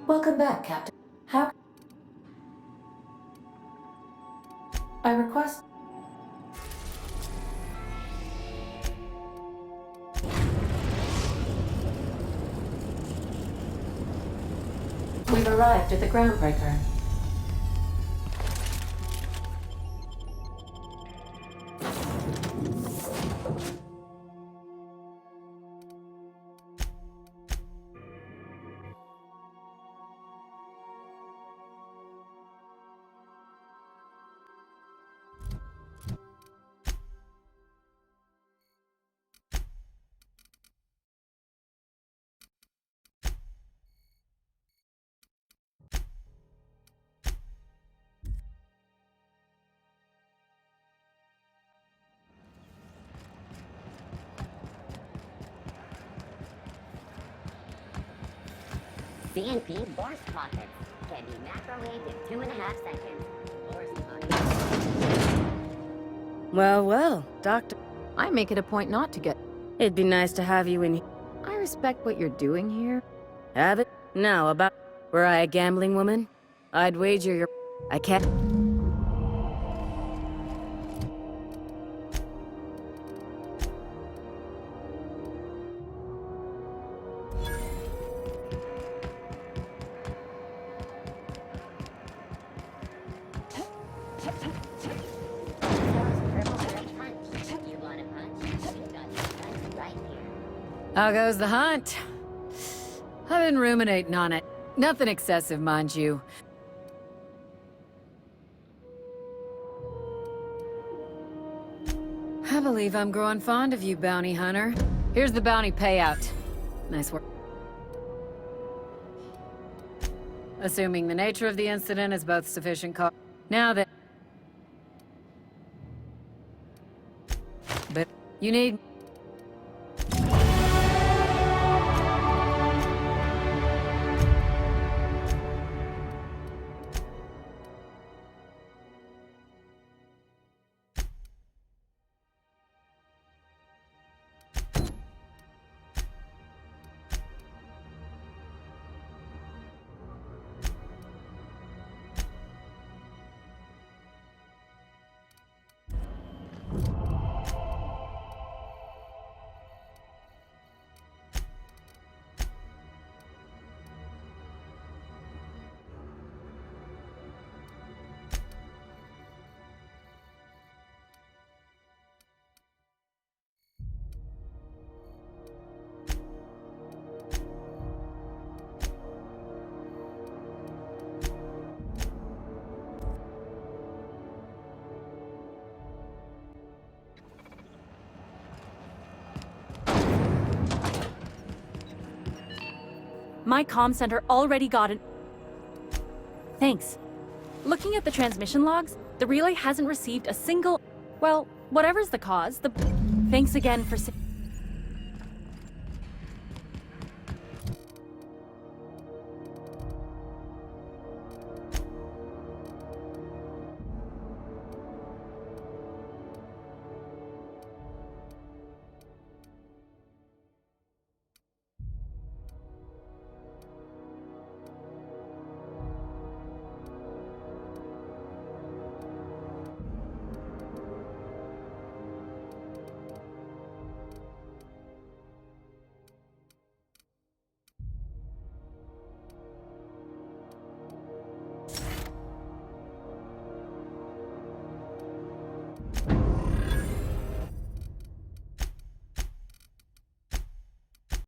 Welcome back, Captain. How... I request... We've arrived at the Groundbreaker. CNP Boris Pockets can be microwaved in 2.5 seconds. Boris Well, Doctor. I make it a point not to get... It'd be nice to have you in here. I respect what you're doing here. Have it? No, about... Were I a gambling woman? I'd wager you're... I can't... How goes the hunt? I've been ruminating on it. Nothing excessive, mind you. I believe I'm growing fond of you, bounty hunter. Here's the bounty payout. Nice work. Assuming the nature of the incident is both sufficient cause. Now that... But you need... My comm center already got an... Thanks. Looking at the transmission logs, the relay hasn't received a single... Well, whatever's the cause, the... Thanks again for...